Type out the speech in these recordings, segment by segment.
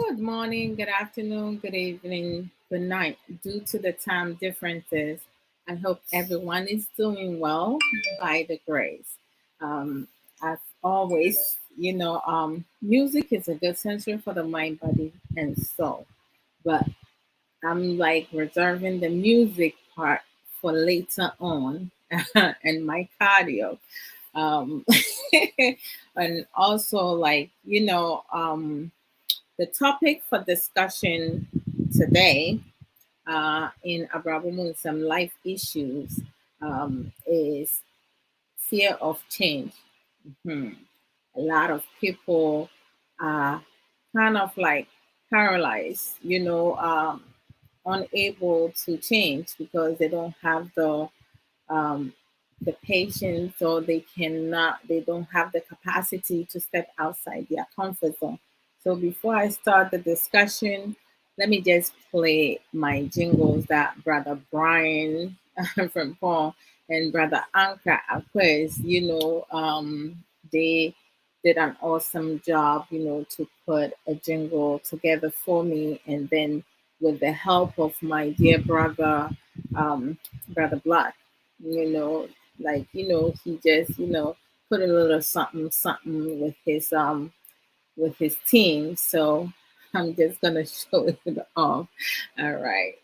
Good morning, good afternoon, good evening, good night. Due to the time differences, I hope everyone is doing well by the grace. Um, as always, music is a good sensor for the mind, body, and soul. But I'm like reserving the music part for later on and my cardio. Um, and also, the topic for discussion today in Abrabo Nsem life issues is fear of change. Mhm. A lot of people are kind of like paralyzed, unable to change because they don't have um, the patience, or they don't have the capacity to step outside their comfort zone. So before I start the discussion, let me just play my jingles that Brother Brian from Paul and Brother Anka Aquez, they did an awesome job, to put a jingle together for me. And then with the help of my dear brother, Brother Black, you know, he just, put a little something, something with his team. So I'm just gonna show it off. All right.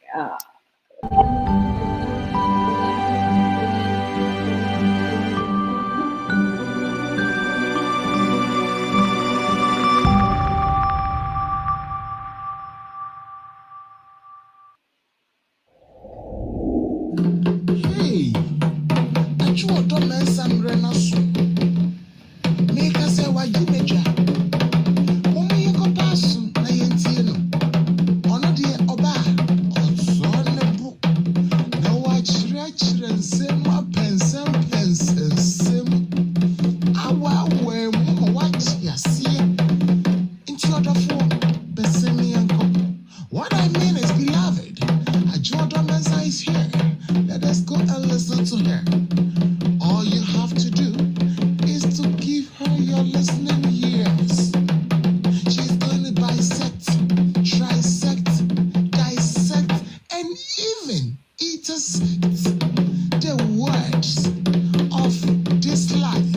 Hey, Adwoa Odo Nsem renaso. Make us say why you major. Mama you go pass na yentie no. Ono de oba. Ozo ne bu. Na wa chire nsem nsem. Awa we mu wa chiasie. Into other form. Besemi enko. What I mean is, beloved, Adwoa Odo Nsem is here. Let us go and listen to her. All you have to do is to give her your listening ears. She's going to bisect, trisect, dissect, and even intersect the words of this life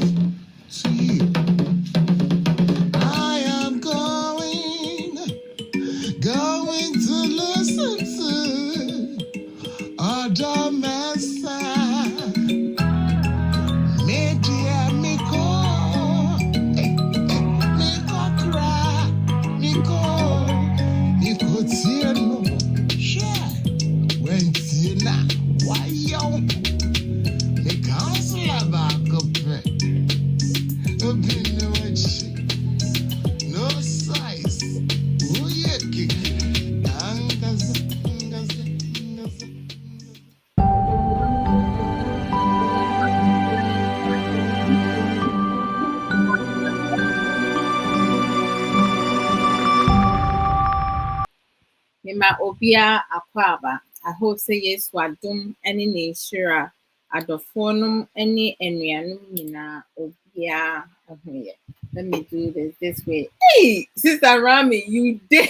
to you. I am going to listen to Odo Nsem. Media Miko, Miko cry, Miko Tieno, share, when Tina, why yo, the counselor back up, no size, oh yeah, kick, angaza. Mema Obia Akwaba. I hope say yes wadum any neshira adofonum any enuanum mina obia ahoye. Let me do this way. Hey, Sister Rami, you did.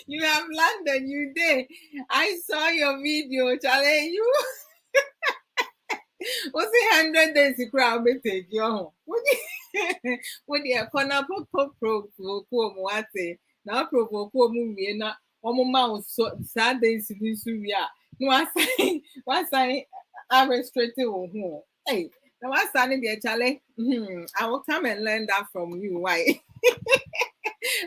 You have landed. You did. I saw your video, Charlie. You was it 100 days you crowd take your what the corner pop provoke what now provoke movie na ọmụma so sad days this we are no one sign I restricted home. Hey, now one sign the Charlie. I will come and learn that from you. Why?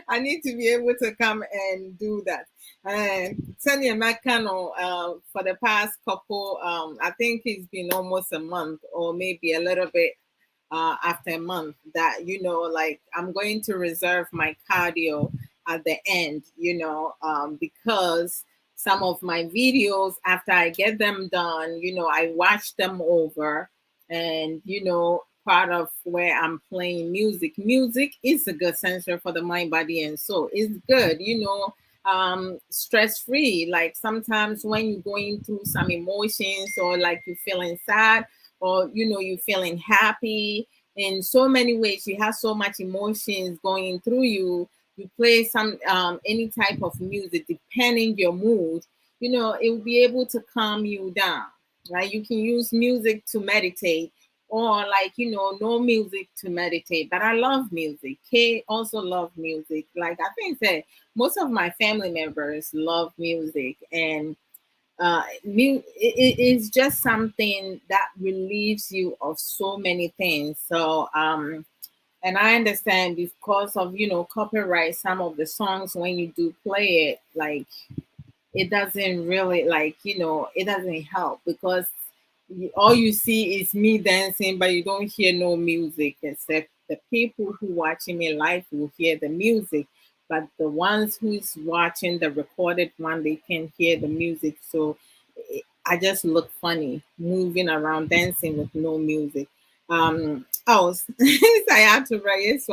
I need to be able to come and do that. And Tanya Makano, for the past couple, I think it's been almost a month or maybe a little bit after a month that, like I'm going to reserve my cardio at the end, because some of my videos, after I get them done, I watch them over and, part of where I'm playing music. Music is a good sensor for the mind, body, and soul. It's good, stress free. Like sometimes when you're going through some emotions or like you're feeling sad or you're feeling happy in so many ways, you have so much emotions going through you. you play some any type of music depending your mood, it will be able to calm you down, right? You can use music to meditate, or like no music to meditate. But I love music. Kay also love music. Like I think that most of my family members love music, and it is just something that relieves you of so many things. So and I understand because of copyright, some of the songs when you do play it, like it doesn't really, like it doesn't help, because all you see is me dancing, but you don't hear no music, except the people who watching me live will hear the music, but the ones who's watching the recorded one, they can hear the music. So I just look funny moving around dancing with no music. Oh, saya to yes,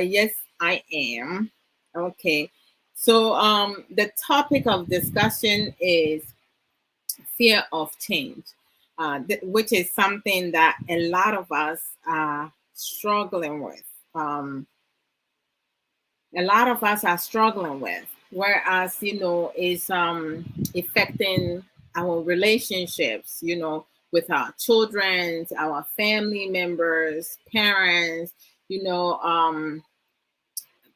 yes, I am. Okay. So the topic of discussion is fear of change, which is something that a lot of us are struggling with. A lot of us are struggling with, whereas is affecting our relationships, with our children, our family members, parents, you know um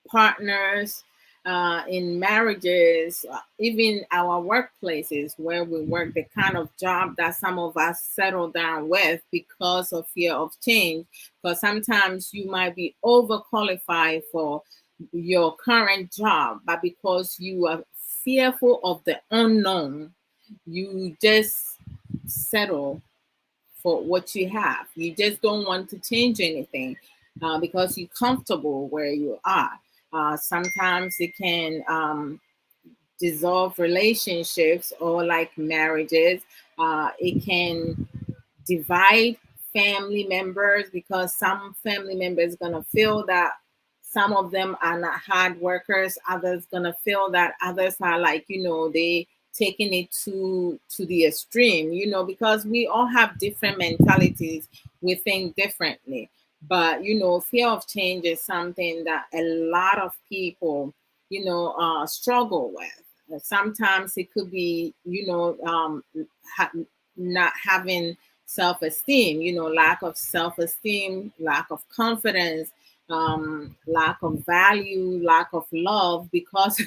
partners, in marriages, even our workplaces where we work, the kind of job that some of us settle down with because of fear of change. Because sometimes you might be overqualified for your current job, but because you are fearful of the unknown, you just settle for what you have. You just don't want to change anything, because you're comfortable where you are. Sometimes it can dissolve relationships, or like marriages. It can divide family members, because some family members gonna feel that some of them are not hard workers, others gonna feel that others are, like they taking it to the extreme, because we all have different mentalities, we think differently. But fear of change is something that a lot of people struggle with. Sometimes it could be ha- not having self-esteem, lack of self-esteem, lack of confidence, lack of value, lack of love, because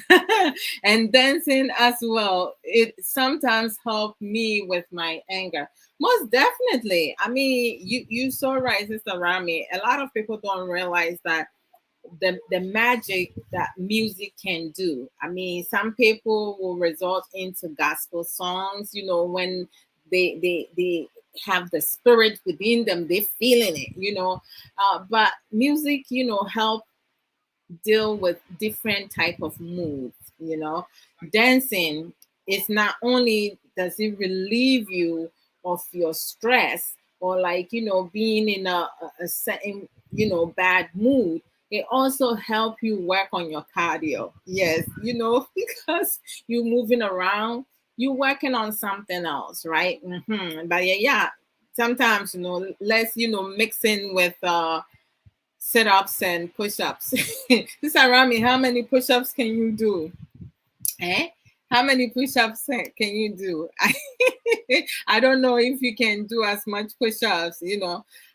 and dancing as well, it sometimes help me with my anger. Most definitely. I mean, you so right, Sister Rami. A lot of people don't realize that the magic that music can do. I mean, some people will resort into gospel songs, when they have the spirit within them, they feeling it, but music, help deal with different type of moods. Dancing is not only does it relieve you of your stress, or like being in a certain bad mood, it also help you work on your cardio. Yes, because you moving around, you working on something else, right? But yeah, sometimes let's mixing with sit-ups and push-ups. Sister Rami, how many push-ups can you do? Eh? How many push-ups can you do? I don't know if you can do as much push-ups.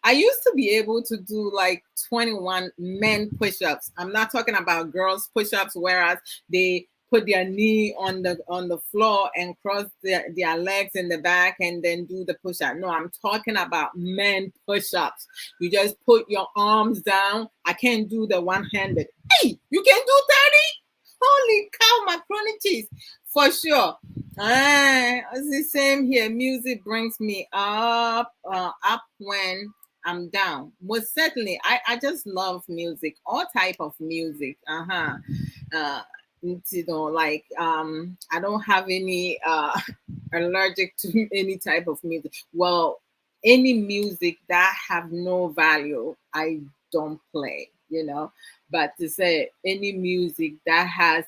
I used to be able to do like 21 men push-ups. I'm not talking about girls push-ups, whereas they put their knee on the floor and cross their legs in the back and then do the push-up. No, I'm talking about men push-ups. You just put your arms down. I can't do the one-handed. Hey, you can do 30? Holy cow, macaroni cheese, for sure. It's the same here. Music brings me up when I'm down. Most certainly, I just love music, all type of music. Uh, like I don't have any allergic to any type of music. Well, any music that have no value, I don't play. But to say any music that has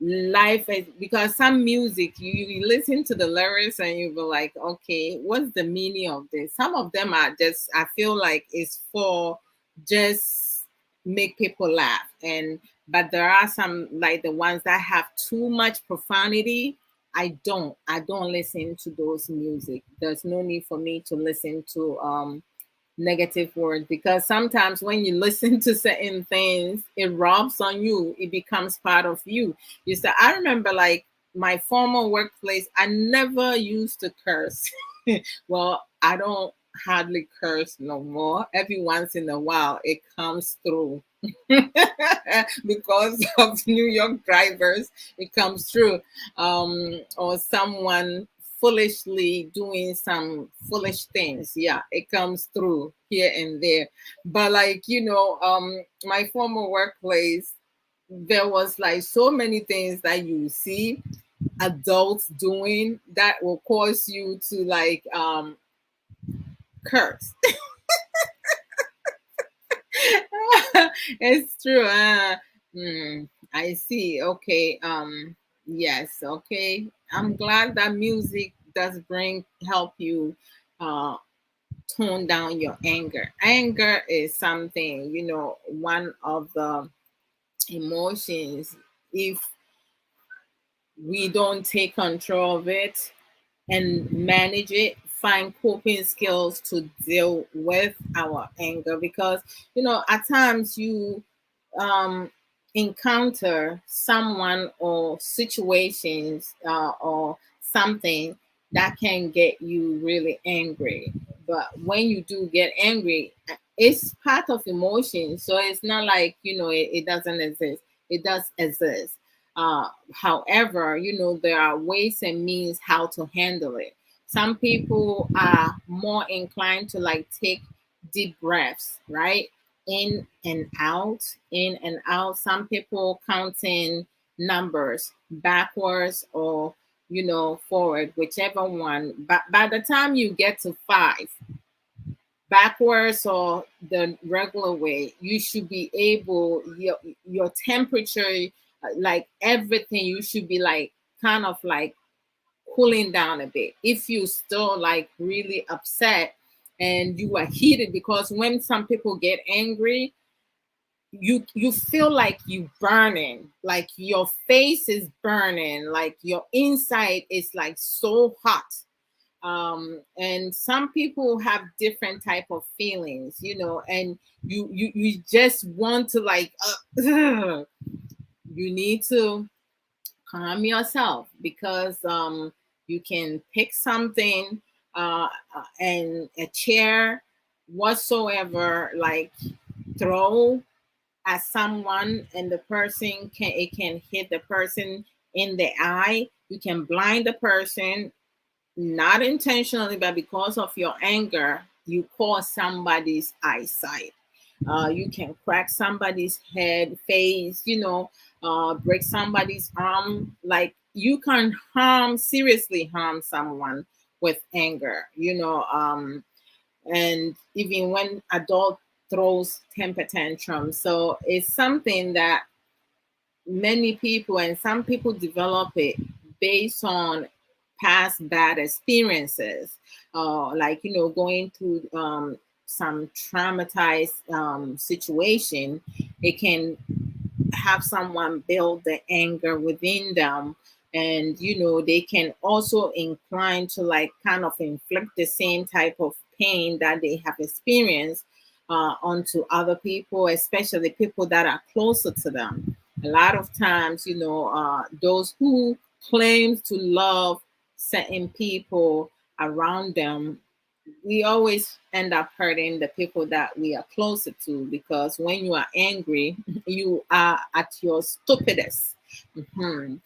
life is, because some music you listen to the lyrics and you be like, okay, what's the meaning of this? Some of them are just, I feel like it's for just make people laugh. And but there are some, like the ones that have too much profanity. I don't listen to those music. There's no need for me to listen to negative words, because sometimes when you listen to certain things, it rubs on you, it becomes part of you. You say, I remember, like, my former workplace, I never used to curse. Well, I don't hardly curse no more. Every once in a while it comes through. Because of New York drivers, it comes through. Or someone foolishly doing some foolish things. Yeah, it comes through here and there. But like, my former workplace, there was like so many things that you see adults doing that will cause you to like curse. It's true. I see. Okay. Yes. Okay. I'm glad that music does bring help you uh tone down your anger. Anger is something, one of the emotions. If we don't take control of it and manage it, find coping skills to deal with our anger, because at times you um encounter someone or situations or something that can get you really angry. But when you do get angry, it's part of emotion, so it's not like it doesn't exist. It does exist. However, there are ways and means how to handle it. Some people are more inclined to like take deep breaths, right? In and out, in and out. Some people counting numbers backwards or forward, whichever one. But by the time you get to five, backwards or the regular way, you should be able, your temperature, like everything, you should be like kind of like cooling down a bit. If you still like really upset and you are heated, because when some people get angry, you feel like you burning, like your face is burning, like your inside is like so hot. And some people have different type of feelings, and you just want to like you need to calm yourself, because you can pick something and a chair whatsoever, like throw at someone, and the person can hit the person in the eye. You can blind the person, not intentionally, but because of your anger, you cause somebody's eyesight. You can crack somebody's head, face, break somebody's arm. Like you can seriously harm someone with anger, and even when adult throws temper tantrums. So it's something that many people, and some people develop it based on past bad experiences, like going through some traumatized situation. It can have someone build the anger within them, and they can also incline to like kind of inflict the same type of pain that they have experienced onto other people, especially people that are closer to them. A lot of times, those who claim to love certain people around them, we always end up hurting the people that we are closer to, because when you are angry, you are at your stupidest. Mhm.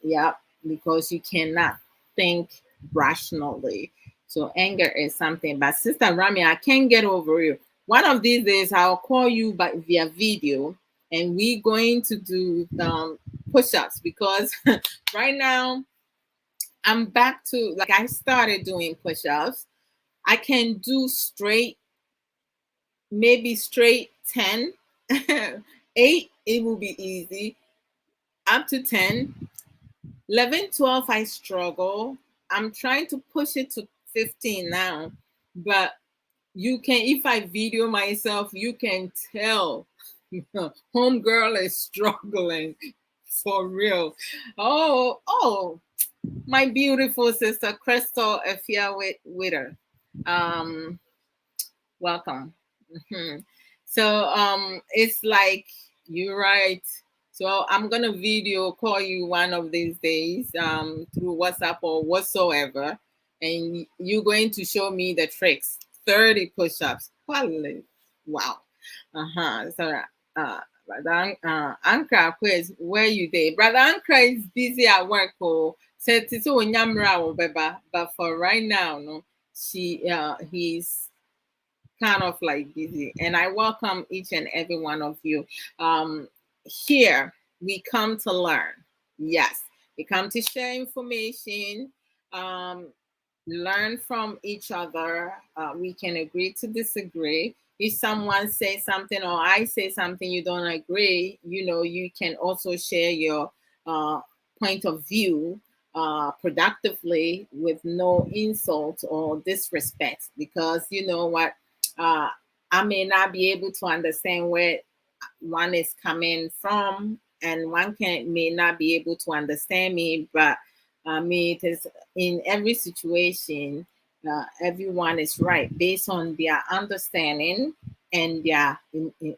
Yeah, because you cannot think rationally. So anger is something. But Sister Rami, I can't get over you. One of these days, I'll call you by via video, and we going to do push-ups, because right now I'm back to like I started doing push-ups. I can do straight, maybe straight 10. 8, it will be easy. Up to 10. 11, 12, I struggle. I'm trying to push it to 15 now. But you can, if I video myself, you can tell homegirl is struggling for real. Oh, my beautiful sister Crystal Efia Witter. Um, welcome. Mhm. So it's like you're right. So I'm gonna video call you one of these days through WhatsApp or whatsoever, and you're going to show me the tricks. 30 push-ups. Holy wow. So Brother Ankra quiz, where you there? Brother Ankra is busy at work. Oh, said it's so but for right now, no, he's kind of like busy. And I welcome each and every one of you. Here we come to learn. Yes, we come to share information, um, learn from each other. We can agree to disagree. If someone says something or I say something you don't agree, you can also share your uh, point of view productively with no insult or disrespect, because you know what, uh, I may not be able to understand where one is coming from, and one can may not be able to understand me. But I mean, it is in every situation, everyone is right based on their understanding and their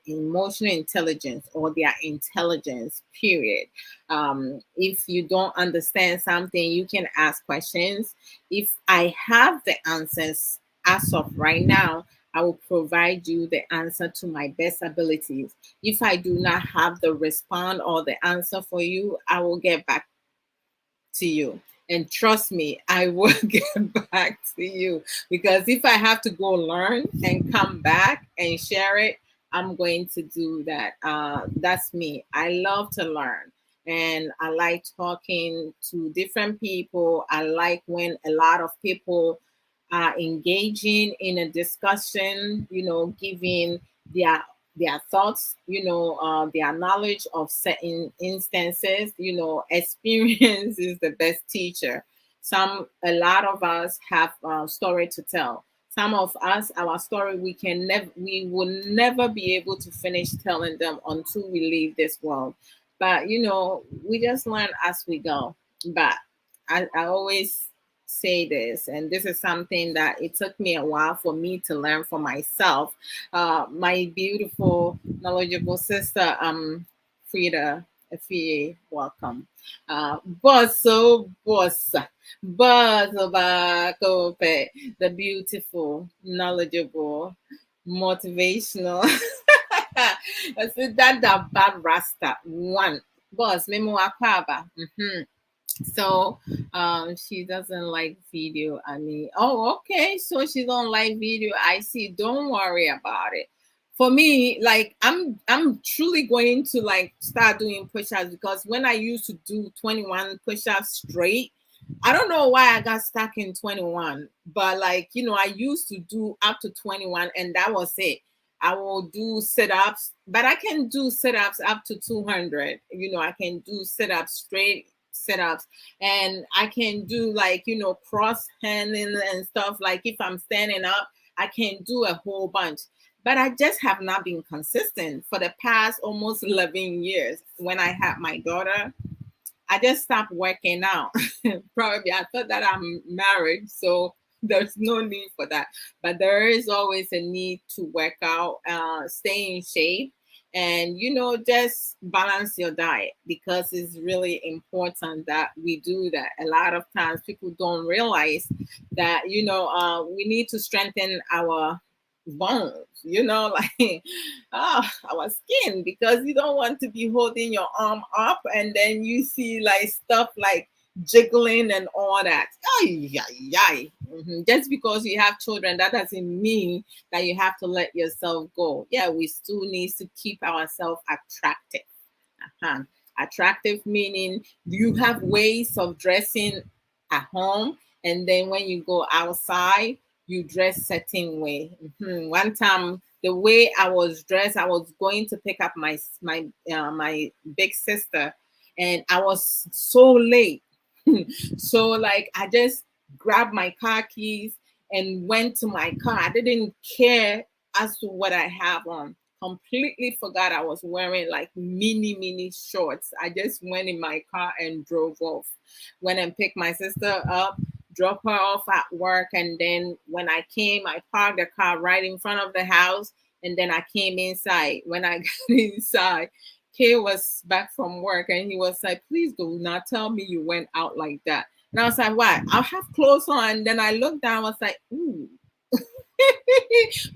emotional intelligence, or their intelligence. Period. If you don't understand something, you can ask questions. If I have the answers as of right now, I will provide you the answer to my best abilities. If I do not have the response or the answer for you, I will get back to you. And trust me, I will get back to you, because if I have to go learn and come back and share it, I'm going to do that. That's me. I love to learn, and I like talking to different people. I like when a lot of people are engaging in a discussion, giving their thoughts, their knowledge of certain instances. Experience is the best teacher. A lot of us have story to tell. Some of us, our story, we will never be able to finish telling them until we leave this world. But we just learn as we go. But I always say this, and this is something that it took me a while for me to learn for myself. My beautiful, knowledgeable sister, Frida Efie, welcome. Bosso Bakope, the beautiful, knowledgeable, motivational. I said that bad rasta one. Boss, Memo Aquaba. So she doesn't like video. I mean, oh, okay, so she don't like video. I see. Don't worry about it. For me, like I'm truly going to like start doing push-ups, because when I used to do 21 push-ups straight, I don't know why I got stuck in 21. But like, I used to do up to 21, and that was it. I will do sit-ups, but I can do sit-ups up to 200. I can do sit-ups, straight sit-ups, and I can do like, cross handing and stuff. Like if I'm standing up, I can do a whole bunch. But I just have not been consistent for the past almost 11 years. When I had my daughter, I just stopped working out. Probably I thought that I'm married, so there's no need for that. But there is always a need to work out, stay in shape, and just balance your diet, because it's really important that we do that. A lot of times people don't realize that we need to strengthen our bones, like our skin, because you don't want to be holding your arm up and then you see like stuff like jiggling and all that. Ay, ay, ay. Just because you have children, that doesn't mean that you have to let yourself go. Yeah, we still need to keep ourselves attractive. uh Attractive meaning you have ways of dressing at home, and then when you go outside, you dress certain way. One time, the way I was dressed, I was going to pick up my big sister, and I was so late. So like I just grabbed my car keys and went to my car. I didn't care as to what I have on. Completely forgot I was wearing like mini shorts. I just went in my car and drove off. Went and picked my sister up, dropped her off at work, and then when I came, I parked the car right in front of the house, and then I came inside. When I got inside, Kay was back from work, and he was like, "Please do not tell me you went out like that." And I was like, "Why? I'll have clothes on." And then I looked down, I was like, "Ooh."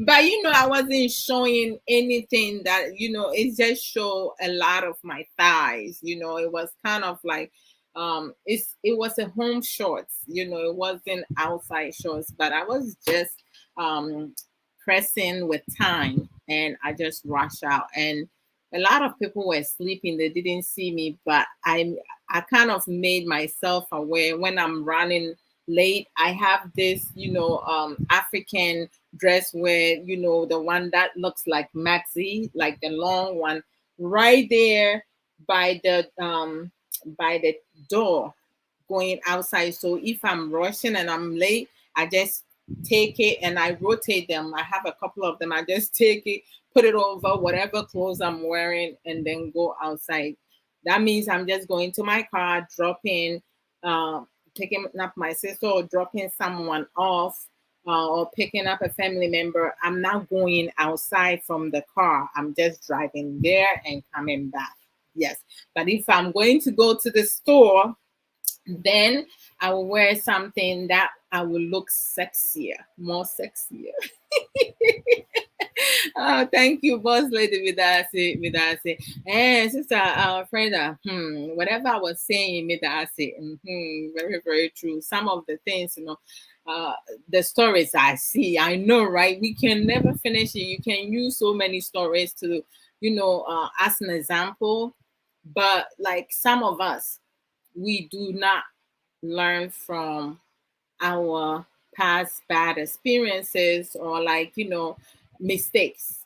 But I wasn't showing anything that, it just showed a lot of my thighs. It was kind of like it was a home shorts, it wasn't outside shorts, but I was just um pressing with time, and I just rushed out. And a lot of people were sleeping, they didn't see me, but I kind of made myself aware when I'm running late. I have this, African dress where, the one that looks like maxi, like the long one, right there by the door going outside. So if I'm rushing and I'm late, I just take it and I rotate them. I have a couple of them. I just take it, put it over whatever clothes I'm wearing, and then go outside. That means I'm just going to my car, dropping, picking up my sister or dropping someone off, or picking up a family member. I'm not going outside from the car. I'm just driving there and coming back. Yes. But if I'm going to go to the store, then I will wear something that I will look sexier, more sexier. Oh, thank you, boss lady Midasi. And sister Freda, whatever I was saying, Midasi, very, very true. Some of the things, the stories I see, I know, right? We can never finish it. You can use so many stories to, as an example, but like some of us, we do not learn from our past bad experiences or like mistakes,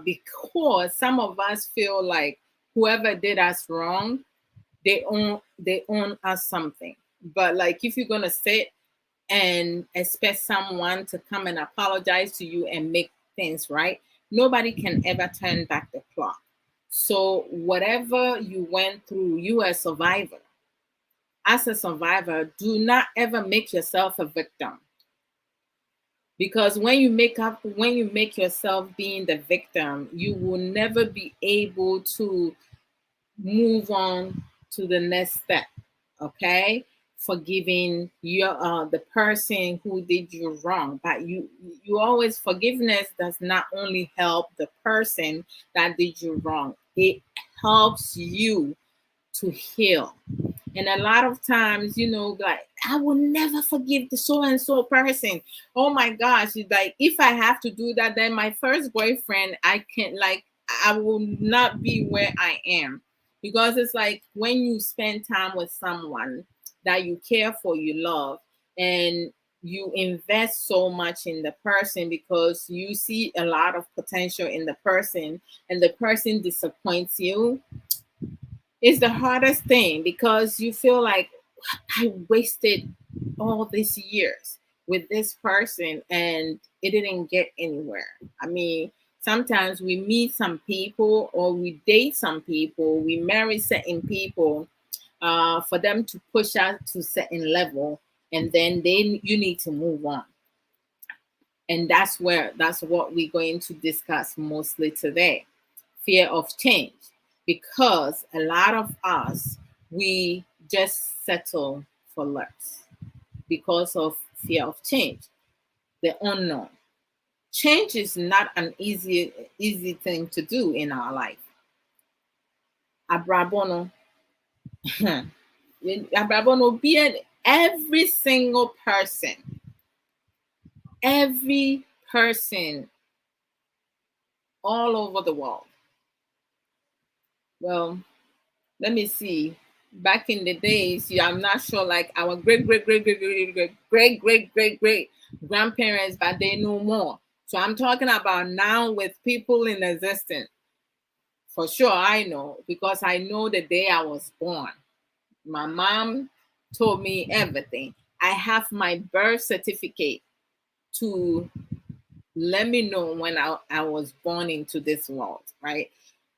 because some of us feel like whoever did us wrong, they own us something. But like if you're gonna sit and expect someone to come and apologize to you and make things right, nobody can ever turn back the clock. So whatever you went through, you are a survivor. As a survivor, do not ever make yourself a victim, because when you make yourself being the victim, you will never be able to move on to the next step. Okay, forgiving the person who did you wrong, but you always, forgiveness does not only help the person that did you wrong, it helps you to heal. And a lot of times, like, I will never forgive the so and so person. Oh my gosh. It's like, if I have to do that, then my first boyfriend, I can't, like, I will not be where I am. Because it's like when you spend time with someone that you care for, you love, and you invest so much in the person because you see a lot of potential in the person, and the person disappoints you, it's the hardest thing, because you feel like, I wasted all these years with this person and it didn't get anywhere. I mean, sometimes we meet some people or we date some people, we marry certain people, for them to push us to certain level, and then you need to move on. And that's what we're going to discuss mostly today: fear of change. Because a lot of us, we just settle for less because of fear of change, the unknown. Change is not an easy thing to do in our life. Abrabono, Abrabono being every person all over the world. Well, let me see. Back in the days, yeah, I'm not sure, like our great grandparents, but they know more. So I'm talking about now with people in existence. For sure, I know, because I know the day I was born. My mom told me everything. I have my birth certificate. to let me know when I was born into this world, right?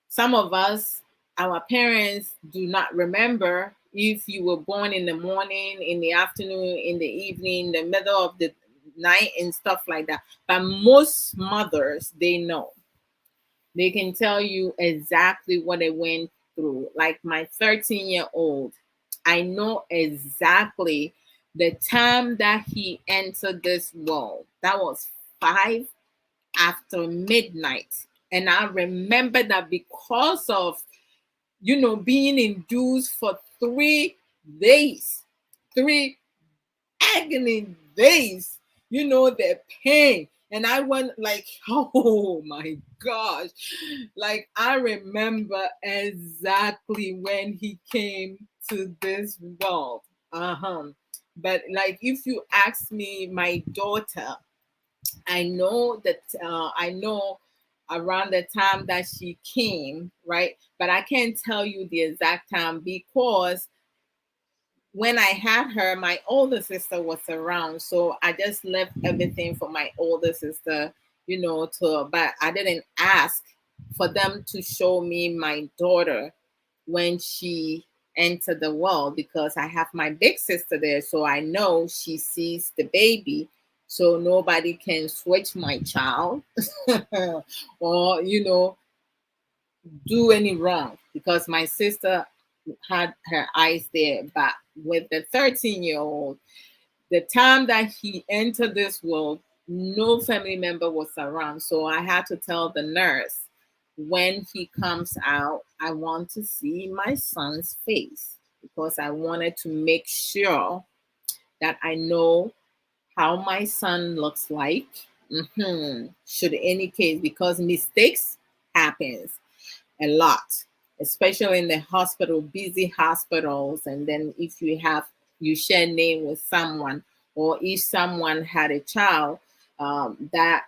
Some of us, our parents do not remember if you were born in the morning, in the afternoon, in the evening, the middle of the night, and stuff like that. But most mothers, they know. They can tell you exactly what they went through. Like my 13-year-old, I know exactly the time that he entered this world. That was 5 after midnight. And I remember that because of, being induced for 3 days, three agony days, the pain. And I went like, oh my gosh. Like, I remember exactly when he came to this world. But like, if you ask me, my daughter, I know around the time that she came, right? But I can't tell you the exact time because when I had her, my older sister was around. So I just left everything for my older sister, but I didn't ask for them to show me my daughter when she entered the world because I have my big sister there. So I know she sees the baby. So nobody can switch my child or, do any wrong because my sister had her eyes there. But with the 13-year-old, the time that he entered this world, no family member was around. So I had to tell the nurse, when he comes out, I want to see my son's face because I wanted to make sure that I know how my son looks like. Should any case, because mistakes happens a lot, especially in the hospital, busy hospitals. And then if you share name with someone, or if someone had a child that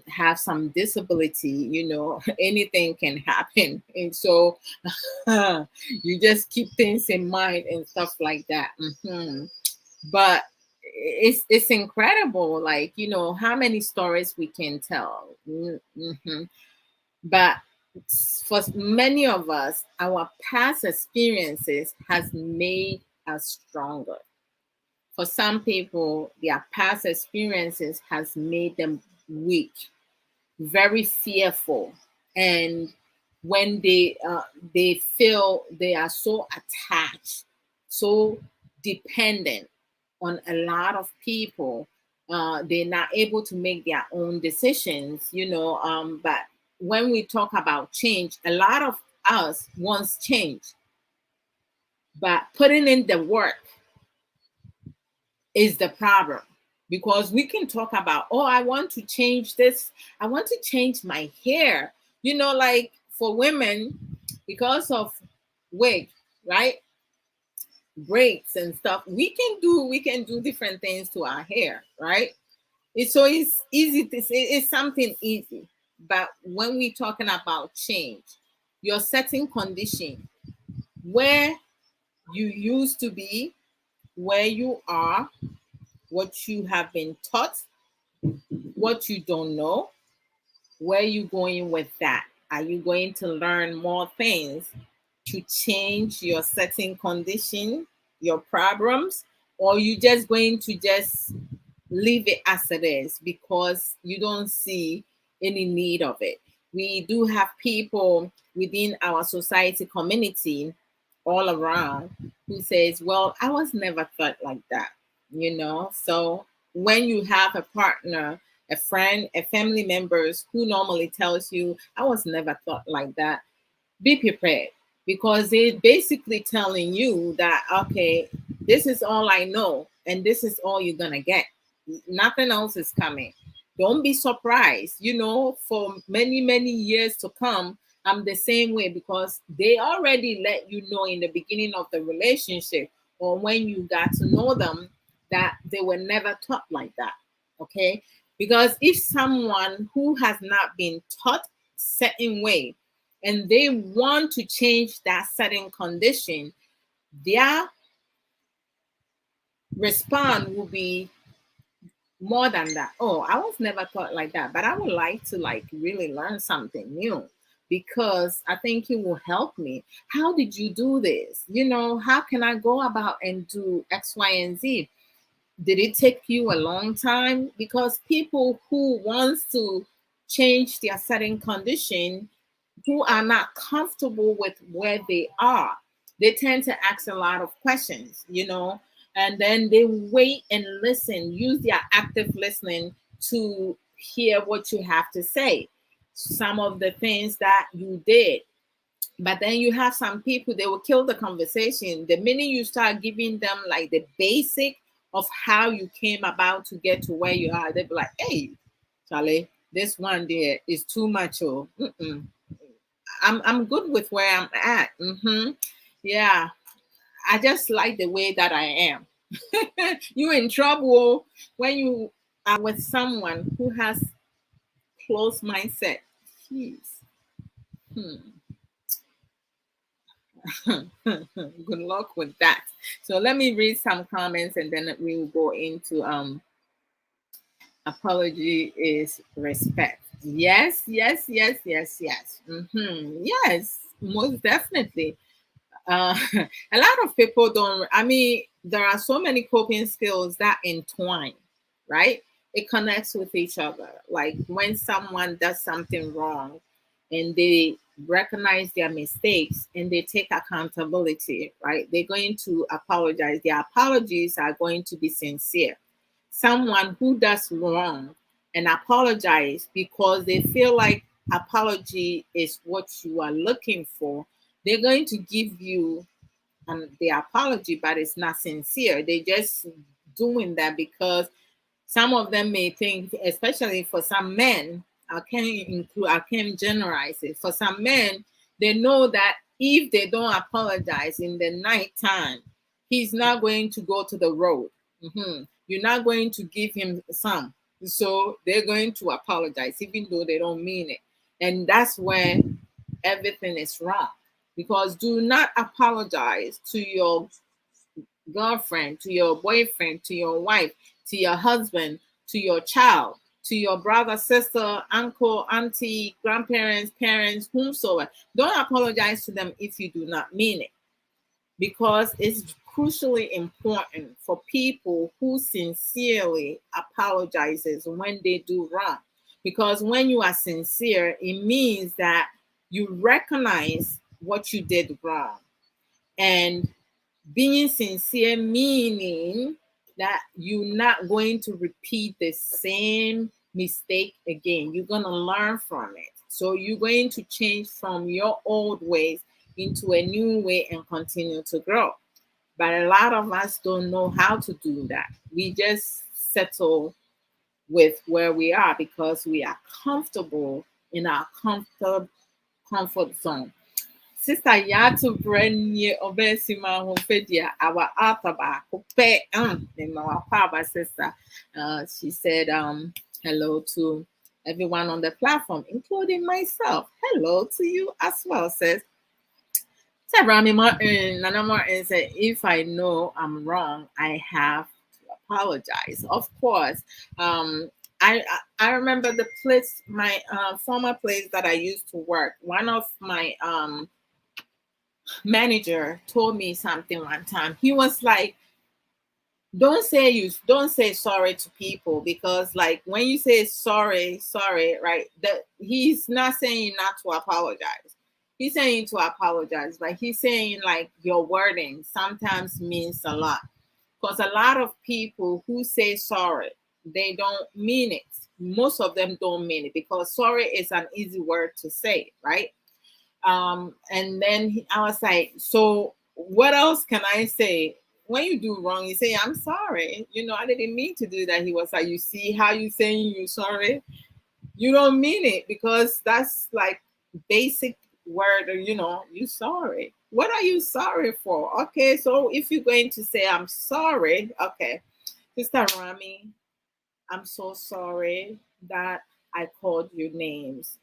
have some disability, anything can happen. And so you just keep things in mind and stuff like that. But it's incredible, like, how many stories we can tell. But for many of us, our past experiences has made us stronger. For some people, their past experiences has made them weak, very fearful, and when they feel they are so attached, so dependent on a lot of people, they're not able to make their own decisions, but when we talk about change, a lot of us wants change, but putting in the work is the problem. Because we can talk about, oh, I want to change this, I want to change my hair, like for women, because of wig, right, braids and stuff, we can do different things to our hair, right? It's easy to say, it's something easy. But when we're talking about change, your setting condition, where you used to be, where you are, what you have been taught, what you don't know, where you going with that? Are you going to learn more things to change your setting condition, your problems, or you just going to just leave it as it is because you don't see any need of it? We do have people within our society community all around who says, well, I was never thought like that, So when you have a partner, a friend, a family members who normally tells you, I was never thought like that, be prepared, because they're basically telling you that, okay, this is all I know and this is all you're gonna get, nothing else is coming. Don't be surprised, for many many years to come, I'm the same way, because they already let you know in the beginning of the relationship, or when you got to know them, that they were never taught like that. Okay, because if someone who has not been taught certain way and they want to change that certain condition, their response will be more than that. Oh, I was never taught like that, but I would like to like really learn something new because I think it will help me. How did you do this? How can I go about and do X, Y, and Z? Did it take you a long time? Because people who wants to change their certain condition, who are not comfortable with where they are, they tend to ask a lot of questions, and then they wait and listen, use their active listening to hear what you have to say, some of the things that you did. But then you have some people, they will kill the conversation. The minute you start giving them like the basic of how you came about to get to where you are, they'll be like, hey, Charlie, this one there is too much. Oh, I'm good with where I'm at. Yeah, I just like the way that I am. You in trouble when you are with someone who has closed mindset. Jeez. Good luck with that. So let me read some comments and then we will go into apology is respect. Yes, yes, yes, yes, yes. Yes, most definitely. A lot of people don't, I mean, there are so many coping skills that entwine, right? It connects with each other. Like when someone does something wrong and they recognize their mistakes and they take accountability, right? They're going to apologize. Their apologies are going to be sincere. Someone who does wrong and apologize because they feel like apology is what you are looking for, they're going to give you the apology, but it's not sincere. They just doing that because some of them may think, especially for some men, I can't generalize it. For some men, they know that if they don't apologize in the night time, he's not going to go to the road. You're not going to give him some. So they're going to apologize, even though they don't mean it. And that's where everything is wrong. Because do not apologize to your girlfriend, to your boyfriend, to your wife, to your husband, to your child, to your brother, sister, uncle, auntie, grandparents, parents, whomsoever. Don't apologize to them if you do not mean it, because it's crucially important for people who sincerely apologizes when they do wrong. Because when you are sincere, it means that you recognize what you did wrong. And being sincere meaning that you're not going to repeat the same mistake again. You're going to learn from it. So you're going to change from your old ways into a new way and continue to grow. But a lot of us don't know how to do that. We just settle with where we are because we are comfortable in our comfort zone. Sister Yatu Brenye Obesima Hofedia, our author Kope in our power sister. She said hello to everyone on the platform, including myself. Hello to you as well, sis. So Rami Martin, Nana Martin said, if I know I'm wrong, I have to apologize. Of course. I remember the place, my former place that I used to work. One of my manager told me something one time. He was like, don't say sorry to people, because like when you say sorry, right, that he's not saying not to apologize. He's saying to apologize, but he's saying like your wording sometimes means a lot. Because a lot of people who say sorry, they don't mean it. Most of them don't mean it, because sorry is an easy word to say, right? And then I was like, so what else can I say? When you do wrong, you say, I'm sorry. I didn't mean to do that. He was like, you see how you saying you sorry? You don't mean it, because that's like basic word, you sorry. What are you sorry for? Okay, so if you're going to say I'm sorry, okay, Sister Rami, I'm so sorry that I called you names.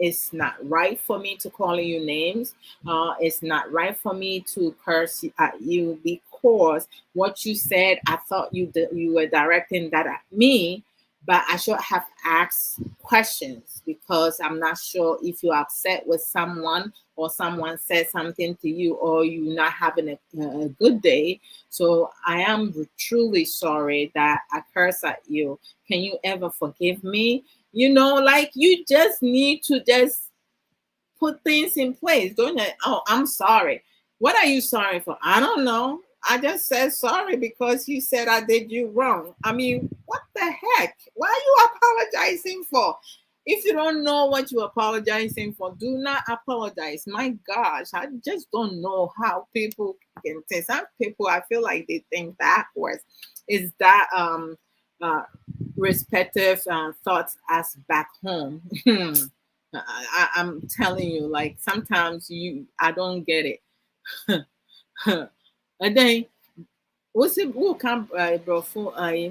It's not right for me to call you names. It's not right for me to curse at you, course, what you said, I thought you were directing that at me, but I should have asked questions because I'm not sure if you're upset with someone or someone said something to you or you're not having a good day. So I am truly sorry that I curse at you. Can you ever forgive me? Like you just need to just put things in place. Don't you? Oh, I'm sorry. What are you sorry for? I don't know. I just said sorry because you said I did you wrong. I mean, what the heck? What are you apologizing for? If you don't know what you're apologizing for, do not apologize. My gosh, I just don't know how people can think. Some people, I feel like they think backwards. Is that uh, respective thoughts as back home? I'm telling you, like sometimes I don't get it. And then what's it? Who come, bro? For uh,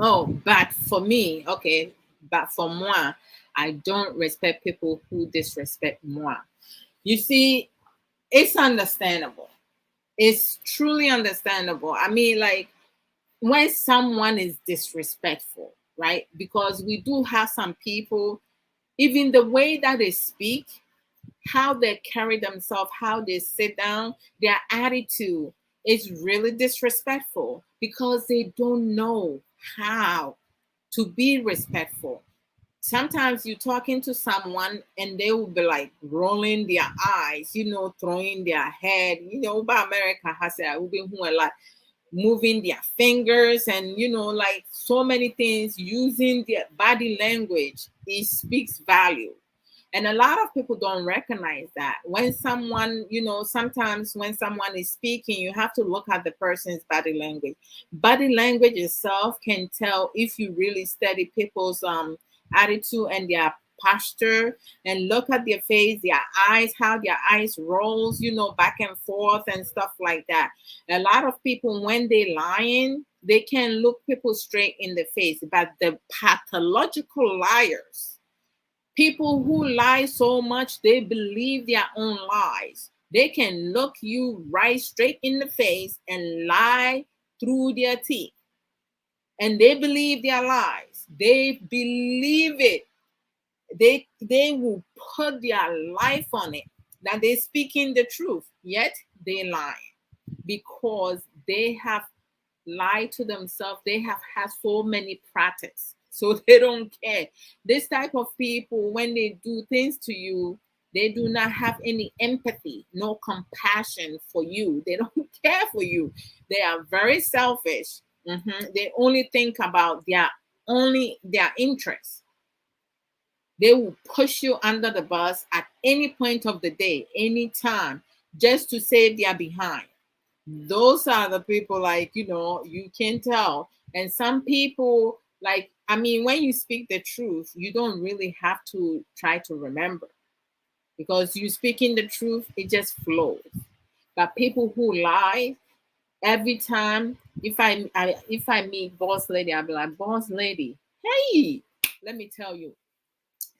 oh, but for me, okay, but for moi, I don't respect people who disrespect moi. You see, it's understandable. It's truly understandable. I mean, like when someone is disrespectful, right? Because we do have some people, even the way that they speak, how they carry themselves, how they sit down, their attitude is really disrespectful because they don't know how to be respectful. Sometimes you're talking to someone and they will be like rolling their eyes, throwing their head. By America has a like moving their fingers and like so many things, using their body language. It speaks value. And a lot of people don't recognize that when someone, sometimes when someone is speaking, you have to look at the person's body language. Body language itself can tell if you really study people's attitude and their posture, and look at their face, their eyes, how their eyes rolls, back and forth and stuff like that. A lot of people, when they lying, they can look people straight in the face, but the pathological liars, people who lie so much they believe their own lies, they can look you right straight in the face and lie through their teeth, and they believe their lies, they believe it. They will put their life on it that they're speaking the truth, yet they lie because they have lied to themselves. They have had so many practice, so they don't care. This type of people, when they do things to you, they do not have any empathy, no compassion for you. They don't care for you. They are very selfish. They only think about their interests. They will push you under the bus at any point of the day, anytime, just to save their behind. Those are the people, like, you can tell. And some people, like, I mean, when you speak the truth, you don't really have to try to remember because you speaking the truth, it just flows. But people who lie, every time, if I meet boss lady, I'll be like, boss lady, hey, let me tell you,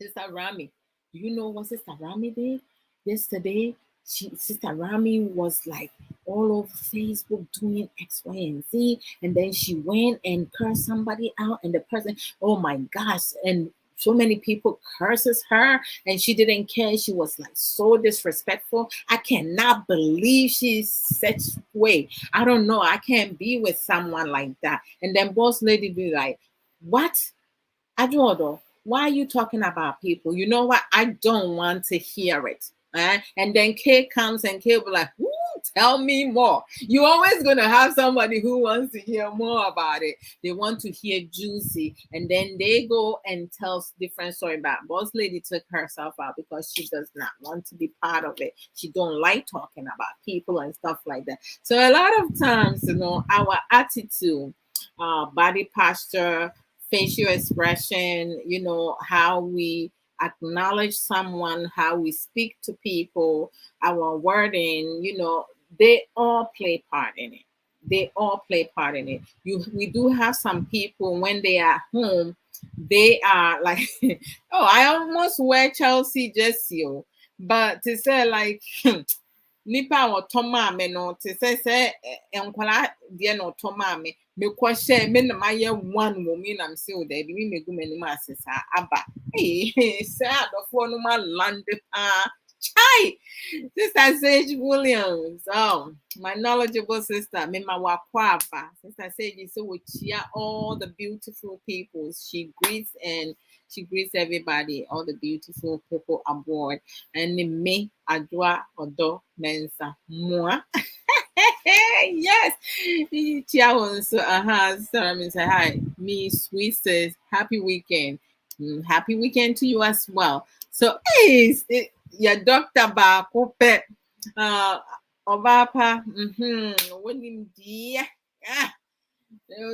Sister Rami, you know what Sister Rami did yesterday? Sister Rami was like all over Facebook doing X, Y, and Z, and then she went and cursed somebody out, and the person, oh my gosh, and so many people curses her, and she didn't care. She was like so disrespectful. I cannot believe she's such way. I don't know. I can't be with someone like that. And then boss lady be like, what? Adwoa Odo, why are you talking about people? You know what? I don't want to hear it. And then Kay comes and Kay will be like, "Ooh, tell me more." You're always going to have somebody who wants to hear more about it. They want to hear juicy. And then they go and tell different story about boss lady took herself out because she does not want to be part of it. She don't like talking about people and stuff like that. So a lot of times, our attitude, body posture, facial expression, how we acknowledge someone, how we speak to people, our wording, they all play part in it. They all play part in it. We do have some people when they are home, they are like, oh, I almost wear Chelsea jersey, but to say like, nipa ɔtɔ maame no te sɛ nkwalaa deɛ na ɔtɔ maame mekɔ hyɛ me na mayɛ one wɔ mu na msɛ o daabi me megu m'anim ase saa aba sɛ adɔfoɔ no ma lande paa chai Sister Sage Williams, my knowledgeable sister, Mima Wakwaba. Sister Sage is so chia all the beautiful people. She greets everybody, all the beautiful people aboard. And me, Adwoa Odo Mensa. Moi. Yes. Chia so Sarah say hi. Me, sweet sis, happy weekend. Happy weekend to you as well. So, hey, your doctor baako pɛ ɔbaa pa wonim deɛ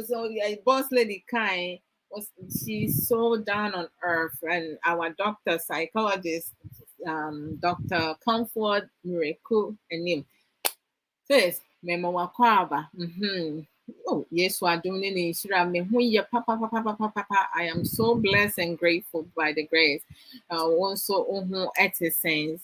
so your boss lady kind was she's so down on earth, and our doctor psychologist Dr. Comfort Miracle and him says mema wakɔ aba oh yes we are doing it papa. I am so blessed and grateful by the grace also sense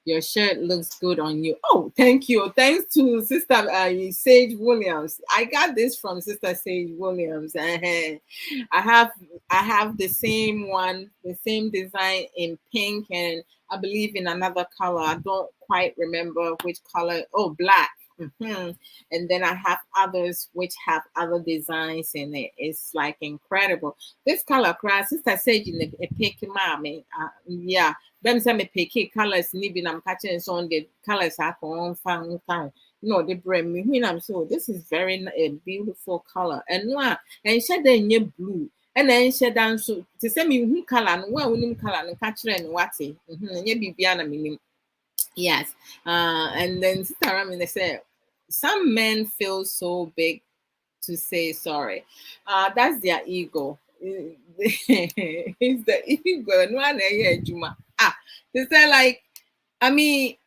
your shirt looks good on you. Oh, thank you. Thanks to Sister Sage Williams. I got this from Sister Sage Williams. I have the same one, the same design in pink, and I believe in another color. I don't quite remember which color. Oh, black. And then I have others which have other designs in it. It's like incredible. This color class, Sister Sage in a pink mommy. Yeah. Them say me pick colors ni bi nam catching on the colors I can find no they bring me when I'm so this is very a beautiful color and one and she then ye blue and then she down so to say me who color and where we color and catch and what ye bibiana meaning yes and then Sister Rami they say some men feel so big to say sorry that's their ego. It's the ego and one juma. They say like, I mean,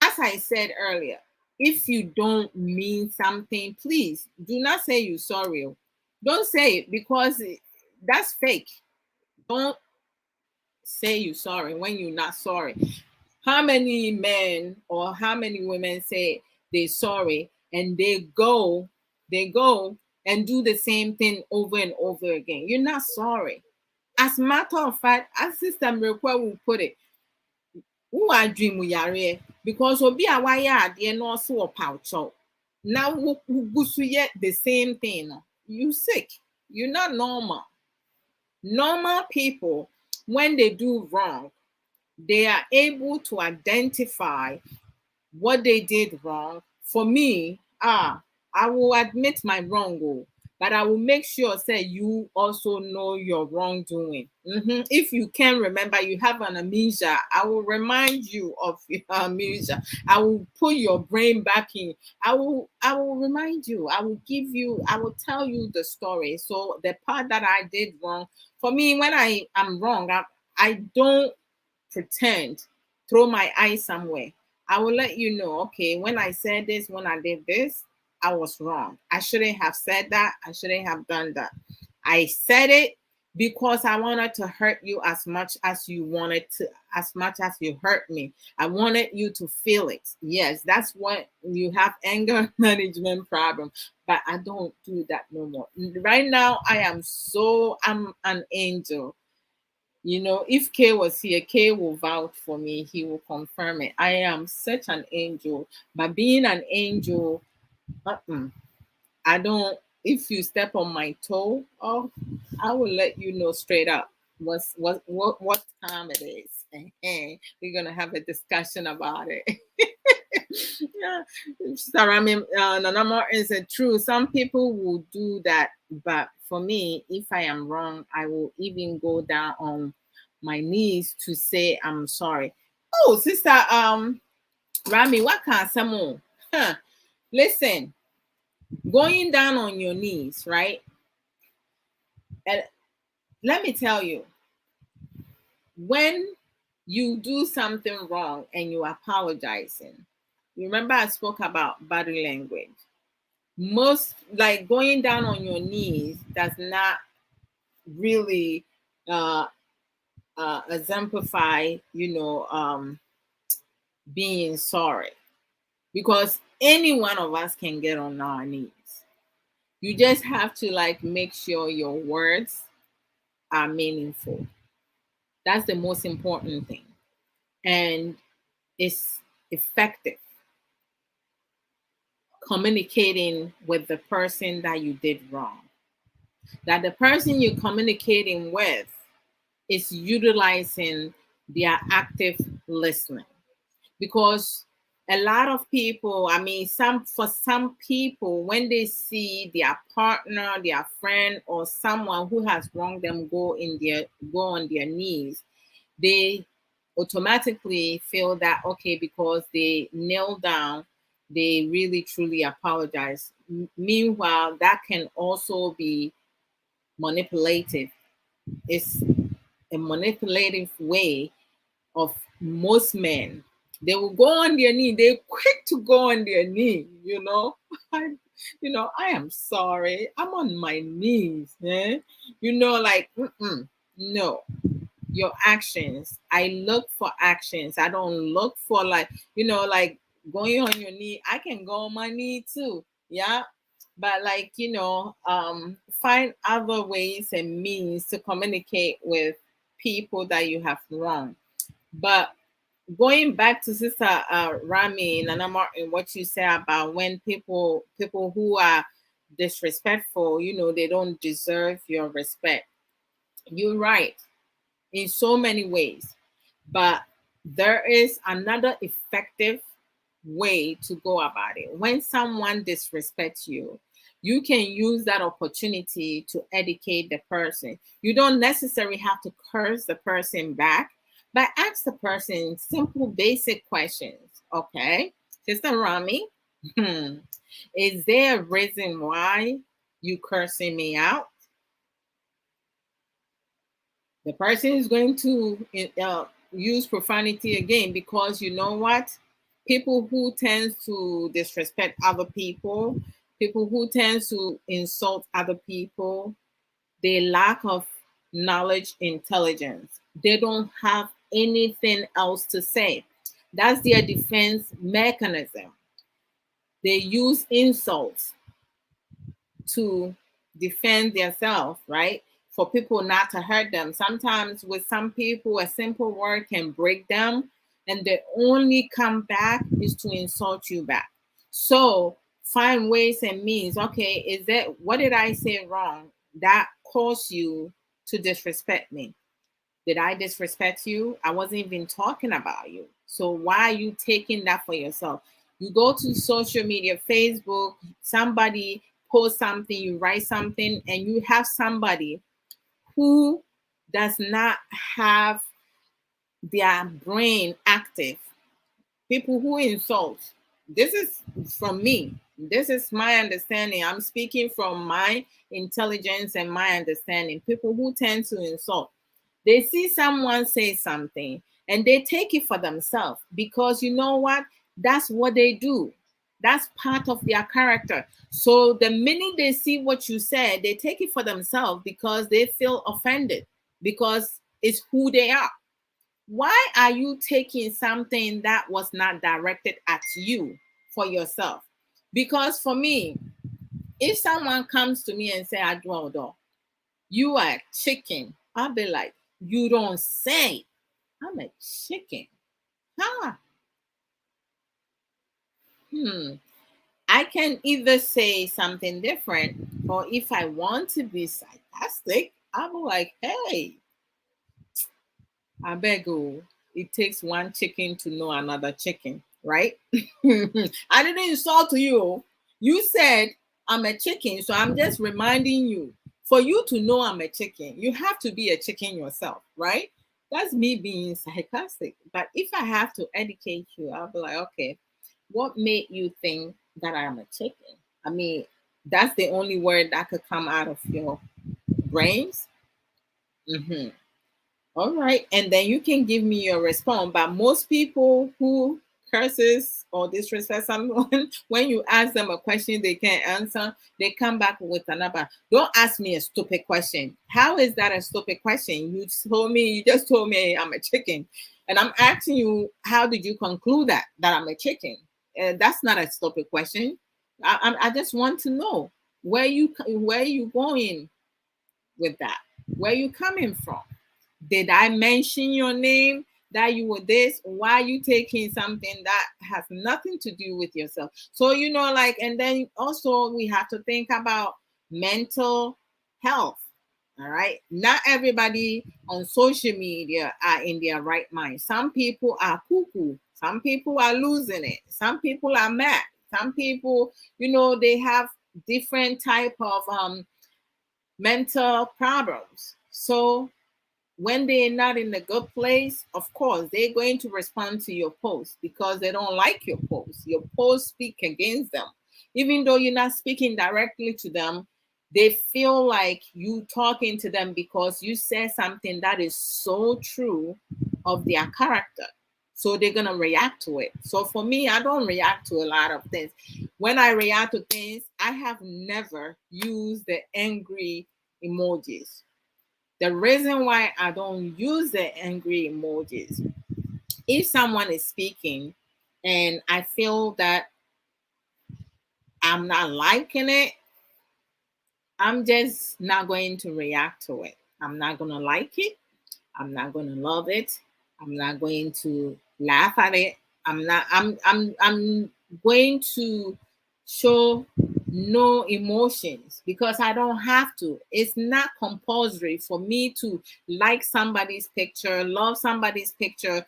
as I said earlier, if you don't mean something, please do not say you're sorry. Don't say it because that's fake. Don't say you're sorry when you're not sorry. How many men or how many women say they're sorry and they go and do the same thing over and over again? You're not sorry. As a matter of fact, as Sister Miracle will put it, who are dream yare because obi a wire adeɛ no also wɔ pouch now gusu yet the same thing. You sick. You're not normal. Normal people, when they do wrong, they are able to identify what they did wrong. For me, I will admit my wrong, but I will make sure say you also know your wrongdoing. If you can remember, you have an amnesia. I will remind you of your amnesia. I will put your brain back in. I will remind you. I will tell you the story. So the part that I did wrong, for me, when I am wrong, I don't pretend, throw my eye somewhere. I will let you know, okay, when I said this, when I did this, I was wrong. I shouldn't have said that. I shouldn't have done that. I said it because I wanted to hurt you as much as you wanted to, as much as you hurt me. I wanted you to feel it. Yes, that's what you have anger management problem. But I don't do that no more. Right now, I'm an angel. You know, if K was here, K will vouch for me. He will confirm it. I am such an angel. But being an angel, I don't. If you step on my toe, oh, I will let you know straight up what time it is. We're gonna have a discussion about it. Yeah, sorry. I mean, Nana Martin said true. Some people will do that, but for me, if I am wrong, I will even go down on my knees to say I'm sorry. Oh, sister, Rami, what can someone? Listen, going down on your knees, right? And let me tell you, when you do something wrong and you apologizing, remember I spoke about body language. Most like going down on your knees does not really exemplify, being sorry, because any one of us can get on our knees. You just have to like make sure your words are meaningful. That's the most important thing. And it's effective communicating with the person that you did wrong. That the person you're communicating with is utilizing their active listening. Because a lot of people, I mean, some people, when they see their partner, their friend, or someone who has wronged them go on their knees, they automatically feel that okay, because they kneel down, they really truly apologize. Meanwhile, that can also be manipulative. It's a manipulative way of most men. They will go on their knee. They're quick to go on their knee. I am sorry. I'm on my knees. Eh? Like, no. Your actions. I look for actions. I don't look for like, like going on your knee. I can go on my knee too. Yeah. But like, find other ways and means to communicate with people that you have wronged. But going back to Sister Rami and Anamar and what you said about when people who are disrespectful, they don't deserve your respect. You're right in so many ways. But there is another effective way to go about it. When someone disrespects you, you can use that opportunity to educate the person. You don't necessarily have to curse the person back, but ask the person simple, basic questions. Okay, Sister Rami, is there a reason why you cursing me out? The person is going to use profanity again, because you know what? People who tend to disrespect other people who tend to insult other people, they lack of knowledge, intelligence. They don't have anything else to say. That's their defense mechanism. They use insults to defend themselves, right? For people not to hurt them. Sometimes with some people, a simple word can break them, and the only comeback is to insult you back. So find ways and means. Okay, is that what did I say wrong that caused you to disrespect me? Did I disrespect you? I wasn't even talking about you. So why are you taking that for yourself? You go to social media, Facebook, somebody post something, you write something, and you have somebody who does not have their brain active. People who insult. This is from me. This is my understanding. I'm speaking from my intelligence and my understanding. People who tend to insult, they see someone say something and they take it for themselves, because you know what? That's what they do. That's part of their character. So the minute they see what you said, they take it for themselves because they feel offended, because it's who they are. Why are you taking something that was not directed at you for yourself? Because for me, if someone comes to me and say, Adwoa Odo, you are a chicken, I'll be like, you don't say I'm a chicken. Huh? I can either say something different, or if I want to be sarcastic, I'm like, hey, I beg you, it takes one chicken to know another chicken, right? I didn't insult you. You said I'm a chicken, so I'm just reminding you. For you to know I'm a chicken, you have to be a chicken yourself, right? That's me being sarcastic. But if I have to educate you, I'll be like, okay, what made you think that I'm a chicken? I mean, that's the only word that could come out of your brains. All right. And then you can give me your response. But most people who curses or disrespect someone, when you ask them a question they can't answer, they come back with another. Don't ask me a stupid question. How is that a stupid question? You just told me I'm a chicken. And I'm asking you, how did you conclude that I'm a chicken? That's not a stupid question. I just want to know where you going with that. Where you coming from? Did I mention your name that you were this? Why are you taking something that has nothing to do with yourself? So, like, and then also we have to think about mental health. All right. Not everybody on social media are in their right mind. Some people are cuckoo. Some people are losing it. Some people are mad. Some people, they have different type of mental problems. So when they're not in a good place, of course, they're going to respond to your post because they don't like your post. Your post speak against them. Even though you're not speaking directly to them, they feel like you talking to them because you said something that is so true of their character. So they're going to react to it. So for me, I don't react to a lot of things. When I react to things, I have never used the angry emojis. The reason why I don't use the angry emojis, if someone is speaking and I feel that I'm not liking it, I'm just not going to react to it. I'm not going to like it. I'm not going to love it. I'm not going to laugh at it. I'm going to show no emotions because I don't have to. It's not compulsory for me to like somebody's picture, love somebody's picture,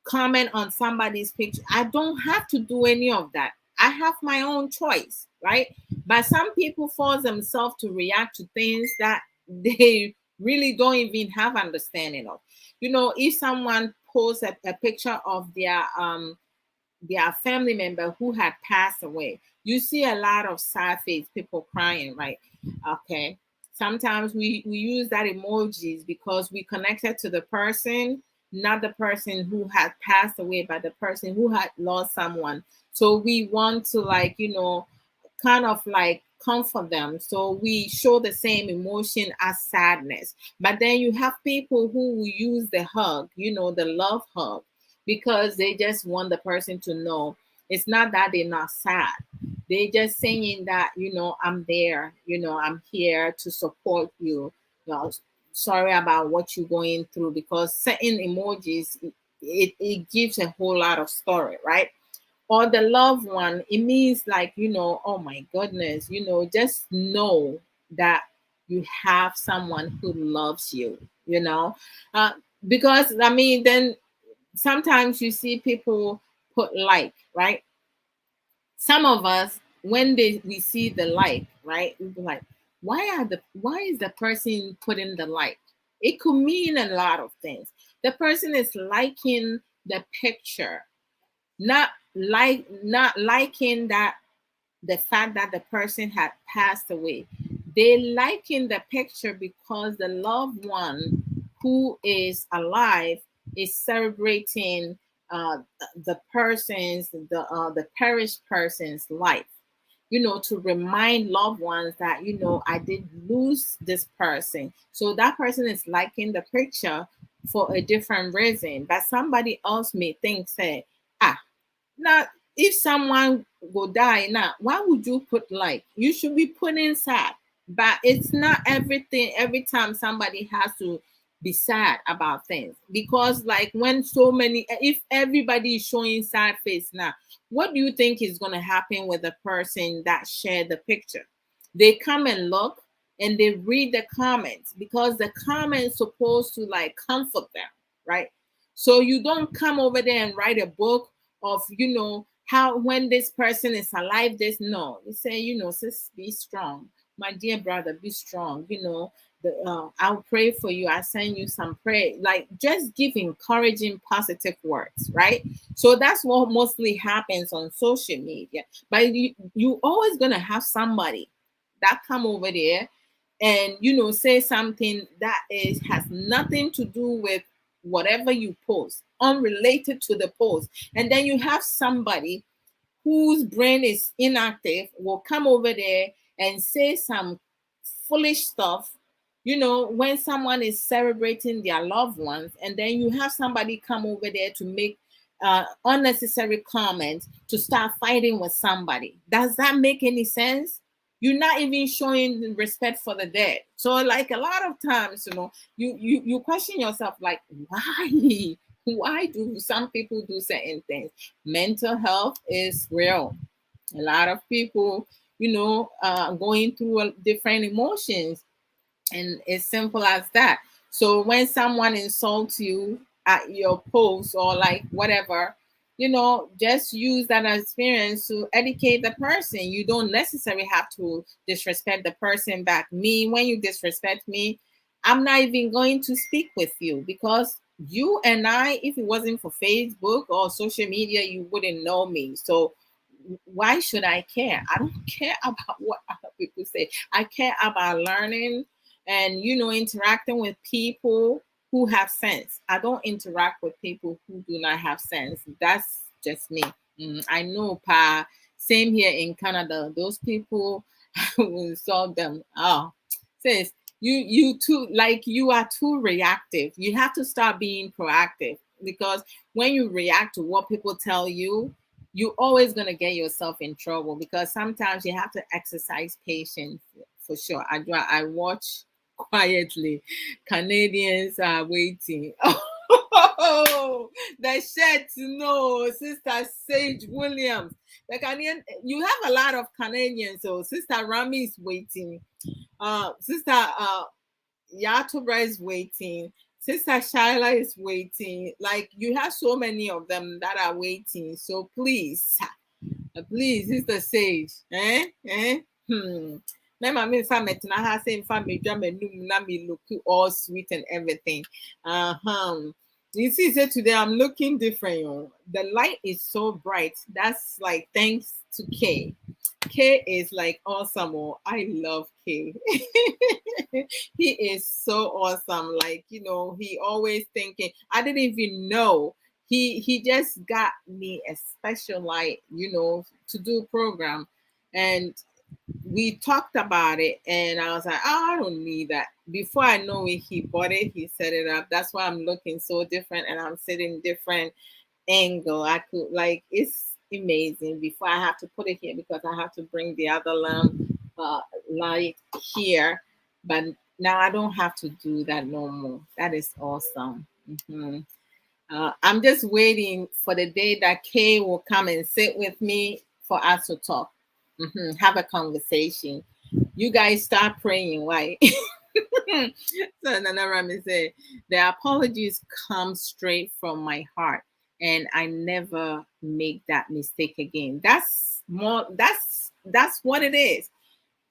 comment on somebody's picture. I don't have to do any of that. I have my own choice, right? But some people force themselves to react to things that they really don't even have understanding of. If someone posts a picture of their family member who had passed away, you see a lot of sad face, people crying, right? Okay. Sometimes we use that emojis because we connected to the person, not the person who had passed away, but the person who had lost someone. So we want to, like, kind of like comfort them. So we show the same emotion as sadness. But then you have people who will use the hug, the love hug, because they just want the person to know it's not that they're not sad. They just saying that, I'm there, I'm here to support you. Sorry about what you're going through, because certain emojis, it gives a whole lot of story, right? Or the loved one, it means like, oh my goodness, just know that you have someone who loves you, uh, because I mean, then sometimes you see people put like, right? Some of us, when we see the like, right, we be like, why is the person putting the like? It could mean a lot of things. The person is liking the picture, not liking that the fact that the person had passed away. They liking the picture because the loved one who is alive is celebrating the perished person's life. To remind loved ones that, I did lose this person. So that person is liking the picture for a different reason. But somebody else may think, say, now, if someone will die now, why would you put like? You should be putting sad. But it's not everything. Every time somebody has to be sad about things, because like when if everybody is showing sad face now, what do you think is going to happen with the person that shared the picture? They come and look and they read the comments, because the comments supposed to like comfort them, right? So you don't come over there and write a book of, how when this person is alive, this, no, you say, sis, be strong, my dear brother, be strong, I'll pray for you, I send you some prayer, like just give encouraging positive words, right? So that's what mostly happens on social media. But you always gonna have somebody that come over there and say something that has nothing to do with whatever you post, unrelated to the post. And then you have somebody whose brain is inactive will come over there and say some foolish stuff, when someone is celebrating their loved ones, and then you have somebody come over there to make unnecessary comments to start fighting with somebody. Does that make any sense? You're not even showing respect for the dead. So, like, a lot of times, you question yourself, like, why? Why do some people do certain things? Mental health is real. A lot of people, going through different emotions, and it's simple as that. So when someone insults you at your post or like whatever, just use that experience to educate the person. You don't necessarily have to disrespect the person back. Me, when you disrespect me, I'm not even going to speak with you, because you and I, if it wasn't for Facebook or social media, you wouldn't know me. So why should I care? I don't care about what other people say. I care about learning and, interacting with people who have sense. I don't interact with people who do not have sense. That's just me. I know, pa. Same here in Canada. Those people will solve them. Oh, sis, you too, like, you are too reactive. You have to start being proactive, because when you react to what people tell you, you're always going to get yourself in trouble, because sometimes you have to exercise patience for sure. I watch quietly. Canadians are waiting. Oh, the shed to know, Sister Sage Williams. The Canadian, you have a lot of Canadians. So Sister Rami is waiting. Sister Yatobra is waiting. Sister Shyla is waiting. Like, you have so many of them that are waiting. So please, Sister Sage. Remember me family na ha say family drum and na me look all sweet and everything. You see, say today I'm looking different. The light is so bright. That's like thanks to K. K is like awesome. Oh, I love K. He is so awesome. Like, he always thinking. I didn't even know. He just got me a special light, to do program. And we talked about it, and I was like, oh, I don't need that. Before I know it, he bought it, he set it up. That's why I'm looking so different, and I'm sitting different angle. I could, like, it's amazing. Before I have to put it here because I have to bring the other lamp light here, but now I don't have to do that no more. That is awesome. I'm just waiting for the day that Kay will come and sit with me for us to talk, have a conversation. You guys start praying, right? So Nana Rami said, the apologies come straight from my heart, and I never make that mistake again. That's more. That's what it is.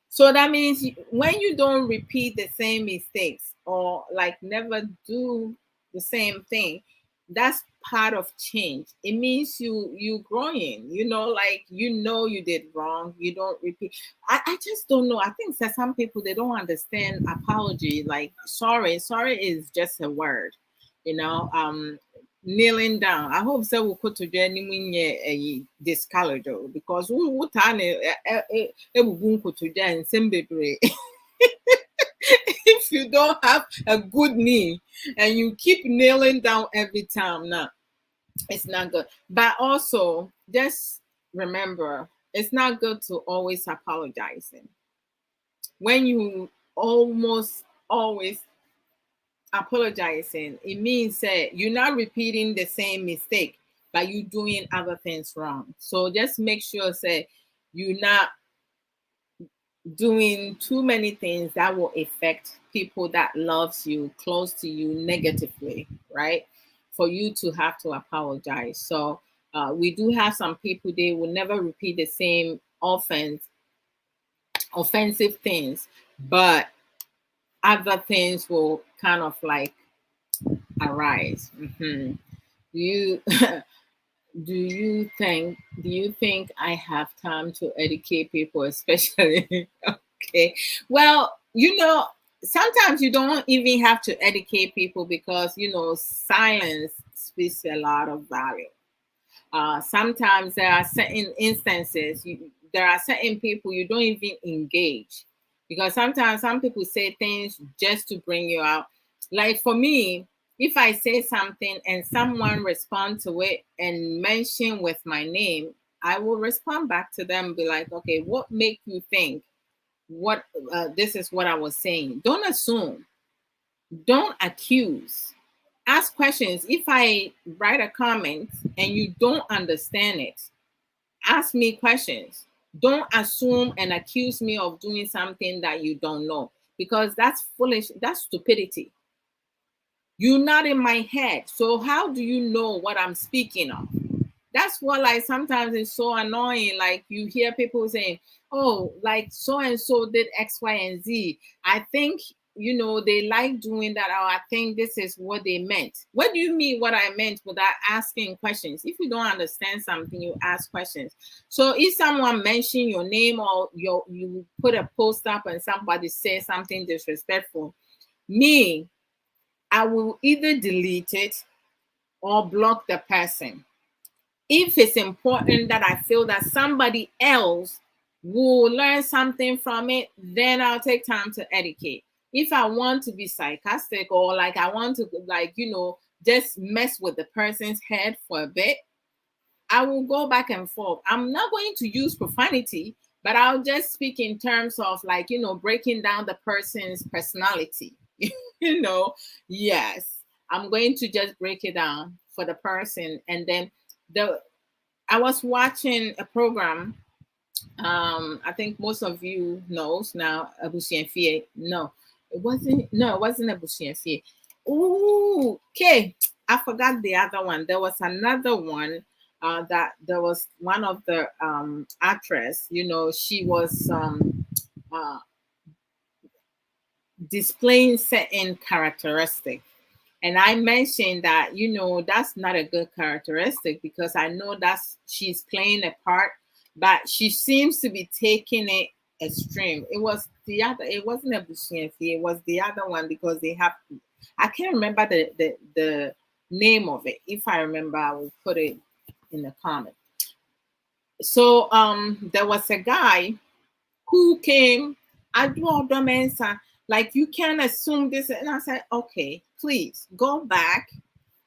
So that means when you don't repeat the same mistakes, or like never do the same thing, that's part of change. It means you growing, like, you did wrong, you don't repeat. I just don't know. I think that some people, they don't understand apology. Like, sorry is just a word, kneeling down. I hope so. We could to a discourage, because we if you don't have a good knee and you keep kneeling down every time, now it's not good. But also, just remember, it's not good to always apologizing. When you almost always apologizing, it means that you're not repeating the same mistake, but you're doing other things wrong. So just make sure that you're not doing too many things that will affect people that loves you, close to you, negatively, right? For you to have to apologize. So we do have some people, they will never repeat the same offensive things, but other things will kind of like arise. You do you think I have time to educate people, especially? Okay, well, sometimes you don't even have to educate people because silence speaks a lot of value. Sometimes there are certain instances, there are certain people you don't even engage because sometimes some people say things just to bring you out. Like for me, if I say something and someone respond to it and mention with my name, I will respond back to them, be like, okay, what make you think what this is what I was saying? Don't assume, don't accuse, ask questions. If I write a comment and you don't understand it, ask me questions. Don't assume and accuse me of doing something that you don't know, because that's foolish, that's stupidity. You're not in my head, so how do you know what I'm speaking of? That's what, like, sometimes it's so annoying. Like, you hear people saying, oh, like, so and so did X, Y, and Z. I think they like doing that, or I think this is what they meant. What do you mean what I meant without asking questions? If you don't understand something, you ask questions. So if someone mention your name, or you put a post up and somebody says something disrespectful, me, I will either delete it or block the person. If it's important that I feel that somebody else will learn something from it, then I'll take time to educate. If I want to be sarcastic, or like I want to, like, just mess with the person's head for a bit, I will go back and forth. I'm not going to use profanity, but I'll just speak in terms of, like, breaking down the person's personality. Yes, I'm going to just break it down for the person. And then the I was watching a program. I think most of you knows now, Abusienfie. No, it wasn't. No, it wasn't Abusienfie. Ooh, okay. I forgot the other one. There was another one. That there was one of the actress. She was uh, displaying certain characteristics. And I mentioned that, that's not a good characteristic, because I know that's she's playing a part, but she seems to be taking it extreme. It wasn't a Bushienfi, it was the other one, because I can't remember the name of it. If I remember, I will put it in the comment. So there was a guy who came, Adwoa Odo, like, you can't assume this. And I said, okay, please go back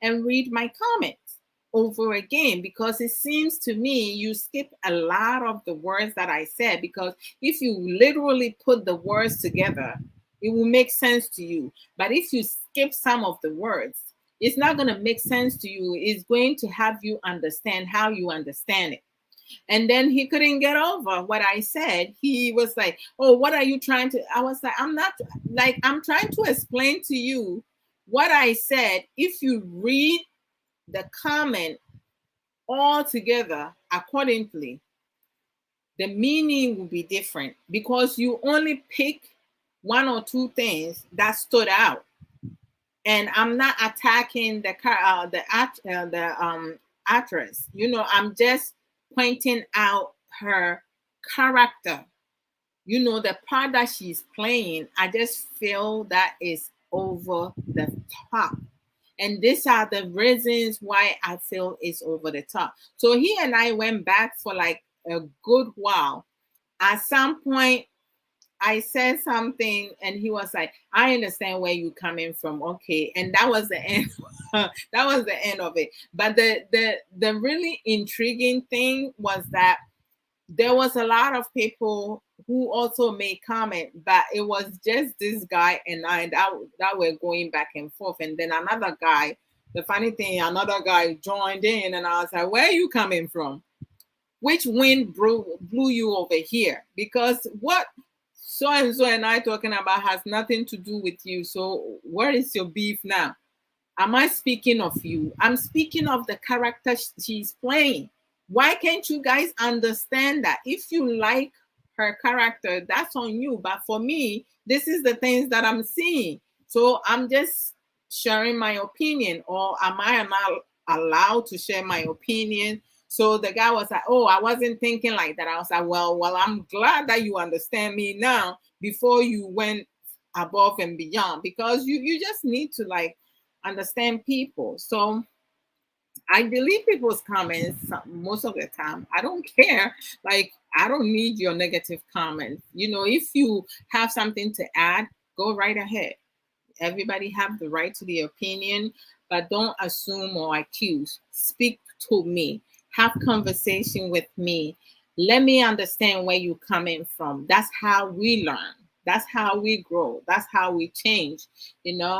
and read my comments over again, because it seems to me you skip a lot of the words that I said, because if you literally put the words together, it will make sense to you. But if you skip some of the words, it's not going to make sense to you. It's going to have you understand how you understand it. And then he couldn't get over what I said. He was like, oh, what are you trying to? I was like, I'm not, like, I'm trying to explain to you what I said. If you read the comment all together accordingly, the meaning will be different, because you only pick one or two things that stood out. And I'm not attacking the actress. I'm just pointing out her character. The part that she's playing, I just feel that is over the top. And these are the reasons why I feel it's over the top. So he and I went back for like a good while. At some point, I said something and he was like, I understand where you're coming from. Okay. And that was the end. That was the end of it. But the really intriguing thing was that there was a lot of people who also made comment, but it was just this guy and I that were going back and forth. And then another guy, the funny thing, another guy joined in, and I was like, where are you coming from? Which wind blew you over here? Because what so and so and I talking about has nothing to do with you. So where is your beef now? Am I speaking of you? I'm speaking of the character she's playing. Why can't you guys understand that? If you like her character, that's on you. But for me, this is the things that I'm seeing. So I'm just sharing my opinion. Or am I not allowed to share my opinion? So the guy was like, oh, I wasn't thinking like that. I was like, well, I'm glad that you understand me now, before you went above and beyond, because you just need to like understand people. So I delete people's comments most of the time. I don't care. Like, I don't need your negative comments. If you have something to add, go right ahead. Everybody have the right to their opinion, but don't assume or accuse. Speak to me. Have conversation with me. Let me understand where you're coming from. That's how we learn. That's how we grow. That's how we change.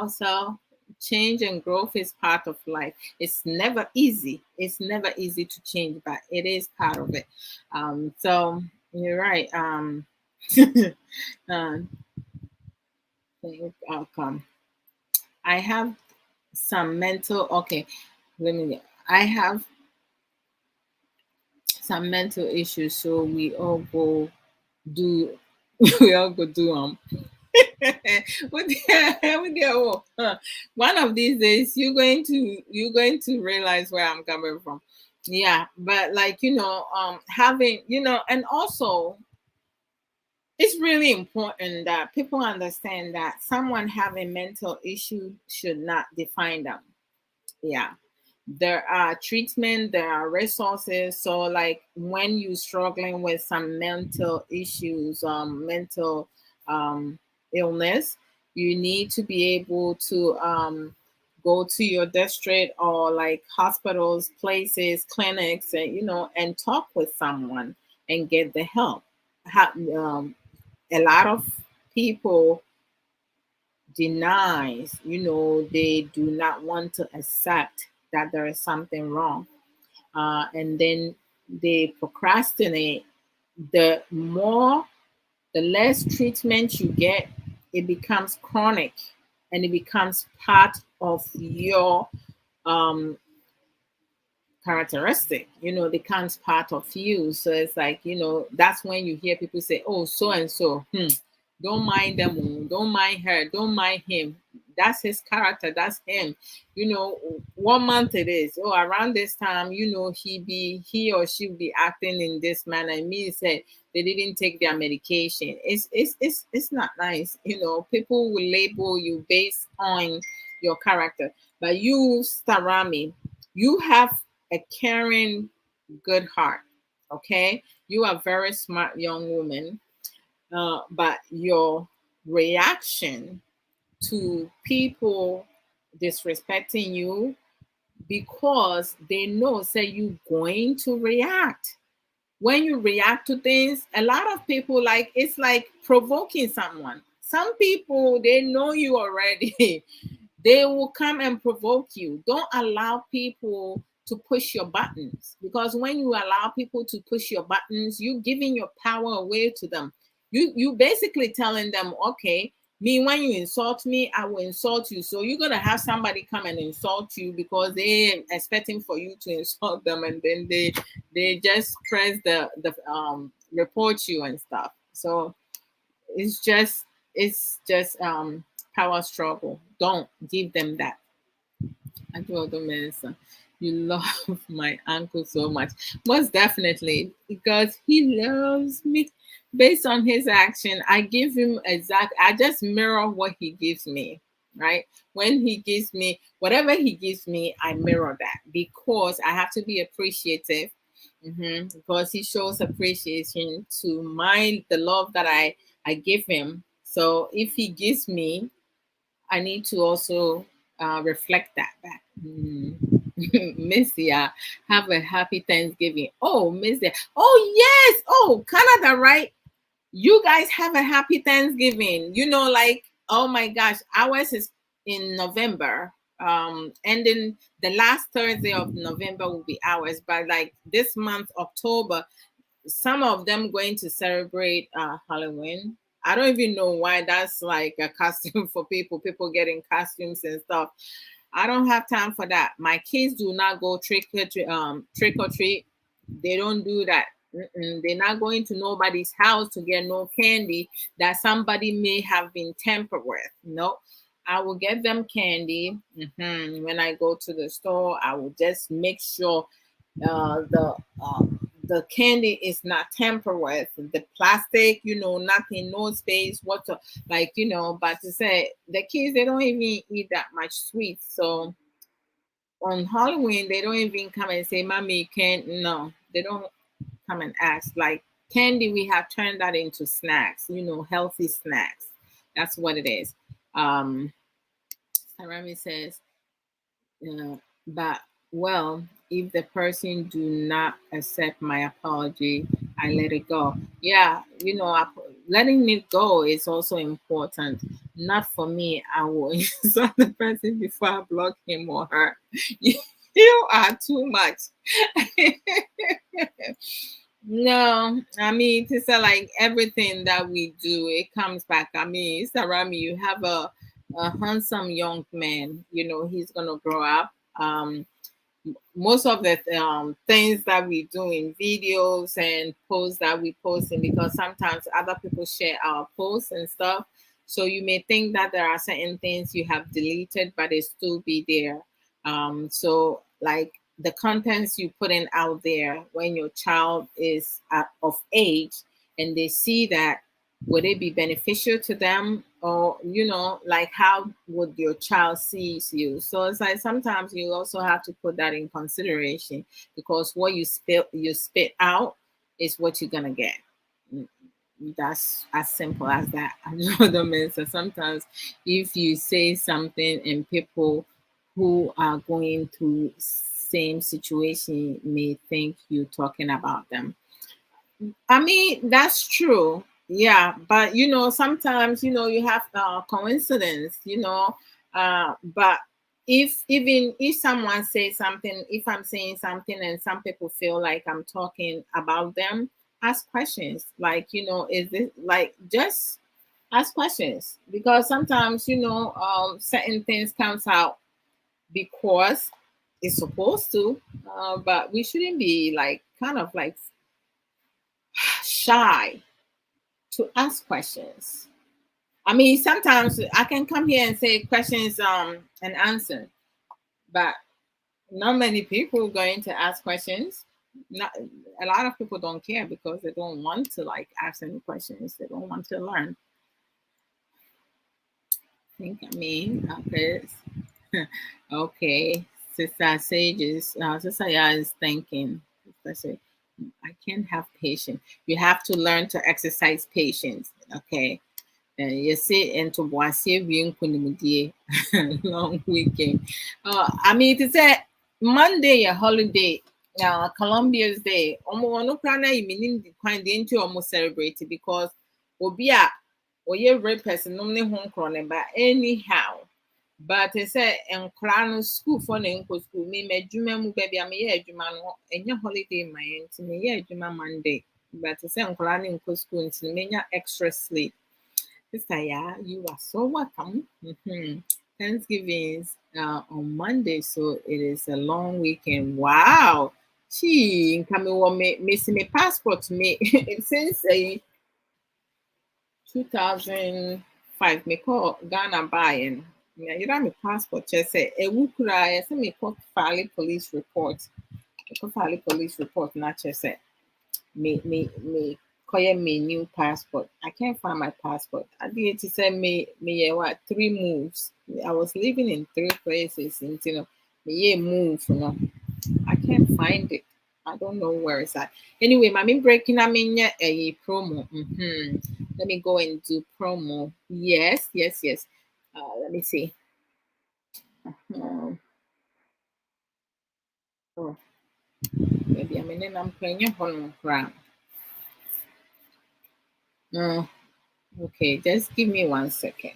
So change and growth is part of life. It's never easy. It's never easy to change, but it is part of it. So you're right. Uh, outcome. I have some mental, okay, let me, I have some mental issues, so we all go do we all go do one of these days you're going to realize where I'm coming from. Yeah, but like having and also it's really important that people understand that someone having mental issue should not define them. Yeah, there are treatment, there are resources. So like when you're struggling with some mental issues, mental illness, you need to be able to go to your district or like hospitals, places, clinics, and and talk with someone and get the help. A lot of people denies, they do not want to accept that there is something wrong. And then they procrastinate. The less treatment you get, it becomes chronic and it becomes part of your um, characteristic. It becomes part of you. So it's like, that's when you hear people say, oh, so and so, don't mind them, don't mind her, don't mind him. That's his character, that's him. What month it is, oh, around this time, he or she be acting in this manner. And me said they didn't take their medication. It's not nice. People will label you based on your character. But you, Starami, you have a caring, good heart. Okay, you are a very smart young woman, but your reaction to people disrespecting you, because they know, say, you going to react. When you react to things, a lot of people, like, it's like provoking someone. Some people, they know you already. They will come and provoke you. Don't allow people to push your buttons, because when you allow people to push your buttons, you giving your power away to them. You basically telling them, okay, me, when you insult me, I will insult you. So you're gonna have somebody come and insult you because they expecting for you to insult them, and then they just press the report you and stuff. So it's just power struggle. Don't give them that. Adwoa Odo, you love my uncle so much. Most definitely, because he loves me. Based on his action, I give him I just mirror what he gives me, right? When he gives me, whatever he gives me, I mirror that, because I have to be appreciative. Because he shows appreciation to the love that I give him. So if he gives me, I need to also reflect that back. Missy, have a happy Thanksgiving. Oh, Missy. Oh, yes. Oh, Canada, right? You guys have a happy Thanksgiving. Like, oh my gosh, ours is in November. And then the last Thursday of November will be ours. But like this month, October, some of them going to celebrate Halloween. I don't even know why that's like a costume for people getting costumes and stuff. I don't have time for that. My kids do not go trick or treat. They don't do that. They're not going to nobody's house to get no candy that somebody may have been tampered with. No, I will get them candy. When I go to the store, I will just make sure the the candy is not tampered with, the plastic, nothing, no space, water, like, but to say the kids, they don't even eat that much sweets. So on Halloween, they don't even come and say, Mommy, you can't. No, they don't come and ask. Like candy, we have turned that into snacks, healthy snacks. That's what it is. Sarami says, but well, if the person do not accept my apology, I let it go. Yeah, letting it go is also important. Not for me. I will insult the person before I block him or her. You are too much. No, I mean, it's like everything that we do, it comes back. I mean, it's around me. You have a handsome young man. He's gonna grow up. Most of the things that we do in videos and posts that we posting, because sometimes other people share our posts and stuff, so you may think that there are certain things you have deleted but it still be there. So like the contents you put in out there, when your child is of age and they see that, would it be beneficial to them, or like how would your child sees you? So it's like sometimes you also have to put that in consideration, because what you spit out is what you're gonna get. That's as simple as that. So sometimes if you say something and people who are going through same situation may think you're talking about them. I mean, that's true. Yeah, but sometimes you have coincidence. But even if someone says something, if I'm saying something and some people feel like I'm talking about them, ask questions. Like, is this like, just ask questions, because sometimes certain things comes out because it's supposed to, but we shouldn't be like kind of like shy to ask questions. I mean, sometimes I can come here and say questions and answer, but not many people going to ask questions. Not a lot of people don't care because they don't want to like ask any questions. They don't want to learn. I mean, okay. Okay. Sister Sages, Sister Ya is thinking. Sister, I can't have patience. You have to learn to exercise patience. Okay. You see, and to long weekend. I mean, to say Monday a holiday, Columbia's Day. Almost no meaning the kind into almost celebrate it, because obia or ye red person normally home crawling, but anyhow. But they say and crown school for the school, me juma mu baby, I may juma no and your holiday my aunt me juma Monday. But they say and crown school into me extra sleep. Sister, yeah, you are so welcome. Thanksgiving is on Monday, so it is a long weekend. Wow. Gee, coming on missing my passport me since 2005. Me call Ghana buying. Yeah, you don't have a passport. Just say a wukura. I say me call file police report. File police report. Not just say me call me new passport. I can't find my passport. I did to send me what 3 moves. I was living in 3 places, and me move. I can't find it. I don't know where it's at. Anyway, my main breaking. I mean, a promo. Let me go and do promo. Yes, yes, yes. Let me see. Um, oh, maybe I'm playing your No, okay. Just give me 1 second.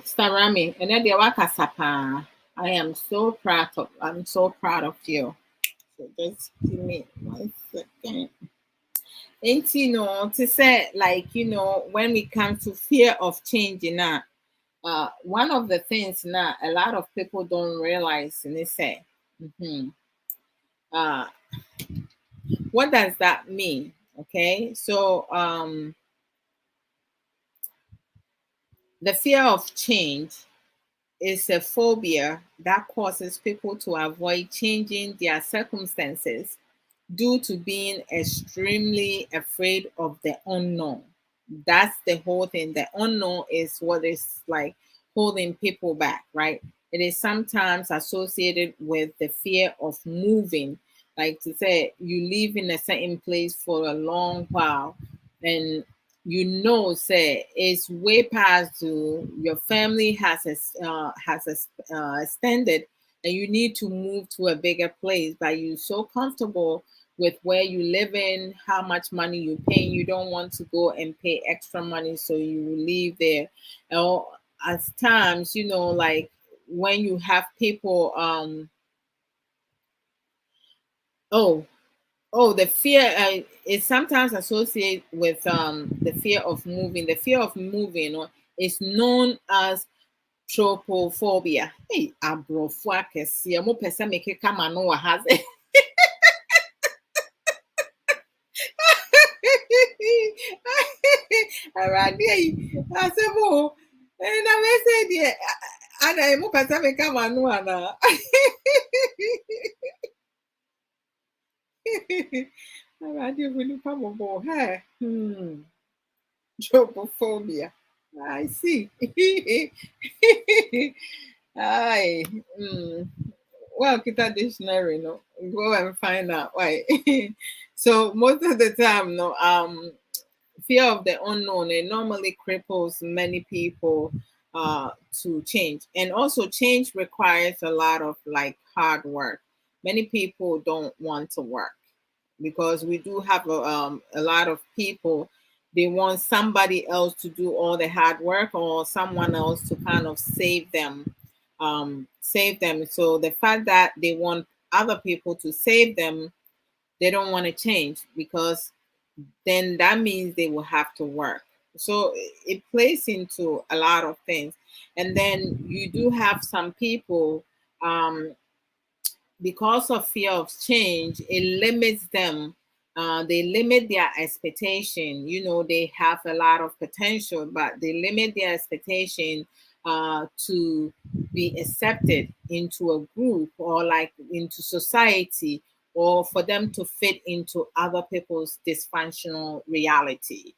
Starami, and then the wakasapa. I'm so proud of you. So just give me 1 second. And to say like when it comes to fear of changing that, one of the things now a lot of people don't realize, and they say, uh, what does that mean? Okay, so the fear of change is a phobia that causes people to avoid changing their circumstances due to being extremely afraid of the unknown. That's the whole thing. The unknown is what is like holding people back, right? It is sometimes associated with the fear of moving. Like to say, you live in a certain place for a long while, and say it's way past your family extended, and you need to move to a bigger place, but you're so comfortable with where you live in, how much money you pay. You don't want to go and pay extra money, so you will leave there. Or at times, like when you have people, oh, the fear is sometimes associated with the fear of moving. The fear of moving is known as tropophobia. Hey, abrofo akɛseɛ, mo pɛ sɛ mekeka ma no wɔ ha sɛ Awurade yi, asɛm o. Na mɛsɛ deɛ, ana mo pɛ sɛ meka ma no anaa? Awurade hu nipa mmɔbɔ. Tropophobia. I see. Aye. Well, kita dictionary, no. Go and find out why. So most of the time, no, fear of the unknown, it normally cripples many people to change. And also change requires a lot of like hard work. Many people don't want to work because we do have a lot of people, they want somebody else to do all the hard work or someone else to kind of save them. So the fact that they want other people to save them, they don't want to change because then that means they will have to work. So it plays into a lot of things. And then you do have some people, because of fear of change, it limits them. They limit their expectation. They have a lot of potential, but they limit their expectation to be accepted into a group or like into society, or for them to fit into other people's dysfunctional reality,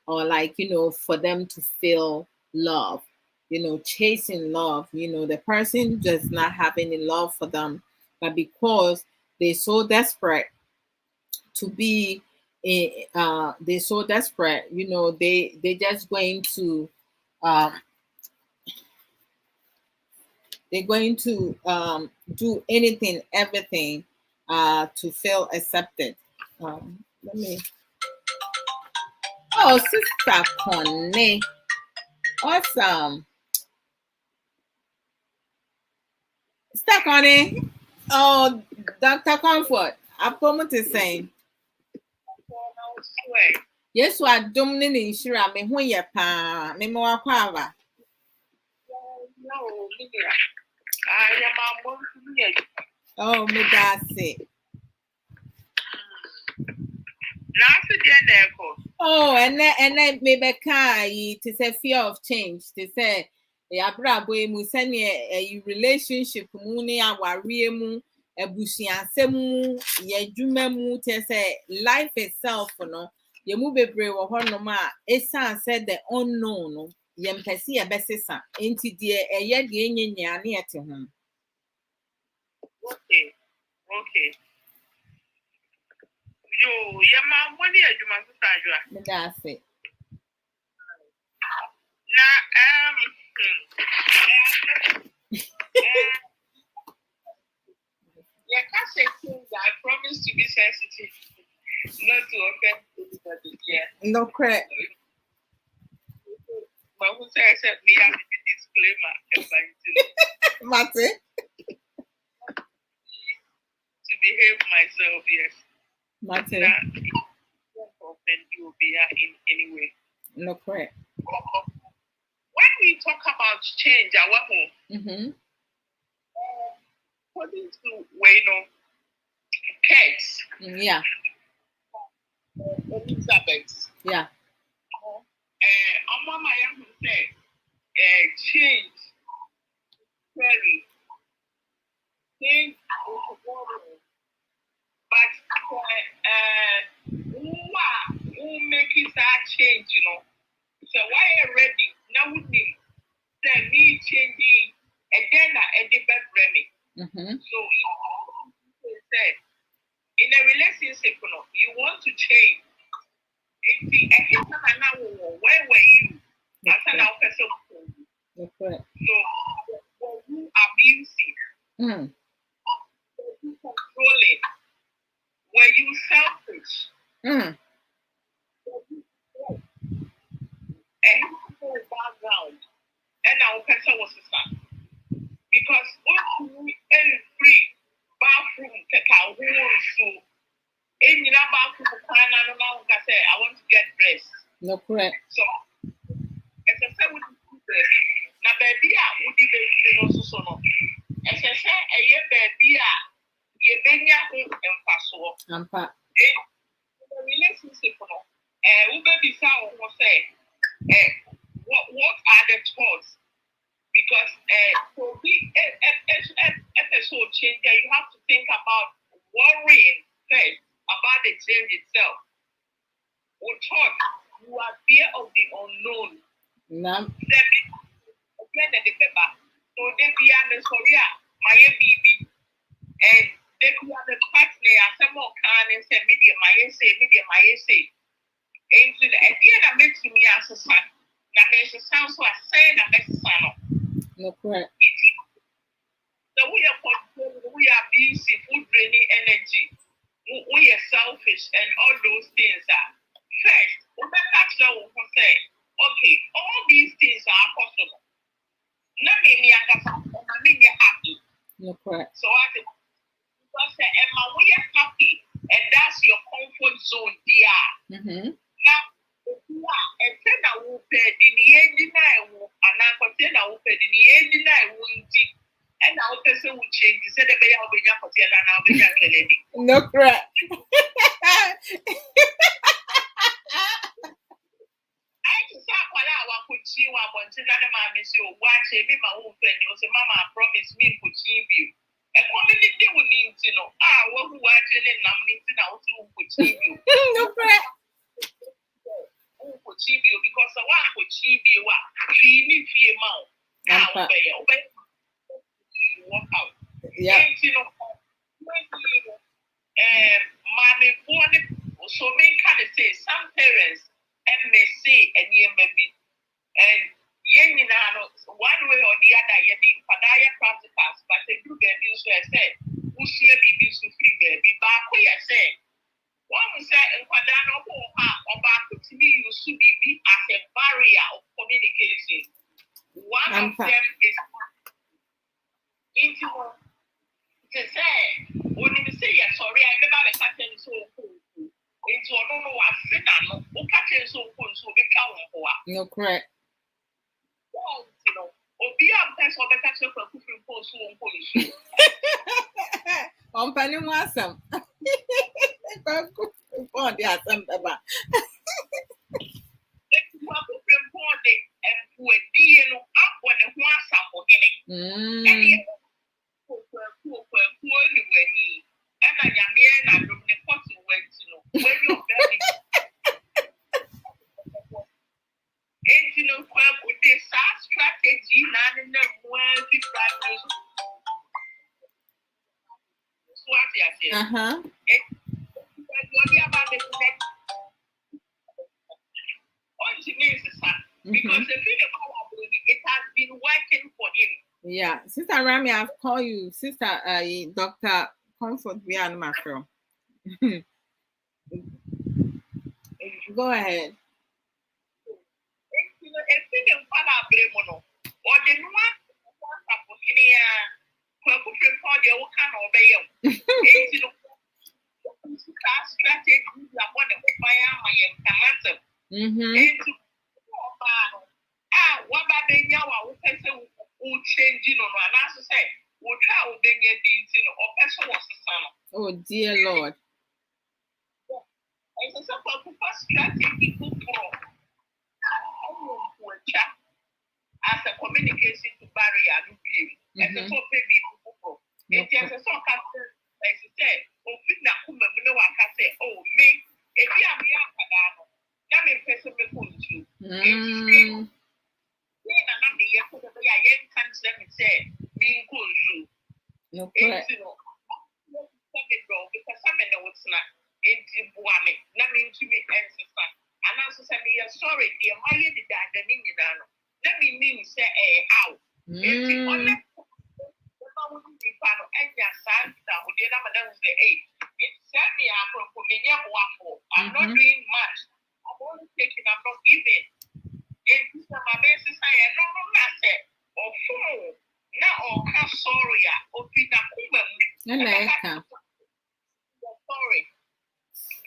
or like, for them to feel love, chasing love, the person does not have any love for them, but because they're so desperate to be, they're so desperate, they just going to, um, they're going to do anything, everything, to feel accepted. Let me. Oh, Sister Connie, awesome. Sister Connie. Oh, Dr. Comfort, I've come to say. Yes, I don't need insurance. Me who ye pa, me mo akwa. Oh, me that's it. Oh, and then maybe to say fear of change. To say, Abrabo mu send a relationship mu ni aware mu ebusuansem mu ye dwuma mu to say life itself no ye mu bebre wo honom a esan said the unknown no ye mpese ye besesa enti de eye de enyenya na yete ho. Okay. Yo, yeah, my money is my sister. That's it. Yeah, can't say things that I promise to be sensitive, not to offend anybody. Yeah. No correct. But who said me have a disclaimer about Mate. to behave myself, yes. Mate. Don't offend you in any way. No correct. When we talk about change, our home, according to Kegs. Yeah. Elizabeth. Yeah. Mama who said, change, very, change But who make it that change, you know? So why are ready? Now would need me changing and then I did bad me. So you said in a relationship, you want to change. If where were you? That's an person. So were you abusive? Were you controlling? Were you selfish? And background, and our person was a son. Because every bathroom take our whole so in the bathroom I want to get dressed. No correct. So as I said with now baby would be also so no. As I said a year baby you benya and paso. The relationship who baby sound will say what are the thoughts? Because for big episode changer, you have to think about worrying first about the change itself. Or thought you are fear of the unknown. Again, the paper. So they be on the Korea, my baby, and they be on the partner. Some more can and say media, my say. And so the idea that makes me as a son. Now makes it sound so I say that makes it sound. No correct. So we are controlling, we are busy, food draining energy. We are selfish and all those things are. First, we catch that we can say, okay, all these things are possible. Not me happy. No correct. So I think because Emma, we are happy, and that's your comfort zone, dear. Now, and then I will pay the end and I contain I will pay the end and our person will change. He said, the way I'll be your hotel and I'll be your lady. No correct. I just saw what I could see what I want to miss you. Watch it, be my own friend. You say, Mama, promise me to achieve you. And community will need to know. What who watching and I'm meeting out to achieve you. No correct. Because I want to achieve you. She needs you now. Now, obey. Walk out. Yeah. You know, mommy, so many kind of say some parents and may say and you maybe and you know one way or the other you did padaya practicals, but they do baby so I said who share baby so free baby back where I say one say and padano or back to me you should be as a barrier of communication. One of them is into to say when you say yes, sorry, I never the captain so cool. Into I don't know what I no captain so cool so be cow. No correct. Well, you know, or be a person or the captain for cooking for so cool. On penny wasam. On the assam baba. If you are cooking for the and who a deal up when the one sample in it. And I am here and I don't know what you went to know. When you're very and you know, put this strategy, not in the world, the practice. So what I say, what it means is that because if you it has been working for him. Yeah, Sister Rami, I've called you, Sister Dr. Comfort beyond my friend. Go ahead. Oh dear Lord. As a communication to barrier, as a baby, it is a sort of as you said, No correct. Because some know it's not into Buame, nothing to me and sister. And also say me sorry, dear, my lady died the Ninja. Let me mean say how. It's the only I'm not doing much. I'm only taking, I'm not giving. And my basis I am no matter or fool. Now or sorry, or Peter Kuman. Sorry.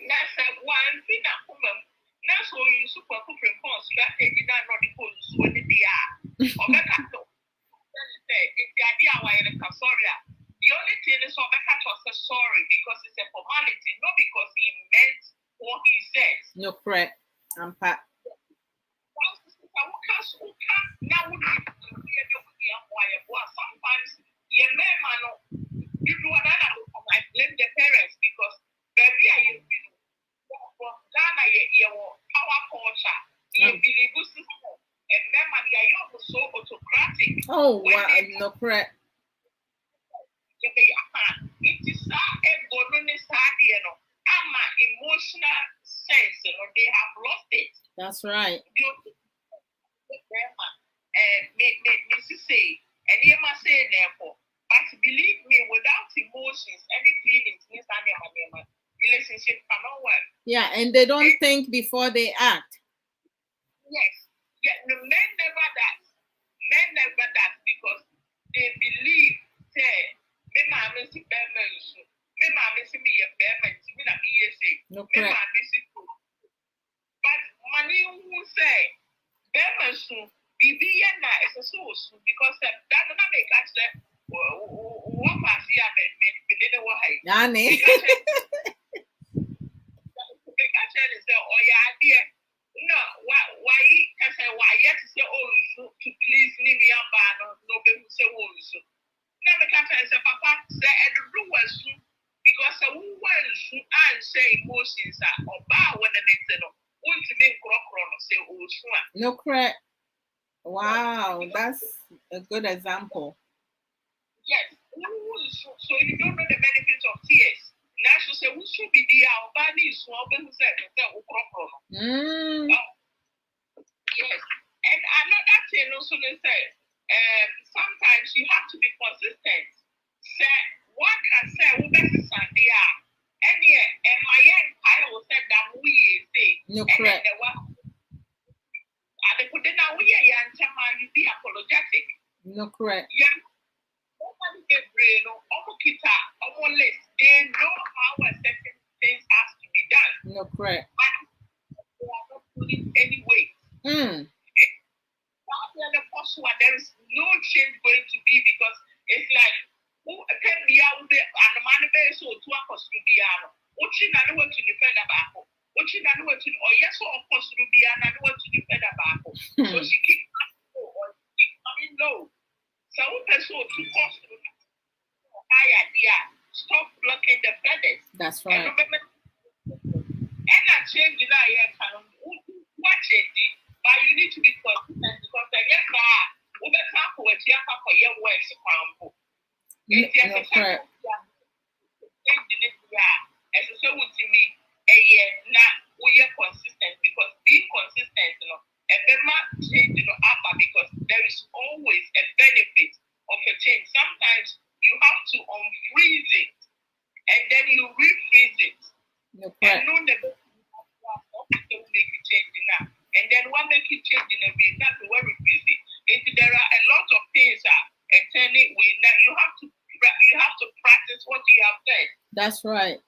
That's one thing that woman. That's why you super response strategy that not the post when they are. Or back at all. It's the idea why I'm sorry. The only thing is Rebecca was sorry because it's a formality, not because he meant what he says. No correct. I'm pat. Sometimes you may not I blame the parents because baby I Ghana our culture, you believe system, and remember they are so autocratic. Oh wow, no correct. It is a bonus idea, no. Ama emotional sense, you know, they have lost it. That's right. Me say, and you must say therefore. But believe me, without emotions, any feelings, relationship cannot work. Yeah, and they don't think before they act. Yes. Yeah, the men never that. Men never that because they believe say, me mama si bema isu. Me mama si me ye bema isu. Me na me ye say. No me mama si to. But money who say bema isu. Bibi ye na so because that na make catch that. What pass here me didn't know why. Nani. They catch it say oh yeah dear. No, why can say why yet to say oh to please me no be who say oh so. Now me can say papa say do was because who was and say emotions are about when the next no want to make crocro say oh so. No correct. Wow, that's a good example. Yes, so you don't know the benefits of tears. Now she say who should be the our body is so who said oh crocro. Yes, and another thing also they say, sometimes you have to be consistent. Say what can say who best Sunday are. And my young I will say that we say. No correct. And they put in a we you be apologetic. No correct. Yeah. Nobody get brain or kita or list. They know how a certain things has to be done. No correct. But they are not putting any weight. There is no change going to be because it's like who can be out there and the man base or to a costumiano. Watching and what to defend about. Watching and what to or yes or costumiano and what to defend about. So she keeps no. So person to cost higher idea. Stop blocking the feathers. That's right. And I change the watch it. But you need to be consistent because the yes, consistent because being consistent, because there is always a benefit of a change. Sometimes you have to unfreeze it and then you refreeze it. And know the make it change now. And then what make it change in a way, that's where we freeze it. There are a lot of things and turning way. Now you have to practice what you have said. That's right.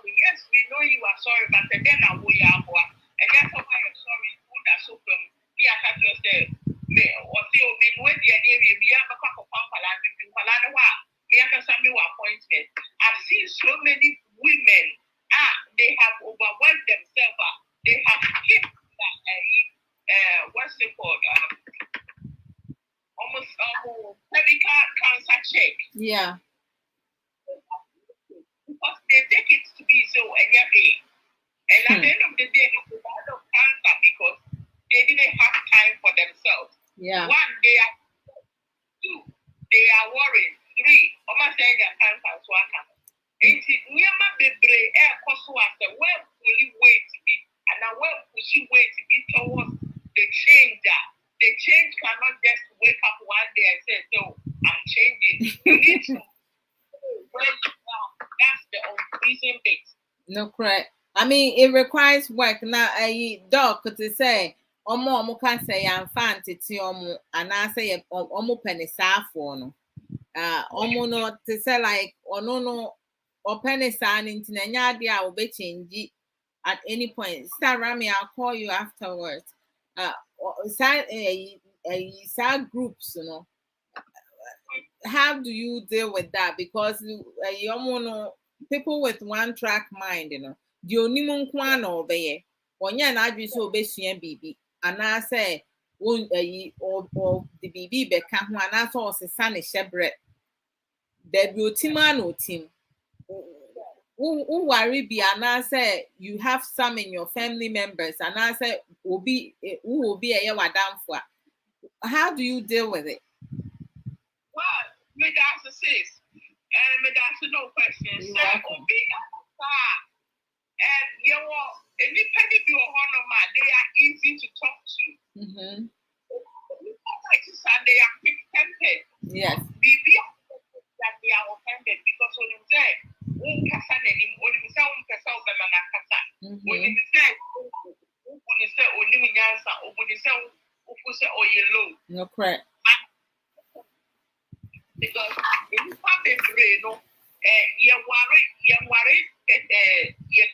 Yes, we know you are sorry, but then I will and that's why I'm sorry. Who does so from me? I can't just say me or see me when the area we have a couple of Pampala me and some appointment. I've seen so many women they have overworked themselves. They have kept what's it called? Almost cervical cancer check. Yeah. Because they take it to be so anything. And at the end of the day, it's a lot of cancer because they didn't have time for themselves. Yeah. One, they are worrying. 3, almost saying your cancer to work. And near my baby, air cost was the web will you wait to be, and I will push you wait to be towards the change that. The change cannot just wake up one day and say, no, I'm changing. You need to break it down. That's the unreason bit. No, correct. I mean, it requires work. Now, a dog could say, Omo can say, I'm fancy to Omo, and I say, Omo penny for no. Omo no to say, like, or no, or penny sign into Nanya, will be changed at any point. Star Rami, I'll call you afterwards. Side groups, you know. How do you deal with that? Because people with one track mind, you know, the only one can obey. When you're not just obey BB, and I say, or the BB become one, I saw a son is shepherd. There be team or team. Who worry be, and I say you have some in your family members, and I say who will be a year down for. How do you deal with it? Well, me that's a sis, and me that's no question. So, be and you know, anybody be a honor, they are easy to talk to. They are quick-tempered. Yes. That they are offended because when you say, when you say, no, correct. Because in the brain, you worry, your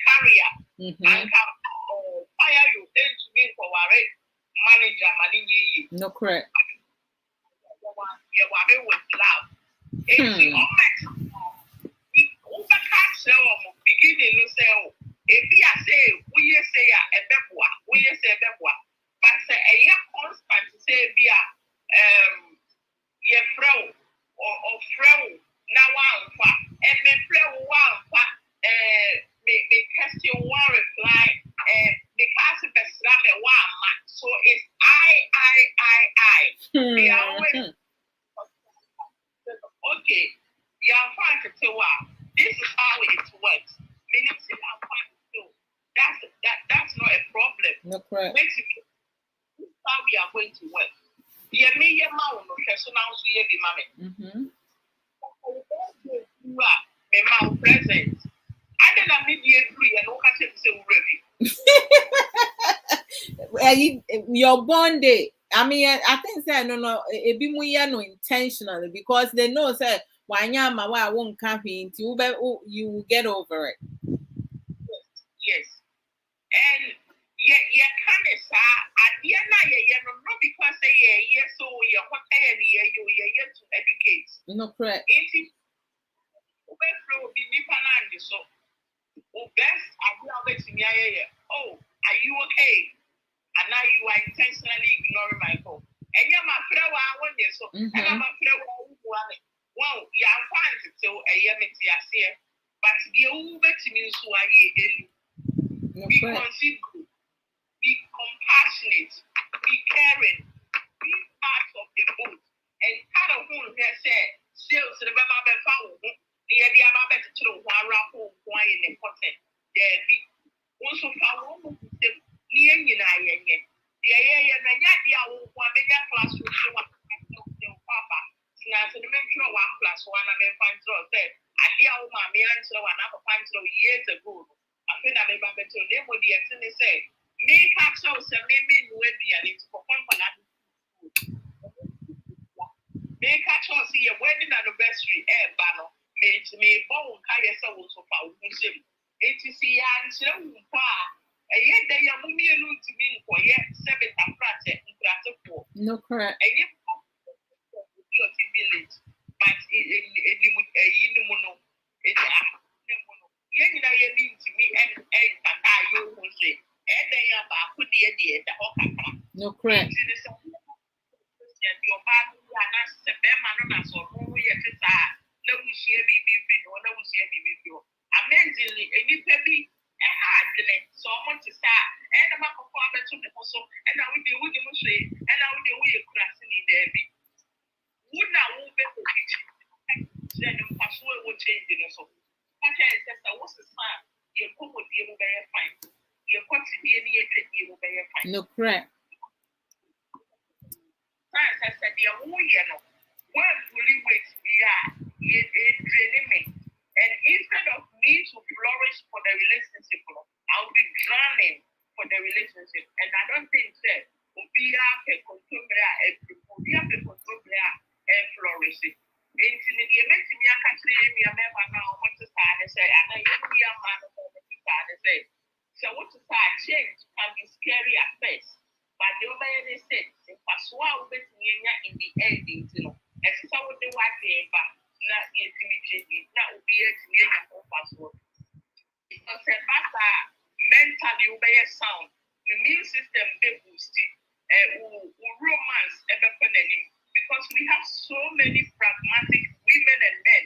career, and fire you into me for worry, manager, money. No, correct. You worry with love. It's the beginning to say, if you say, we say a beboa, but say a constant to say via your fro or fro now one and me flow one me test you one reply because the best one so it's I. They are always okay, you're fine to say, wow, this is how it works. Meaning, I'm fine to do. That's not a problem. No, correct. Basically, this is how we are going to work. Yeah, me, your mouth, no, so now, so you be mommy. Me mouth present. I didn't meet you free and no catch it so ready. Your born day. I mean, I think say no, it be more no intentionally because they know say why I won't come into you will get over it. Yes. And yeah, kind of at the end not because say yeah, so you're what you're here to educate. No, correct. So best oh, are you okay? And now you are intentionally ignoring my call. And you're my friend, so and I'm a friend. Well, you're fine to tell a year, but the old means who are you? Be considerate, be compassionate, be caring, be part of the boat. And part of whom they say, sales to the Baba found the idea about to throw one raffle, why in important. There be also found near you. Papa. Now, so the mention of 1+1 and then find through said, I hear my answer and I find through years ago. I think I remember to name what the extended say, make actions and maybe with the and it's for fun. Make actions see a wedding anniversary air banner, made me bone carry so far. It is the answer. And yet they are moving to me for yet 7 and project. No, correct. And you village, but no, correct. Amazingly, and you can be a hard someone to start, and I'm a performance of the muscle, and I will do with the muscle, and I will do with your class in there. Would not move it. then the password will change in so. What I said, what's the sign? You come with you will be fine. You got to be any you will be fine. No, correct. Science has said, you know, where fully wait, it's draining me. And instead of me to flourish for the relationship, I'll be drowning for the relationship. And I don't think that we have a control and flourishing. Into the event in your country, we are never now what to start and say, and I be a man of what to start and say. So, what to start change can be scary at first, but the way they said, if I swallow it in the ending, you know, and so the white paper, not yet to be changing, that would be a password. Because a matter mentally obey a sound, the immune system they boosted, romance ever penning. Because we have so many pragmatic women and men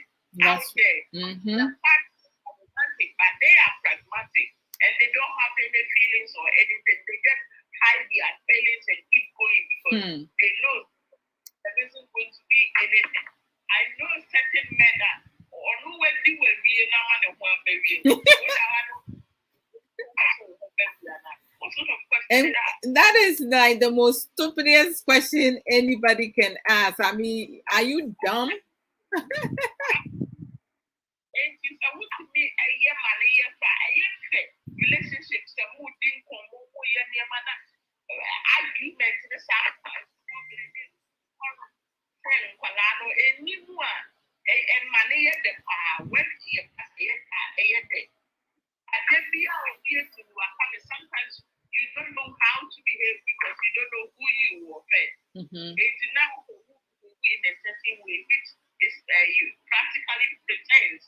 out there. The fact pragmatic, but they are pragmatic and they don't have any feelings or anything. They just hide their feelings and keep going because they know there isn't going to be anything. I know certain men that or no when they will be in a man of one baby. And that is like the most stupidest question anybody can ask. I mean, are you dumb? Relationships sometimes you don't know how to behave because you don't know who you offend. It's now in a certain way, which is you practically pretends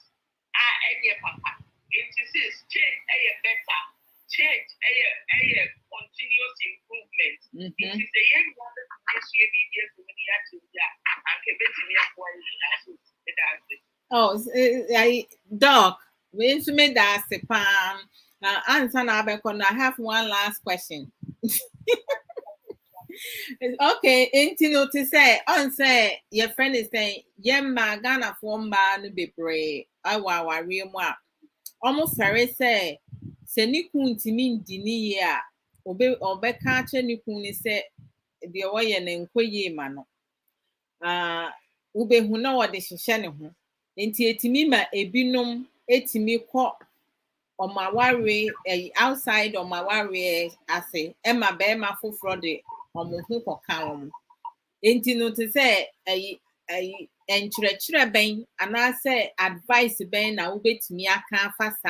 papa. It is change better, change continuous improvement. It is a young woman Doc, we instrument that's the palm. Answer now, I have one last question. Okay, into to say, on say your friend is saying, Yemma Ghana form ban be brave. I want real more. Almost very say, Senikun to mean Dinia, obey or catch any coon say the way and inquiry man. Ube who know what they should into a timima a binum, a timmy cop. On my worry, outside on my worry, I say, Emma bear my full fraud on my hook or cow. Ain't you know to say, and chura bang, and I say, advice Ben, I will bet me I can't fast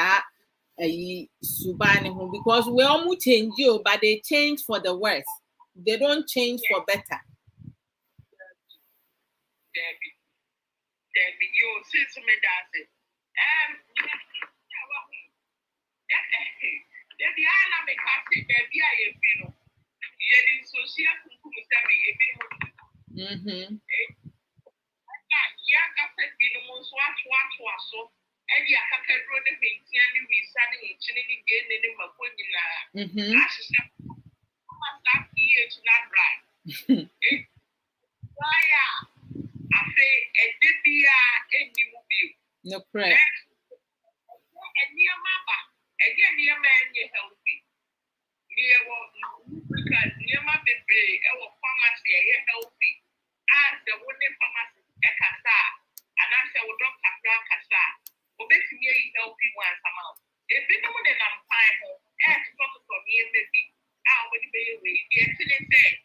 subani because we almost change you, but they change for the worse. They don't change for better. Debbie, you see to me that's it. The island may have to be a film. Yet in social semi a bit. Young after being most watch so. And you have to road the painting we standing in Chinese again in the Mapunila. That here to not right. Why? I say a debia any movie. No, correct. And near Mama, and near man, you're healthy. Near because near my baby, our pharmacy, you're healthy. As the woman pharmacy, a cassa, and I said, Doctor Cassa, obey me, healthy once a month. If you know that I'm fine, ask Doctor for me, maybe I would be away. The excellent thing.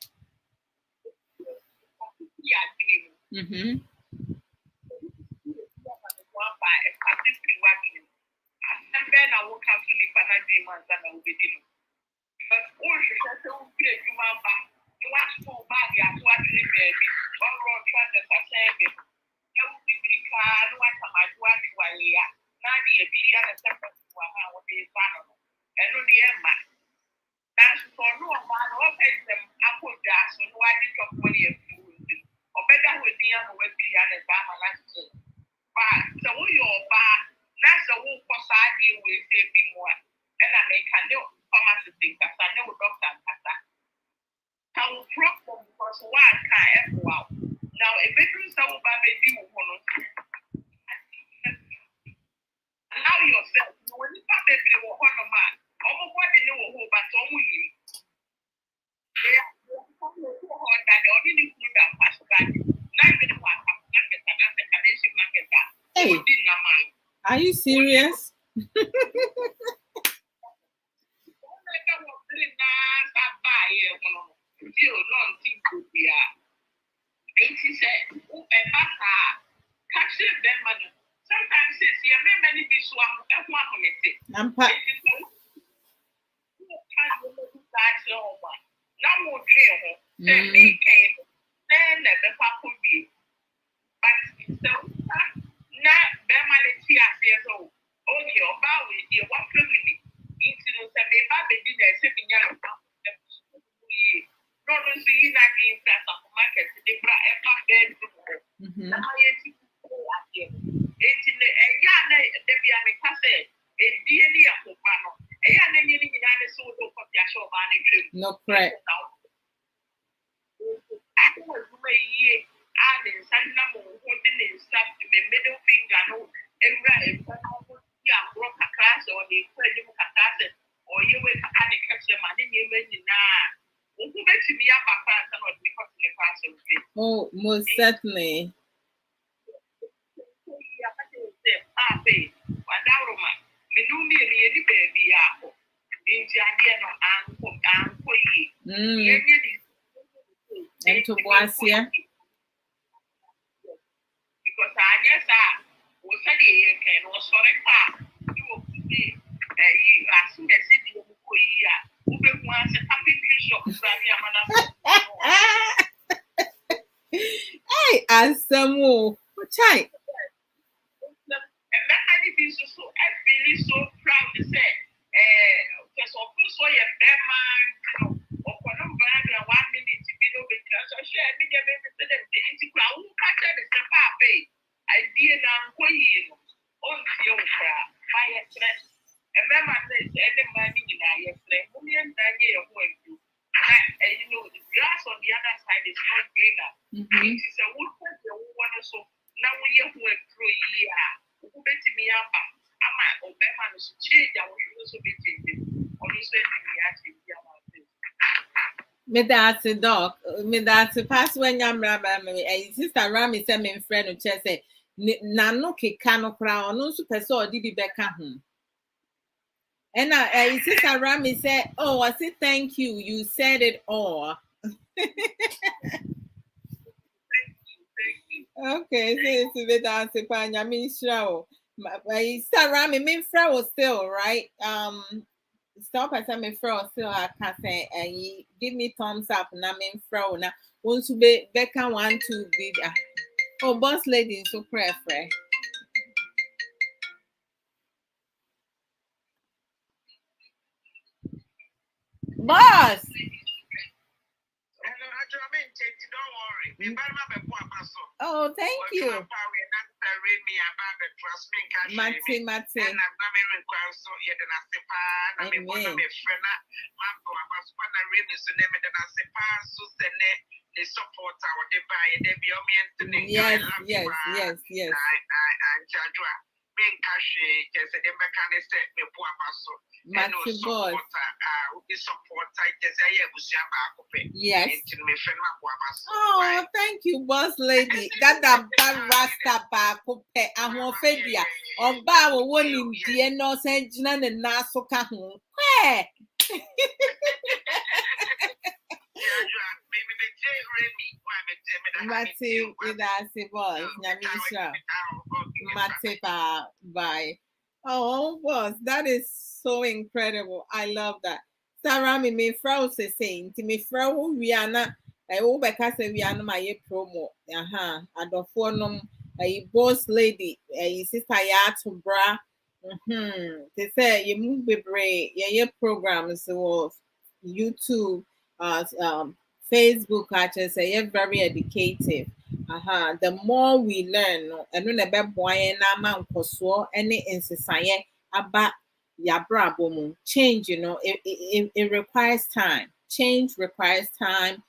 One by a particular wagon. And then I walk out to the final demons and I will be dealing. But all the social play you want to go back, you have to actually baby. All road transits are saying, there will be the car, no one can my work while you are. Now the appear and separate to what they found. And no, the Emma. That's for no man, all pays them apple gas when why did you money and food. Or better with the other with the other time and that's it. But so you're bad. That's the whole possible deal with saving more. And I make a new pharmacy because I know doctor and doctor. I will problem because one can't ever wow. Now, a bedroom so bad, they do one. I Hey, are you serious? Sometimes I'm no correct. Oh, most certainly. And to Boasia. Because I guess was said can was sorry you will be as soon as it will be once a tapping Hey, as some more. Chai. And that I be so I feel so proud to say because of course so your man or 1 minute to be no because I share me the into crowd who catch the papa I did on your fire stress. And then I said, any money in our yesterday, million year going to. And you know, the grass on the other side is not greener. It is a wood that you want to so now we have went through a year. Who bet me up? Am I Obama to change? I will also be changing. Honestly, Me that's a dog. Me that's a pass when I'm ramming. A sister Rami sent me friend who just say, Nano Kikano crown, no super so did be back home. And sister Rami said, oh, I said thank you. You said it all. Okay, so it's a bit that's a pan. I mean, show. Sister Rami, me friend was still right. Stop as I'm a fro still I can say and give me thumbs up and I'm in fro now. Want to be Becca want to be oh boss lady so prayer. Boss. Oh, thank you. Mate. Yes. Yes. Oh, thank you, boss lady. Got that rasta back up. I'm on Fabia. Or bow one in the no sense and Nasuka. Where? Mate with us, boss. Namisha. Mate bye. Oh, boss, that is so incredible. I love that. Sarah, me frau se saying to me frau Rihanna. I will back as a Rihanna my promo. Adolfo nom a boss lady, a sister ya to bra. They say you move be brave, your programs so YouTube, Facebook, I just say you're very educative. The more we learn, and when the boy na man koso any insisaye about Abrabo mu change, it requires time. Change requires time.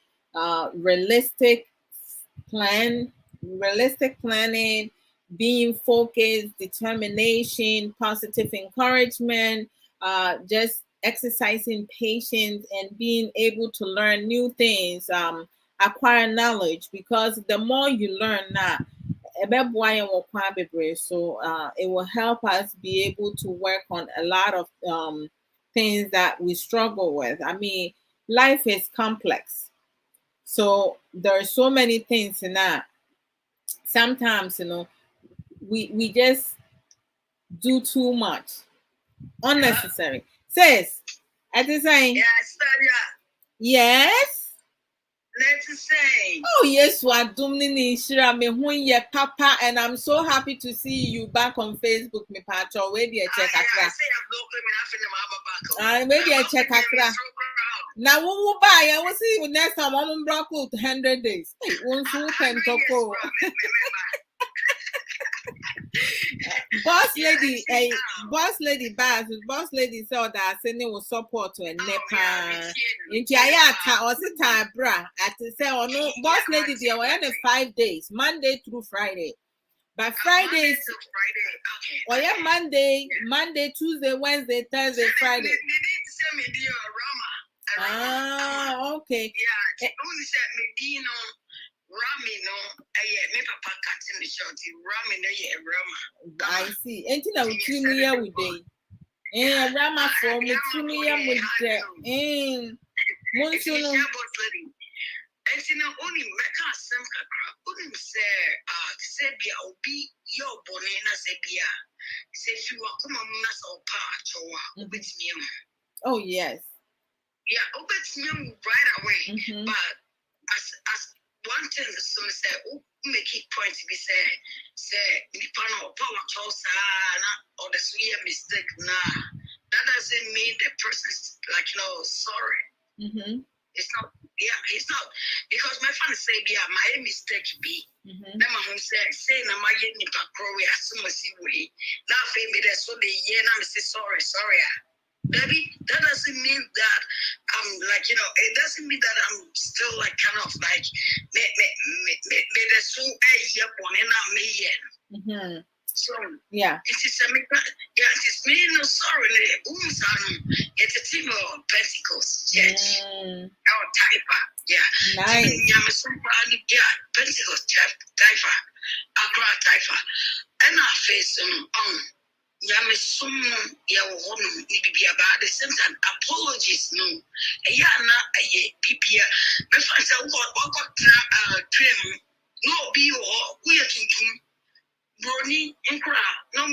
Realistic planning, being focused, determination, positive encouragement, just exercising patience and being able to learn new things, acquire knowledge, because the more you learn now, So it will help us be able to work on a lot of things that we struggle with. I mean, life is complex. So there are so many things in that. Sometimes, we just do too much. Unnecessary. Sis, at the saying, yes. Let's say. Oh yes, we are doing me papa, and I'm so happy to see you back on Facebook. Me pacho, where do you check akra? Where do you check akra? Now we will buy. I will see you next time. I'm broke 100 days. Hey, once you can talk. Boss lady, boss lady saw that sending will support to a nepa. Into ayata or sit bra at the say or no boss lady there were 5 days, Monday through Friday. But Fridays, or yeah, Monday, Tuesday, Wednesday, Thursday, Friday. Ah, okay. Yeah, only said me, Rami no, me papa cutting the short. Rami no, Rama. I see. And you know, 2 million with day. Rama for me 2 million with the Monsoon. And you know, only Mecca Semka, only say, Sebia, Obi, your bonena, Sebia. Say, if you are come on us or part, or oh, yes. Yeah, obey me right away. But as one thing the son said, make it point to be say, Nipano power chosa or the sweet mistake that doesn't mean the person's like sorry. It's not because my friend say my mistake be. Then my home say na my nipa crowe asumasi way. Now me there so the year na me say sorry. Baby, that doesn't mean that I'm it doesn't mean that I'm still like kind of like me the so year born in me. So yeah, it is me no sorry. It's a team of Pentecost church. Our typer, yeah. Nice. Pentecost typer, Accra typer, and our face Yamisum, at the same time, apologies, no. Yana, a pipia, but I got trim, no be or we are thinking, Brony, and cry, no,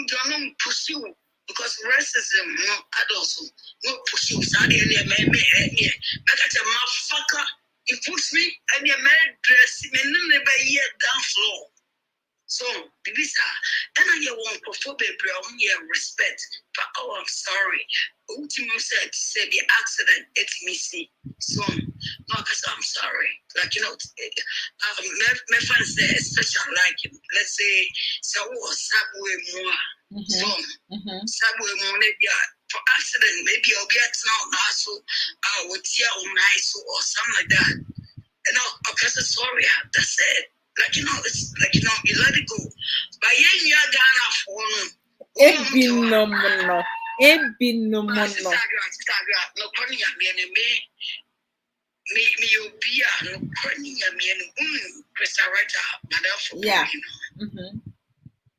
pursue, because racism, no adults, no pursue, Sadia, but that's a motherfucker, it puts me and your married dress, and never yet down floor. So, Bibisa, and I want to be brown, respect, but I'm sorry. Ultimate said, say the accident, it's missing. So, no, because I'm sorry. Like, my friends say, especially like, let's say, so subway more. So, subway more, for accident, maybe I'll get now, so I would tear on nice or something like that. And because sorry, that's it. It's you let it go. But yeah, Ghana for it be no more. No funny, me you be no funny, yeah.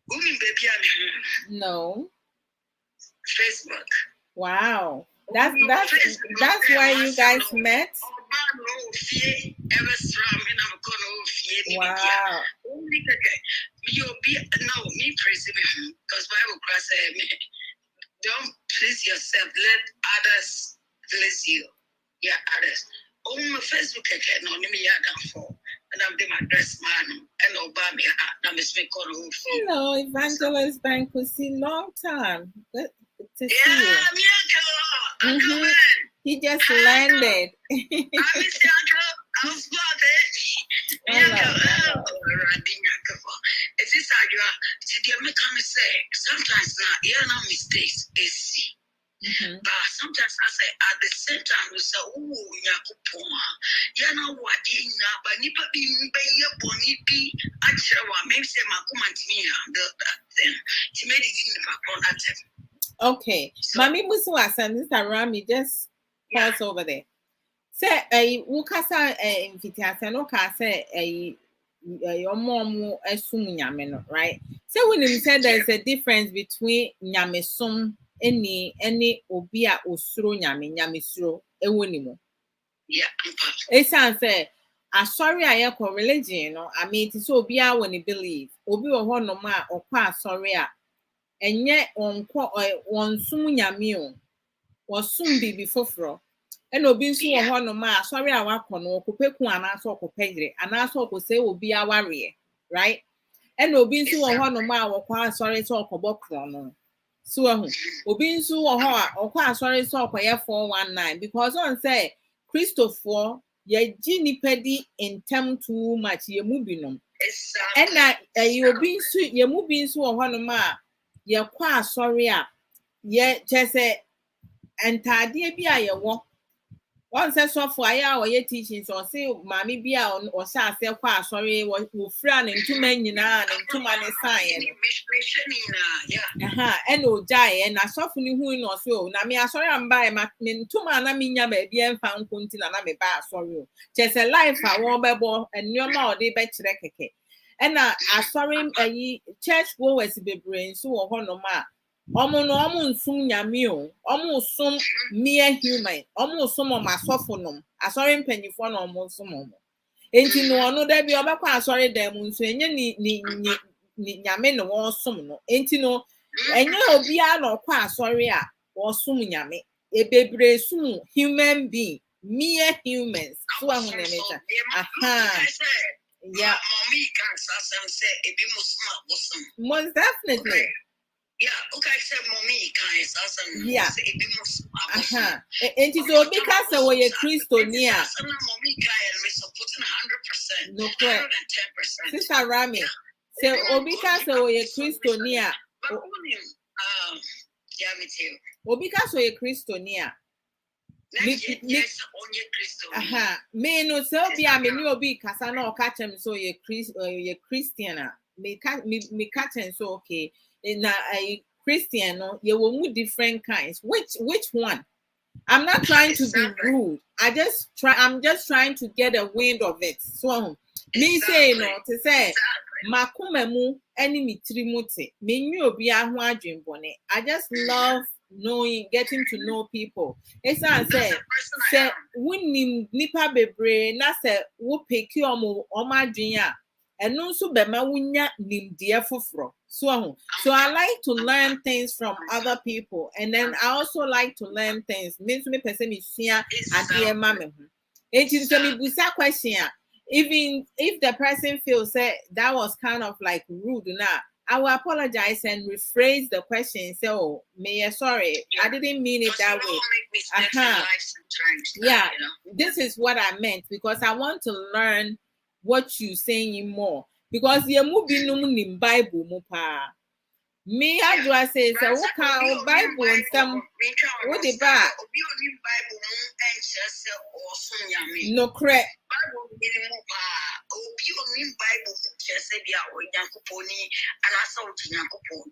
Baby, no. Facebook. Wow. That's why you guys met. Wow. You'll be me praising him because Bible class said, don't please yourself, let others please you. Yeah, others. On my Facebook account, no, me down for, and I'm the my dress man and Obama. I'm a call. Hello, Evangelist Bankusi, long time. Good to see you. He just landed. Sometimes you're not mistakes. But sometimes I say at the same time we say, oh, you're not what you know, but you be bonity. Maybe say my comment to me then she made it in the background. Okay, Mami Musu Asan, this around me, just pause over there. Say a Wukasa invitation, no say a your mom esum nyame no, right? So when you said there's a difference between nyamesum any obi a osuro nyamesuro ewo ni mo. Yeah. It sounds say sorry I call religion no. I mean it's obi a when he believe. Obi wo ho no ma okwa sorry a enye on sum nyame o. Wasum bibi foforo. And obi nso wo ho no ma sorry a wakọ no okopeku anaso okopegre anaso okose obi aware, right? And obi nso wo ho no ma wakọ sorry so okobokro no. So obi nso wo ho a okọ sorry so okoye 419 because on say Christopher ye ginipedi in term too much ye mubinom. And na obi nso ye mubi nso wo ho no ma ye kwa sorry a ye chese entade bi a ye wo. One says so for or ye teaching so say mammy be on or sa say kwa sorry will fran and 2 men and 2 man sign. And no die and I saw funny who in or so. Now me I sorry I'm by my 2 man I mean ya baby and found contin and I'm a bar sorry. Just a life I won't be and no more they bet rekeke. And I sorry a church go as be brain so or no ma. Omo nsum nyame o omo sum mere human omo sum o masofo nom asori mpanyifo na omo sum omo enti no ono da bi obekwa asori dem nso enye ni nyame no wo sum no enti no enye obi a na okwa asori a wo sum nyame ebebre sum human being mere humans so ahụ na-emecha aha yeah mommy can say ebi musum most definitely. Yeah, okay, I said mommy can yeah. Uh-huh. And it's all because of what you Christo near. Mommy can supporting 100%. No correct. 110%. Sister Rami. So because of what you Christo near. Yeah, me too. Because of you Christo near. Yes, only Christo. Aha. Me no so be a me no be kasana or catch him so you Christian. Me catch him so okay. In a Christian, you will move different kinds. Which one? I'm not trying to be rude. I'm just trying to get a wind of it. So me say no to say makumemu enemy trimuti. Me nyu obi ahu adwen bone. I just love getting to know people. It's not say winning nipa bebre na say wo peki omo adwen a eno nso bema wunya nimdie foforo. So I like to learn things from other people, and then I also like to learn things. Means me person is here at the mama. It is a busa question. Even if the person feels that was kind of like rude now, I will apologize and rephrase the question and say, oh, sorry, I didn't mean it that way. Yeah, this is what I meant because I want to learn what you're saying more. Because the movie no in Bible mo pa. Me Adwoa say so what kind Bible and some what the ba no correct.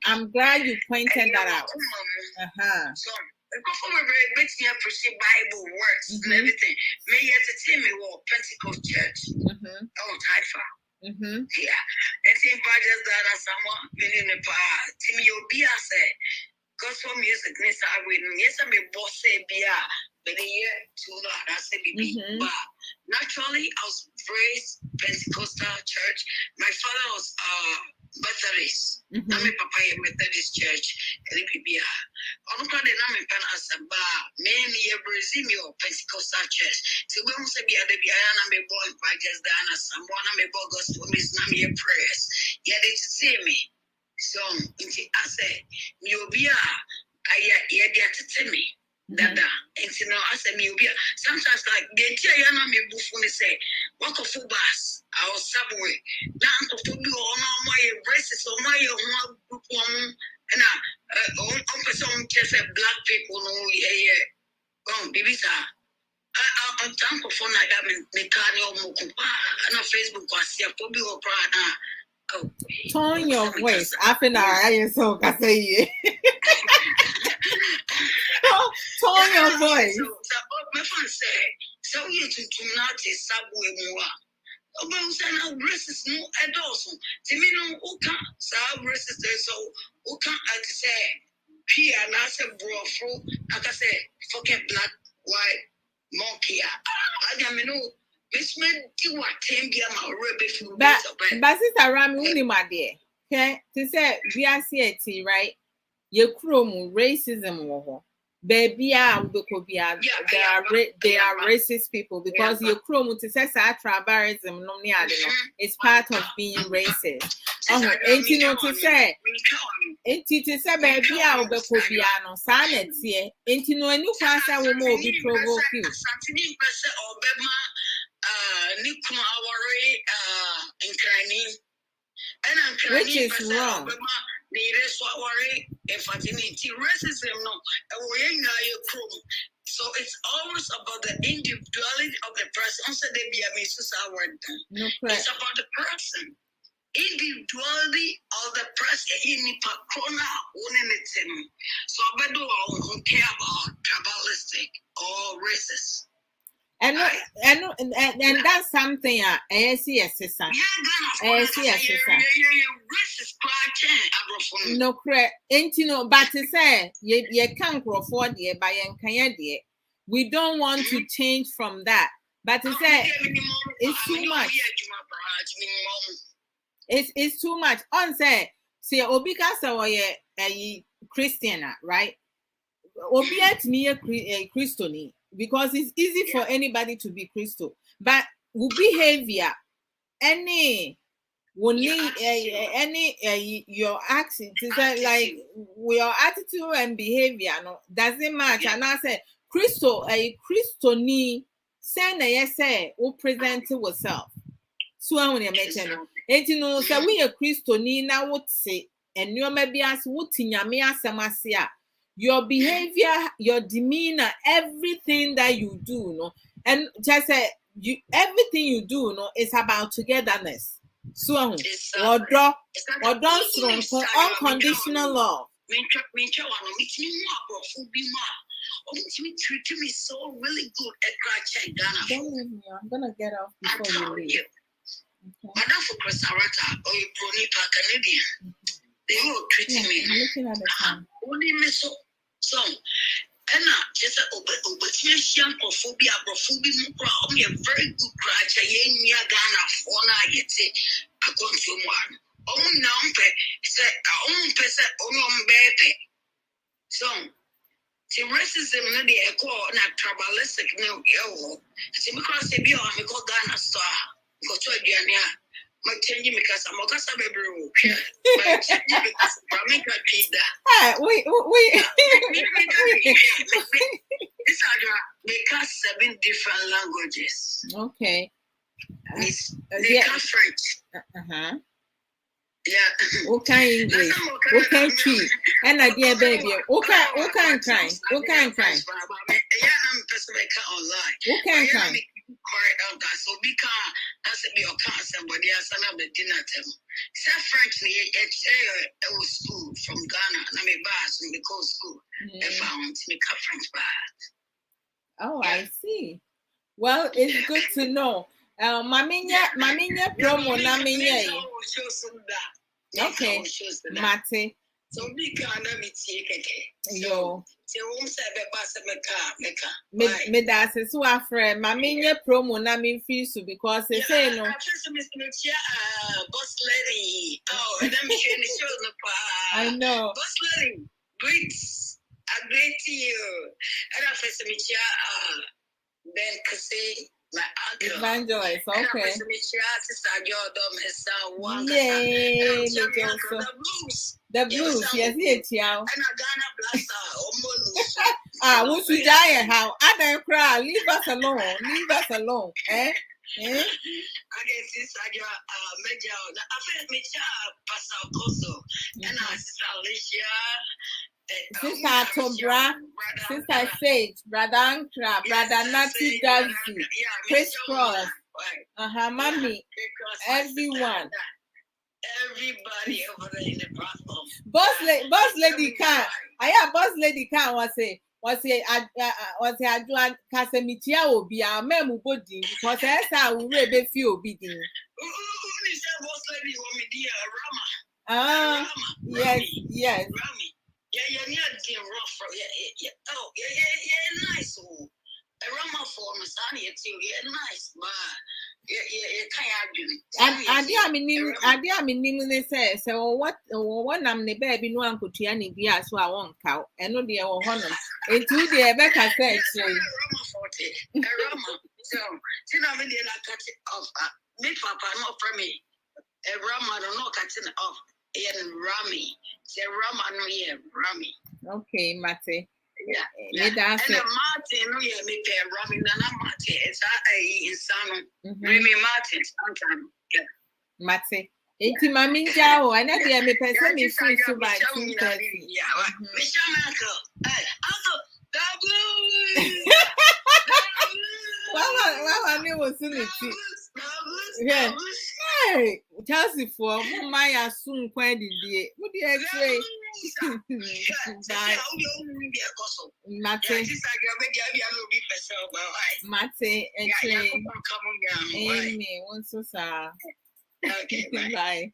I'm glad you pointed that out. Bible works and everything. May you entertain me or Pentecost Church. Oh, Taifa. Yeah. And see just that as someone in the part. Timmy Obia said, gospel music, Miss Irene, yes, I'm a boss, Bia, but a year too long, I said, but naturally, I was raised Pentecostal church. My father was Methodist. I'm a papa Methodist church, and it be a on the name of Panasaba, mainly a Brazilian Pentecostal church. So we must be a baby, I am a boy by just Dana, someone I'm a bogus for Miss Namia prayers. Yeah, they see me. So, I say, you'll be a year to me. Dada, and you know, I said, you'll be sometimes like they tell you, I'm a buffon say, walk a full bus, our subway, down to food on my braces or my group woman, and on person just black people, no, yeah, baby, sir. I'm thankful for that. Mechanical Mokupa and on Facebook, I see a phobia or Prada. Tone your voice. I feel I so can say tone your voice. So my friend said, so you to not a subway more. Obama races no adults. Timino Uka, Sab races so Uka at say, Pia Nasa Brofro, like I say, forget black, white, monkey. I don't know. Miss Men, you are 10 years old. But Sister Rami, only my dear. Okay, to say we are CT, right? Your chrome racism. Baby, they are racist people because your chrome to say tribalism, no, it's part of being racist. Ain't you know to say? Ain't it to say baby, I'll be Kobiano, Sanet here. Ain't you know a new class I will more be provoke you. Which is wrong. So it's always about the individuality of the person. No, it's about the person. Individuality of the person in Pakrona. So I don't care about tribalistic or racist. And that's something I see a sister. I see a sister. No correct. Ain't you know, but to say you can't go forward there by Kanye. We don't want to change from that. But to say it's too much. It's too much. On say Obika saw a Christian, right? Obiat me a Christian. Because it's easy for anybody to be Christo, but behavior, any will need any your accent is that like your attitude and behavior no doesn't match. And I said Christo a Christoni send a say who present yourself. So I want to mention it. You know, so we a Christoni now would say and you may be as would in your samasia. Your behavior, your demeanor, everything that you do, no, and just say everything you do, no, is about togetherness. So, or don't strong unconditional love. Treat me so really good at don't leave me. I'm gonna get off before you leave. Madam for Cressarata or you Brony Canadian. They will treat me. I'm looking at the time. Only me so and just obedience or phobia, a very good cry. Ghana for yet a consume one. Oh, now, say, our own person, own baby. So, the racism, no, the echo, not tribalistic, no, it's because they be on the Ghana star, go to a my change because I'm a cassa baby. My change because I'm a kid. Wait. This because 7 different languages. Okay. They are French. Yeah. Okay, English. Okay, tree. And idea, baby. Okay, cry. Yeah, I'm cry. So we can't. That's a your cancer, but there's another dinner table. Say French, it was school from Ghana. And I'm a bass in the coast school. If I want to make a French bath. Oh, I see. Well, it's good to know. Maminya promo na minya. Okay, Mate. So we can't have it yo. Me that's so afraid. Maminya promo na mi fisu because they say no. Boss lady. Oh, let me show the pa. I know. Boss lady, great. I greet you. And I first meet you. Ben Kasi. My uncle. Evangelist, okay. Yay, the blues, yes, yes, ah, what you die how? I don't cry. Leave us alone. Eh? I guess this I got major. I feel me Pastor Koso and I sister Alicia. Sister Tobra, Sister Sage, Brother Ankra, Brother Natty Dazi, Chris Cross, Mommy, everyone. Everybody over there in the platform. Boss Lady can. Boss Lady can was say, Adwoa Kasemitia Obi, our memu body, because I will be few obedient. Ah, yes, yes. Yeah, rough. Yeah. Oh, yeah, nice. Rama for my son, yeah, nice, man. I mean, says, so what one am the baby no uncle Tiani Bia, so I won't cow, and no dear honor. And two dear Becca said, Rama, so, Tina Million, I cut it off. Me papa, not from me. A Rama, don't know cutting it off. And Rami, say Rama, no, yeah, Rami. Okay, Mate. Yeah, that's it. Martin, no, yeah, me pay Rami, Nana Martin. It's in San Remy Martin, sometime. Yeah, Mate. Eti mami njao, ana dia me pese me free so by 2:30. Yeah, Michelle Uncle. Hey, Uncle, Wow, me was in it. Yeah. Hey, Chelsea for my soon quite the what do you say? Mate, Amy, one so sad. Okay, bye.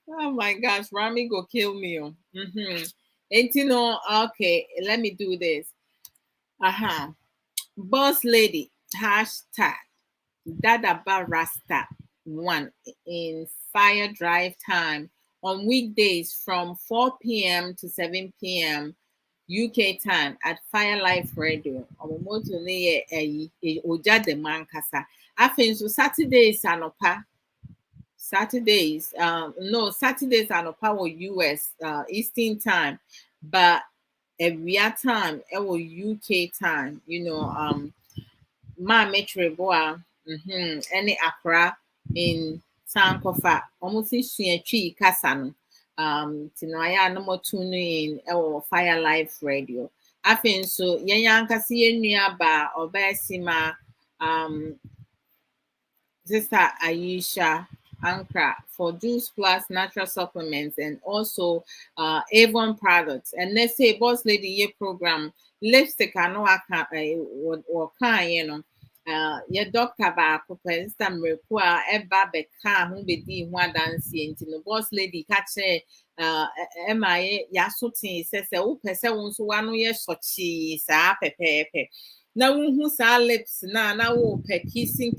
Oh my gosh, Rami go kill me. Ain't you know? Okay, let me do this. Boss lady hashtag Dadaba Rasta 1 in fire drive time on weekdays from 4 p.m. to 7 p.m. UK time at Fire Life Radio. Omomoto ne oja de mankasa. Afin so Saturdays anopa. Saturdays anopa or US Eastern time, but every time UK time, ma metreboa any Accra in Sankofa almost suatwi kasa no tinoaya no mo tune in Fire Life Radio. Afin so yenya nkasi yenua ba obesima Sister Aisha Ankra for Juice Plus natural supplements and also Avon products. And let's say Boss Lady Ye program lipstick I know I can or can your doctor ba Sister Mrekua eba beka who be di one dance into Boss Lady catch MIA Yasuti says o pese won so one year sochi sa pepepe. Now who saw lips na wo pe kissing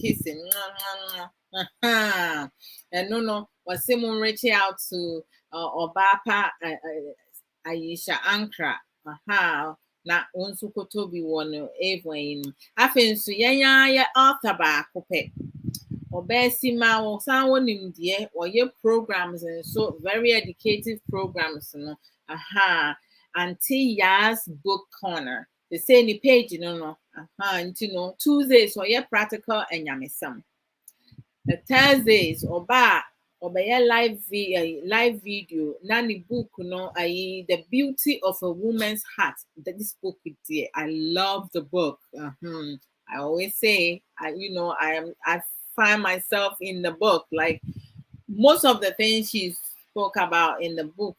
and no was someone reaching out to Obapa Aisha Ankra na unsu kotobi wono Avon afin so ya after ba kope obesima wo san wonim die or ye programs and so very educative programs no Auntie Yas book corner. They say any page, Tuesdays or yeah, practical and yamisam. The Thursdays or live video, nani book, the beauty of a woman's heart. This book is I love the book. I always say, I find myself in the book. Like most of the things she's spoke about in the book,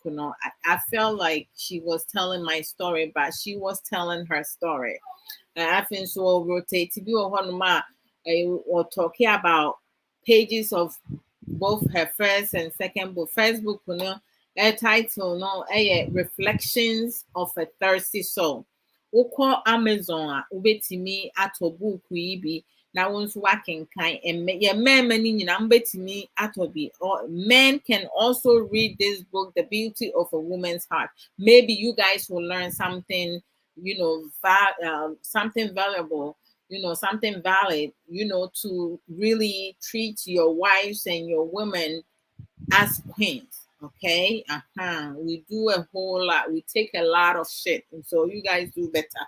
I felt like she was telling my story, but she was telling her story. And I think so rotate to do or talking about pages of both her first and second book. First book, a title, Reflections of a Thirsty Soul. Oko Amazon, ubetimi ato book ibi. Now one's working kind and me atobi or men can also read this book, The Beauty of a Woman's Heart. Maybe you guys will learn something, something valuable, something valid, to really treat your wives and your women as queens. Okay. We do a whole lot. We take a lot of shit. And so you guys do better.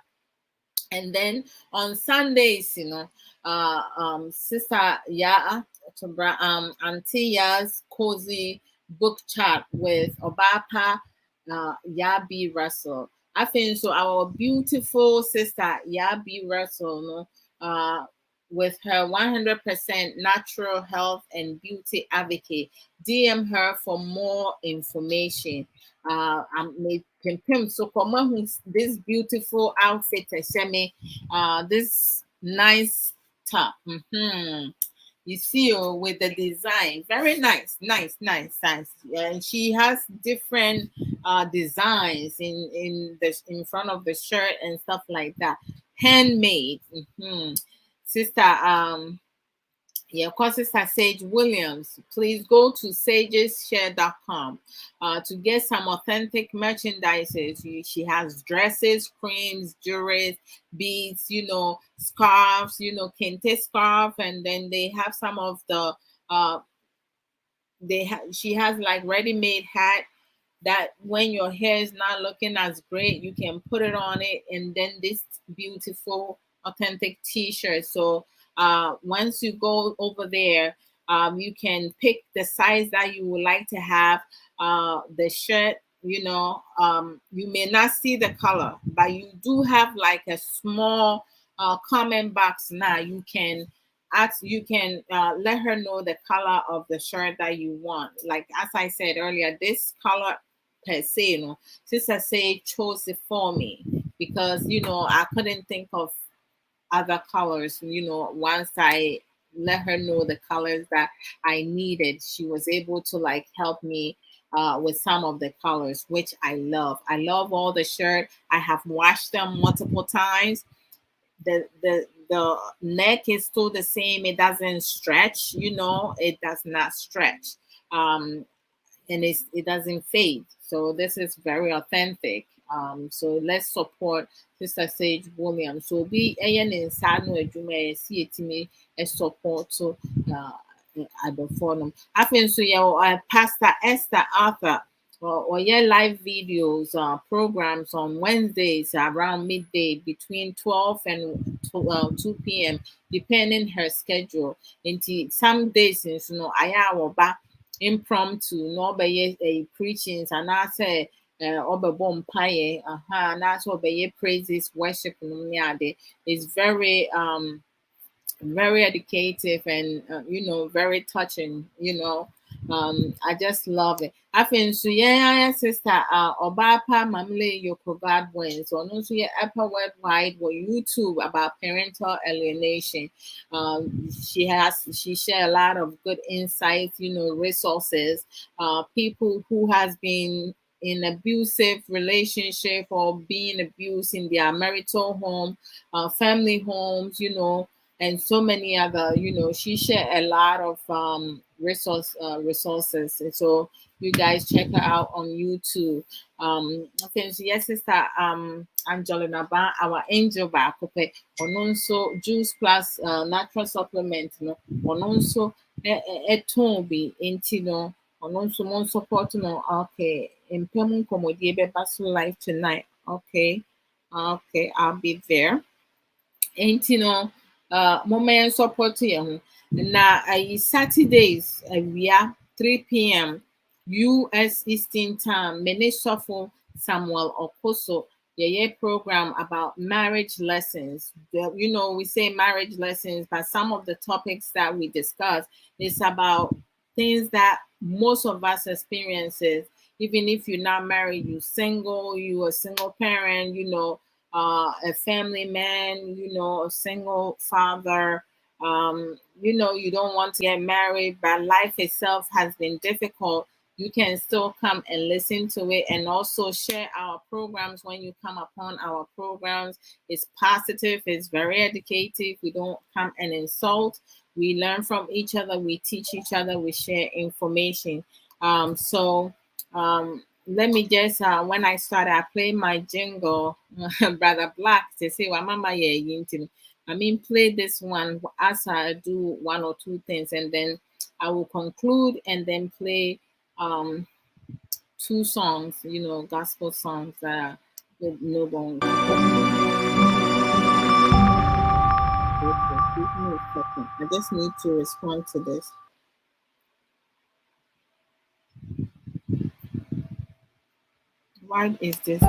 And then on Sundays, Sister Auntie Ya's cozy book chat with Obapa Yabi Russell. I think so. Our beautiful sister Yabi Russell, with her 100% natural health and beauty advocate. DM her for more information. I'm pimpim so come this beautiful outfit, this nice top. You see with the design, very nice. And she has different designs in front of the shirt and stuff like that, handmade. Sister yeah, of course, Sister Sage Williams. Please go to sageshare.com to get some authentic merchandise. She has dresses, creams, jewelry, beads, scarves, kente scarf, and then they have some of the she has like ready-made hat that when your hair is not looking as great, you can put it on it, and then this beautiful authentic t-shirt. So once you go over there, you can pick the size that you would like to have. The shirt, you may not see the color, but you do have like a small comment box. Now you can let her know the color of the shirt that you want. Like as I said earlier, this color per se, Sister Say chose it for me because I couldn't think of other colors. Once I let her know the colors that I needed, she was able to like help me with some of the colors, which I love. I love all the shirt. I have washed them multiple times. The neck is still the same. It doesn't stretch. It does not stretch. And it doesn't fade. So this is very authentic. So let's support Sister Sage Williams. So be a see it to me a support to at the forum. I think so Pastor Esther Arthur or live videos programs on Wednesdays around midday between 12 and 2 p.m. depending her schedule. Into some days I back impromptu no be preachings and I say obebom paye and that's what be praises worship is very educative and very touching. I just love it. I think so sister Obapa Mamle Yoko Godwin. So no so upper worldwide or YouTube about parental alienation. She share a lot of good insights, resources, people who has been in abusive relationship or being abused in their marital home, family homes, and so many other, she share a lot of resources. And so you guys check her out on YouTube. Okay, so yes, sister Angelina Ba, our angel back, okay, on also juice plus natural supplement, on also a tombi into on also mon support okay, in Pemun Comodie Basel Life tonight. Okay, I'll be there. And moment support you na Saturdays we are 3 p.m. US Eastern Time. Menisofo Samuel Okoso program about marriage lessons. We say marriage lessons, but some of the topics that we discuss is about things that most of us experiences. Even if you're not married, you single, you a single parent, a family man, a single father, you don't want to get married, but life itself has been difficult. You can still come and listen to it and also share our programs when you come upon our programs. It's positive, it's very educative. We don't come and insult. We learn from each other, we teach each other, we share information. Let me just when I started, I play my jingle, Brother Black, to say what mama play this one as I do one or two things, and then I will conclude and then play two songs, gospel songs with no bone. Give me a second. I just need to respond to this. Why is this?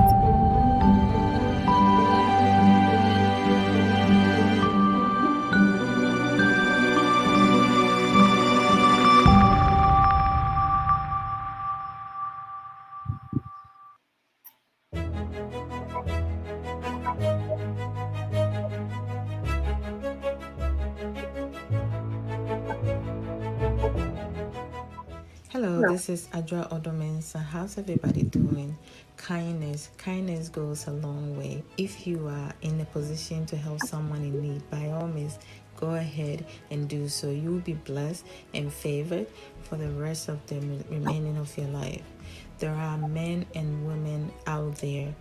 Hello, this is Adwoa Odo. How's everybody doing? Kindness goes a long way. If you are in a position to help someone in need, by all means, go ahead and do so. You will be blessed and favored for the rest of the remaining of your life. There are men and women out there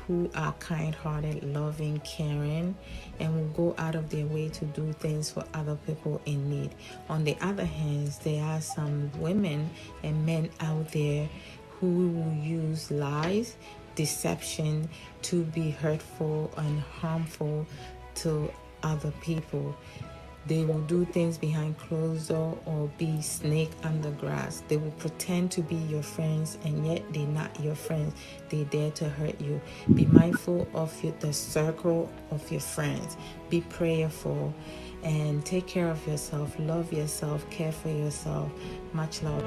who are kind-hearted, loving, caring, and will go out of their way to do things for other people in need. On the other hand, there are some women and men out there who will use lies, deception to be hurtful and harmful to other people. They will do things behind closed door or be snake under grass. They will pretend to be your friends and yet they're not your friends. They dare to hurt you. Be mindful of the circle of your friends. Be prayerful and take care of yourself. Love yourself. Care for yourself. Much love.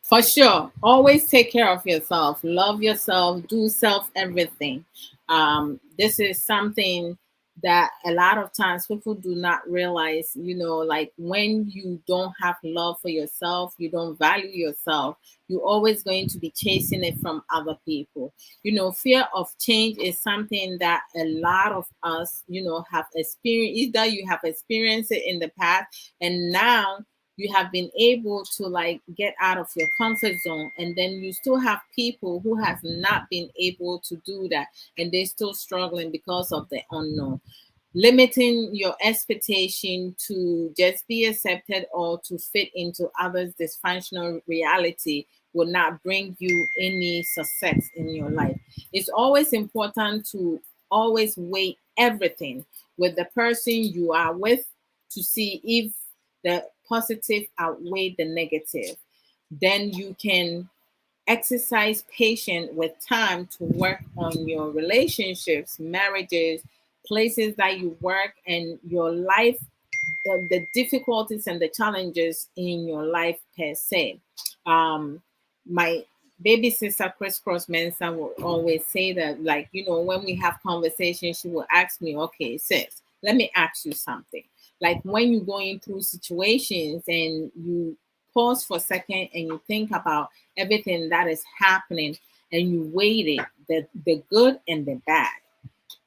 For sure. Always take care of yourself. Love yourself. Do self everything. This is something that a lot of times people do not realize, like when you don't have love for yourself, you don't value yourself, you're always going to be chasing it from other people. Fear of change is something that a lot of us, have experienced. Either you have experienced it in the past and now you have been able to like get out of your comfort zone, and then you still have people who has not been able to do that and they're still struggling because of the unknown. Limiting your expectation to just be accepted or to fit into others' dysfunctional reality will not bring you any success in your life. It's always important to always weigh everything with the person you are with to see if the positive outweigh the negative. Then you can exercise patience with time to work on your relationships, marriages, places that you work, and your life, the difficulties and the challenges in your life per se. My baby sister Crisscross Mensa will always say that, like, when we have conversations, she will ask me, okay, sis, let me ask you something. Like when you're going through situations and you pause for a second and you think about everything that is happening and you weigh it, the good and the bad,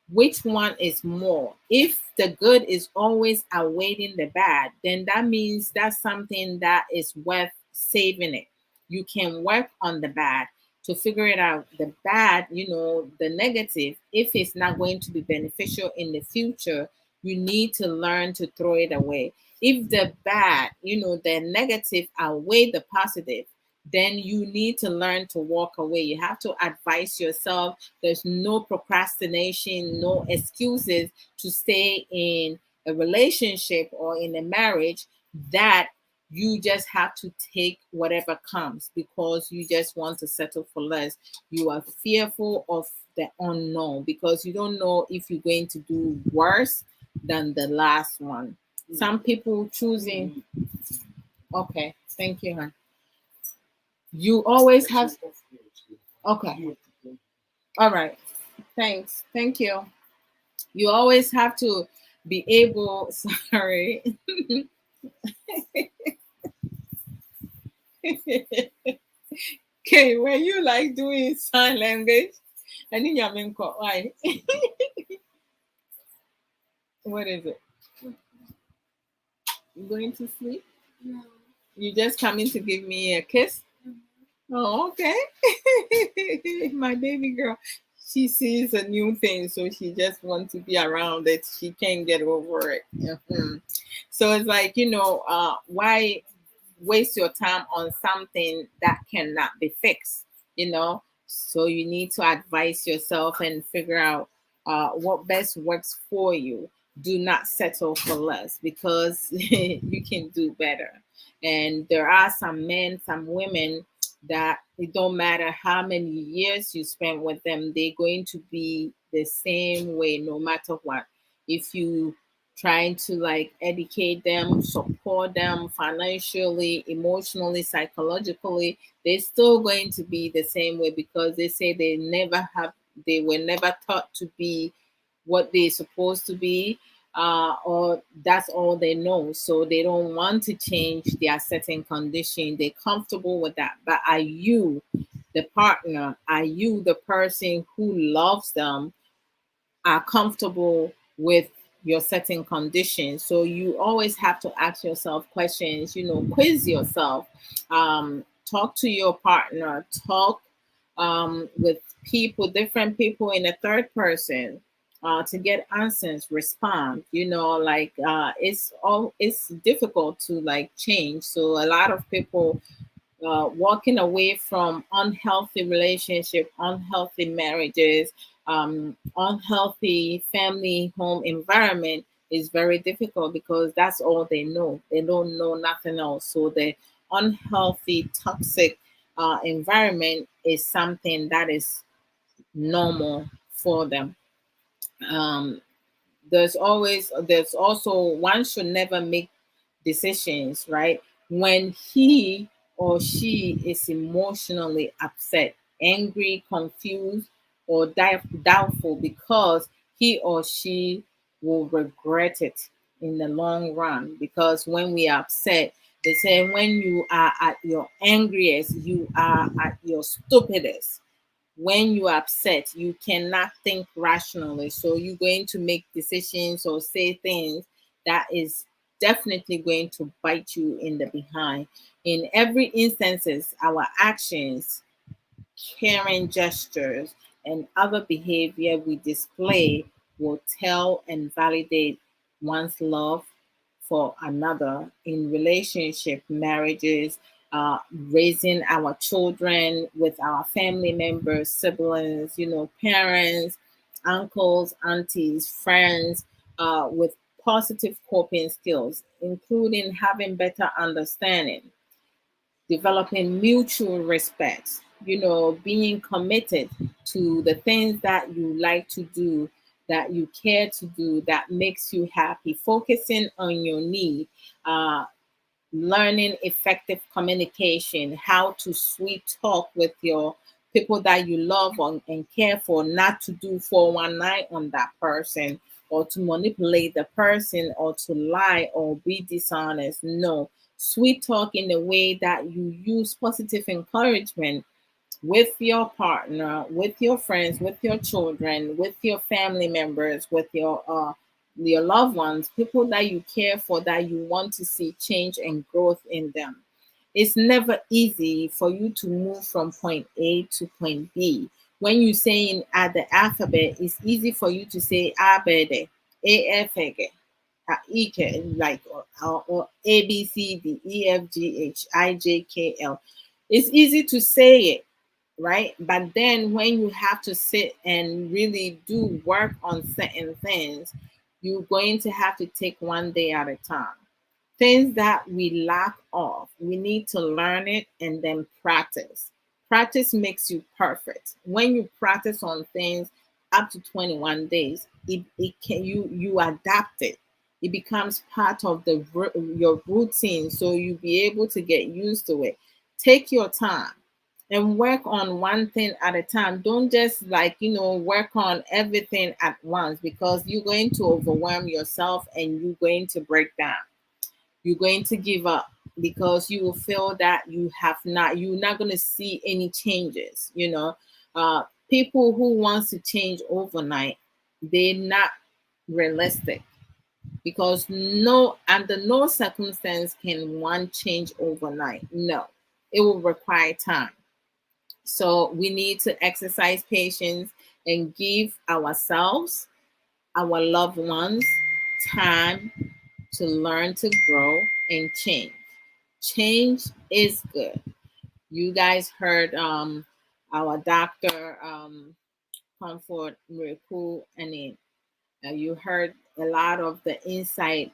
which one is more? If the good is always outweighing the bad, then that means that's something that is worth saving it. You can work on the bad to figure it out. The bad, the negative, if it's not going to be beneficial in the future, you need to learn to throw it away. If the bad, the negative outweigh the positive, then you need to learn to walk away. You have to advise yourself. There's no procrastination, no excuses to stay in a relationship or in a marriage that you just have to take whatever comes because you just want to settle for less. You are fearful of the unknown because you don't know if you're going to do worse than the last one. Some people choosing. Okay, thank you, hon. You always have. Okay. All right. Thanks. Thank you. You always have to be able. Sorry. Okay, when you like doing sign language, I need your main call. Why? What is it? You going to sleep? No. You just coming to give me a kiss? Oh, okay. My baby girl, she sees a new thing, so she just wants to be around it. She can't get over it. So it's like, why waste your time on something that cannot be fixed, So you need to advise yourself and figure out what best works for you. Do not settle for less because you can do better. And there are some men, some women that it don't matter how many years you spend with them, they're going to be the same way no matter what. If you trying to like educate them, support them financially, emotionally, psychologically, they're still going to be the same way because they say they were never taught to be what they're supposed to be. or that's all they know. So they don't want to change their certain condition. They're comfortable with that. But are you the partner? Are you the person who loves them, are comfortable with your certain conditions? So you always have to ask yourself questions, quiz yourself, talk to your partner, talk with people, different people in a third person, to get answers, respond. It's difficult to like change. So a lot of people walking away from unhealthy relationship, unhealthy marriages, unhealthy family home environment is very difficult because that's all they know. They don't know nothing else. So the unhealthy, toxic environment is something that is normal for them. Um, there's also, one should never make decisions, right, when he or she is emotionally upset, angry, confused, or doubtful, because he or she will regret it in the long run. Because when we are upset, they say when you are at your angriest, you are at your stupidest. When you are upset, you cannot think rationally. So you're going to make decisions or say things that is definitely going to bite you in the behind. In every instances, our actions, caring gestures, and other behavior we display will tell and validate one's love for another in relationship, marriages, raising our children with our family members, siblings, parents, uncles, aunties, friends, with positive coping skills, including having better understanding, developing mutual respect, being committed to the things that you like to do, that you care to do, that makes you happy, focusing on your need, uh, learning effective communication, how to sweet talk with your people that you love and care for, not to do 419 on that person, or to manipulate the person, or to lie or be dishonest. No, sweet talk in a way that you use positive encouragement with your partner, with your friends, with your children, with your family members, with your loved ones, people that you care for, that you want to see change and growth in them. It's never easy for you to move from point A to point B. When you saying at the alphabet, it's easy for you to say abede, afege, ike, like or A B C D E F G H I J K L. It's easy to say it, right? But then when you have to sit and really do work on certain things, you're going to have to take one day at a time. Things that we lack of, we need to learn it and then practice. Practice makes you perfect. When you practice on things up to 21 days, it can you adapt it. It becomes part of your routine, so you'll be able to get used to it. Take your time and work on one thing at a time. Don't just work on everything at once, because you're going to overwhelm yourself and you're going to break down. You're going to give up, because you will feel that you're not going to see any changes. People who wants to change overnight, they're not realistic, because under no circumstance can one change overnight. No, it will require time. So we need to exercise patience and give ourselves, our loved ones, time to learn, to grow, and change. Change is good. You guys heard our doctor, Comfort Miracle, and you heard a lot of the insight,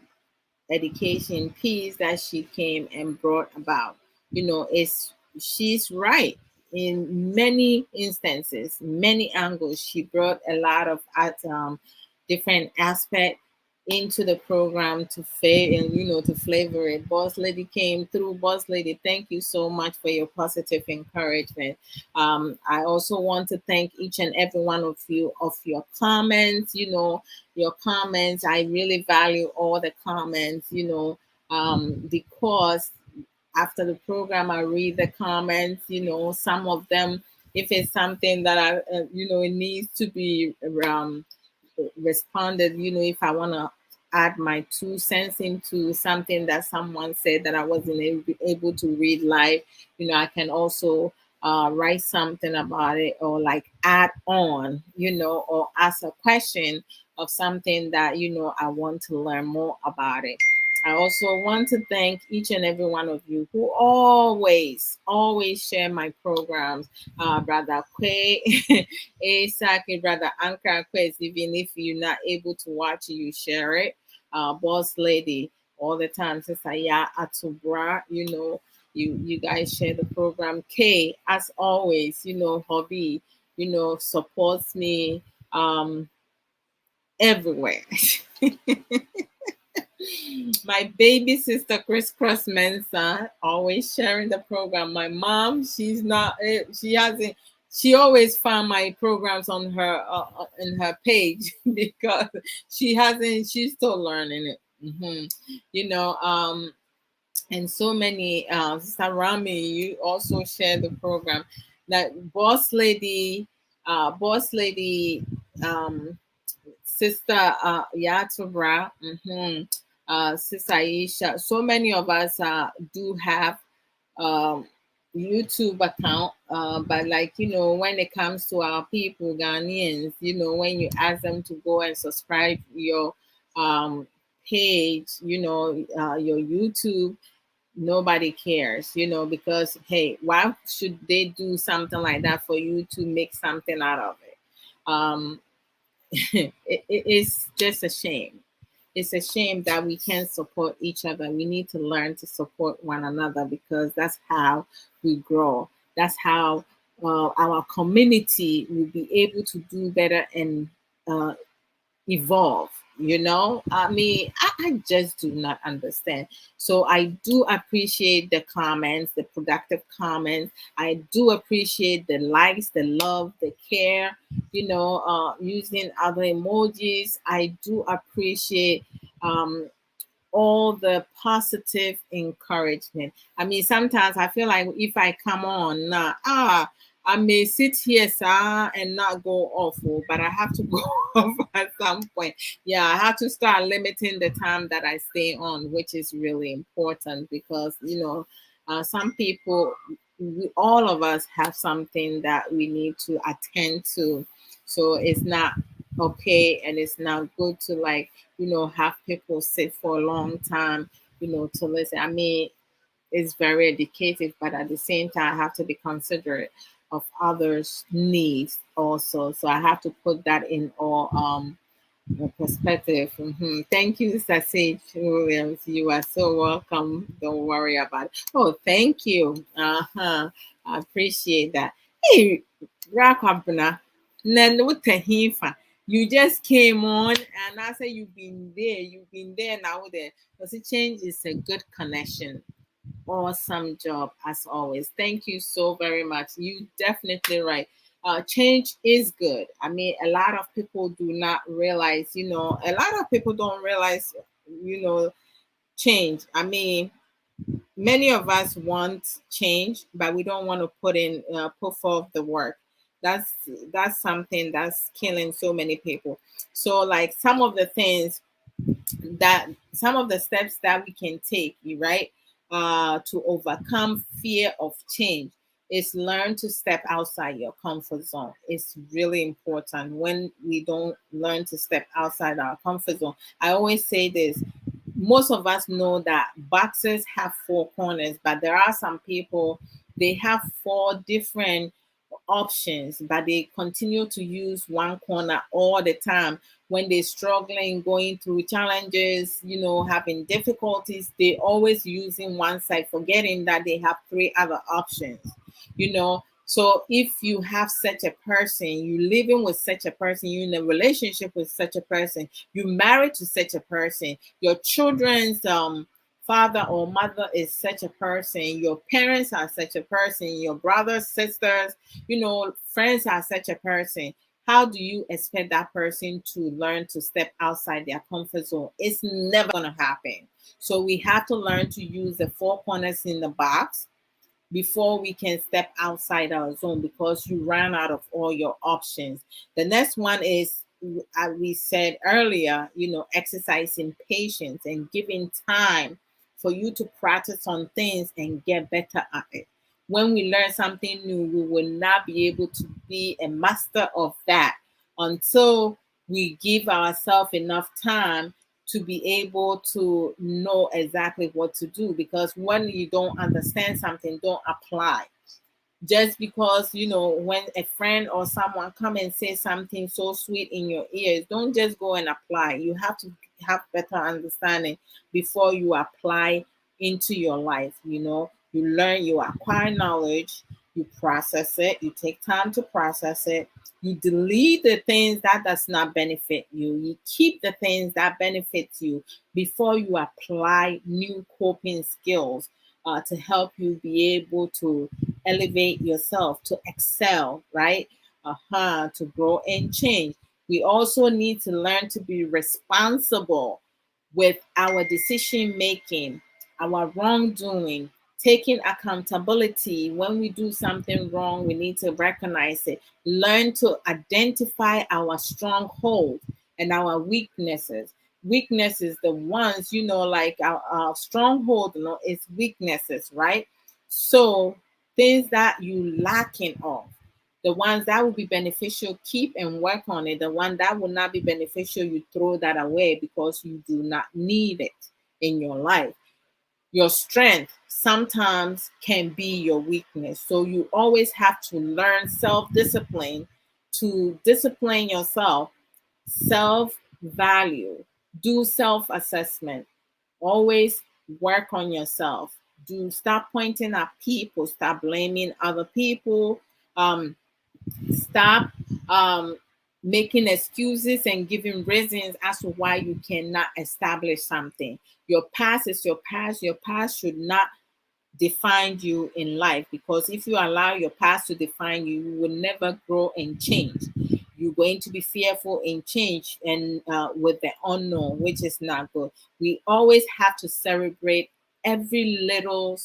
education piece that she came and brought about. It's she's right in many instances, many angles. She brought a lot of different aspects into the program to to flavor it. Boss Lady came through. Boss Lady, thank you so much for your positive encouragement. I also want to thank each and every one of you of your comments. Your comments. I really value all the comments. Because after the program, I read the comments. Some of them, if it's something that it needs to be responded, if I want to add my 2 cents into something that someone said that I wasn't able to read live, I can also write something about it, or like add on, or ask a question of something that, I want to learn more about it. I also want to thank each and every one of you who always share my programs. Brother Kwe, Saki, Brother Ankara Kwe, even if you're not able to watch it, you share it. Boss Lady, all the time, Sister Ya Atubra, you guys share the program. K, as always, Hobby, supports me everywhere. My baby sister Crisscross Mensa, always sharing the program. My mom, she always found my programs on her in her page because she's still learning it. And so many, Sister Rami, you also share the program. That boss lady, Sister Yatubra, Sister Aisha. So many of us do have um, YouTube account, but when it comes to our people, Ghanaians, when you ask them to go and subscribe your page, your YouTube, nobody cares, because hey, why should they do something like that for you to make something out of it? It's just a shame. It's a shame that we can't support each other. We need to learn to support one another because that's how we grow. That's how our community will be able to do better and uh, evolve. I just do not understand. So I do appreciate the comments, the productive comments. I do appreciate the likes, the love, the care, using other emojis. I do appreciate um all the positive encouragement. Sometimes I feel like if I come on now, I may sit here, sir, and not go off, but I have to go off at some point. Yeah, I have to start limiting the time that I stay on, which is really important because, some people, all of us have something that we need to attend to. So it's not okay and it's not good to have people sit for a long time, to listen. It's very educative, but at the same time, I have to be considerate of others' needs also. So I have to put that in all perspective. Thank you, Sasage Williams. You are so welcome. Don't worry about it. Oh, thank you. I appreciate that. Hey, Rakabna. You just came on and I say you've been there. You've been there now there. Because the change is a good connection. Awesome job as always. Thank you so very much. You definitely right. Change is good. A lot of people do not realize, a lot of people don't realize, change. Many of us want change, but we don't want to put forth the work. That's that's something that's killing so many people. So like some of the steps that we can take, right, to overcome fear of change is learn to step outside your comfort zone. It's really important when we don't learn to step outside our comfort zone. I always say this: most of us know that boxes have four corners, but there are some people, they have four different options, but they continue to use one corner all the time. When they're struggling, going through challenges, having difficulties, they always using one side, forgetting that they have three other options. So if you have such a person, you living with such a person, you in a relationship with such a person, you married to such a person, your children's father or mother is such a person, your parents are such a person, your brothers, sisters, friends are such a person. How do you expect that person to learn to step outside their comfort zone? It's never going to happen. So we have to learn to use the four corners in the box before we can step outside our zone, because you ran out of all your options. The next one is, as we said earlier, exercising patience and giving time for you to practice on things and get better at it. When we learn something new, we will not be able to be a master of that until we give ourselves enough time to be able to know exactly what to do. Because when you don't understand something, don't apply. Just because when a friend or someone come and say something so sweet in your ears, don't just go and apply. You have to have better understanding before you apply into your life. You learn, you acquire knowledge, you process it, you take time to process it, you delete the things that does not benefit you, you keep the things that benefits you before you apply new coping skills to help you be able to elevate yourself, to excel, right? To grow and change. We also need to learn to be responsible with our decision making, our wrongdoing, taking accountability. When we do something wrong, we need to recognize it. Learn to identify our stronghold and our weaknesses. Weaknesses, the ones, like our stronghold, is weaknesses, right? So things that you lacking of, the ones that will be beneficial, keep and work on it. The one that will not be beneficial, you throw that away because you do not need it in your life. Your strength sometimes can be your weakness. So you always have to learn self-discipline to discipline yourself, self-value, do self-assessment, always work on yourself. Do stop pointing at people, stop blaming other people, stop making excuses and giving reasons as to why you cannot establish something. Your past is your past. Your past should not define you in life, because if you allow your past to define you, you will never grow and change. You're going to be fearful in change and with the unknown, which is not good. We always have to celebrate every little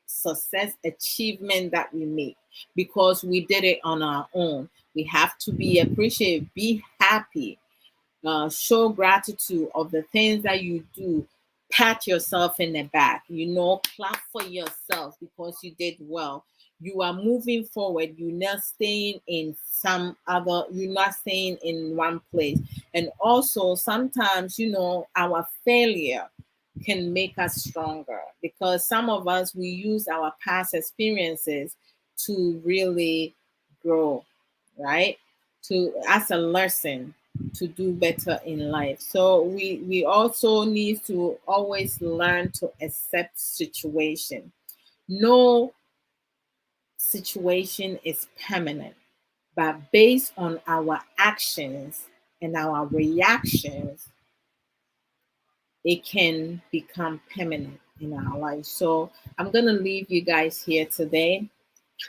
success achievement that we make, because we did it on our own. We have to be appreciative, be happy, show gratitude of the things that you do. Pat yourself in the back, clap for yourself because you did well. You are moving forward. You're not staying in you're not staying in one place. And also sometimes, our failure can make us stronger, because some of us, we use our past experiences to really grow, right? As a lesson to do better in life. So we also need to always learn to accept situation. No situation is permanent, but based on our actions and our reactions, it can become permanent in our life. So I'm going to leave you guys here today.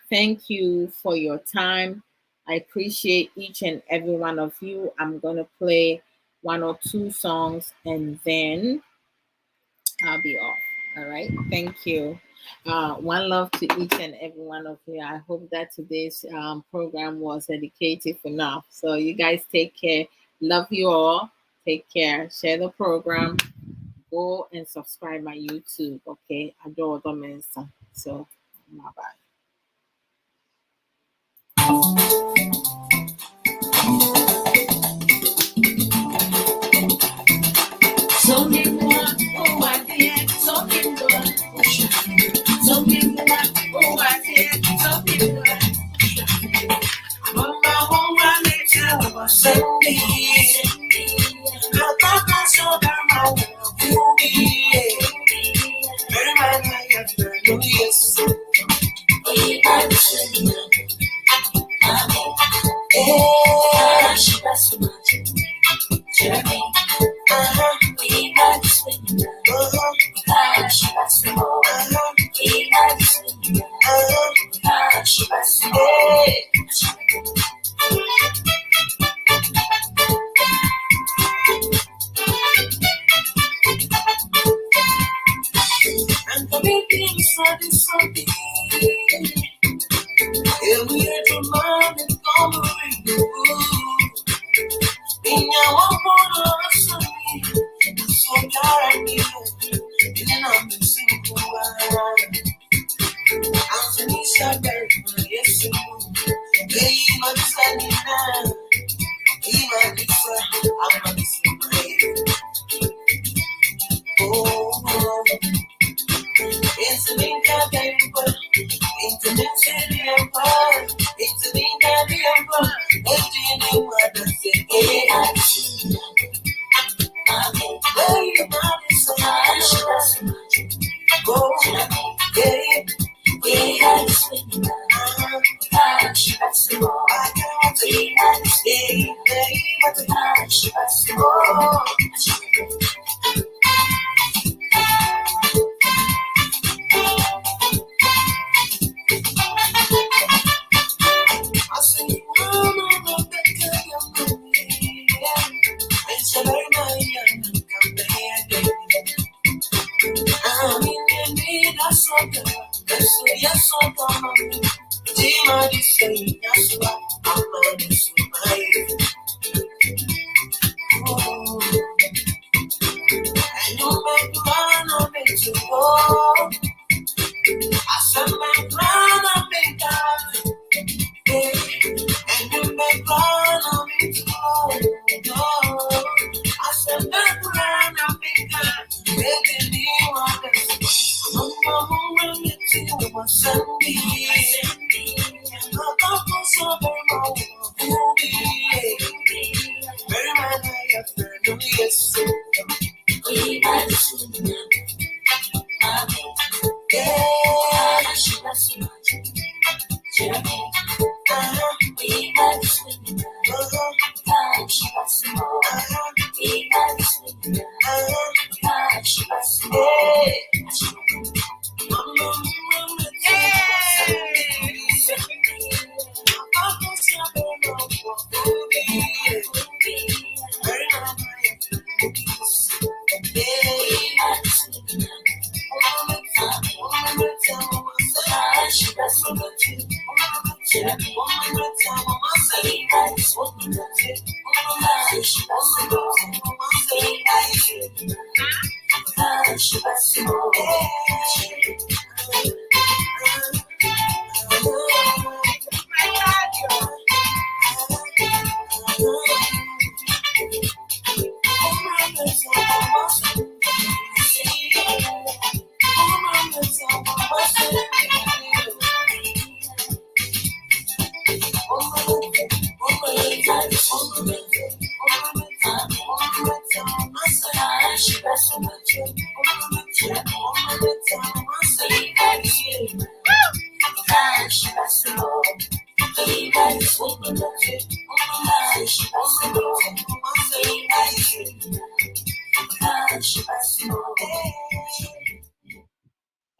Thank you for your time. I appreciate each and every one of you. I'm going to play one or two songs and then I'll be off. All right. Thank you. One love to each and every one of you. I hope that today's program was educative enough. So you guys take care. Love you all. Take care. Share the program. Go and subscribe my YouTube. Okay. Adwoa Odo. So bye bye.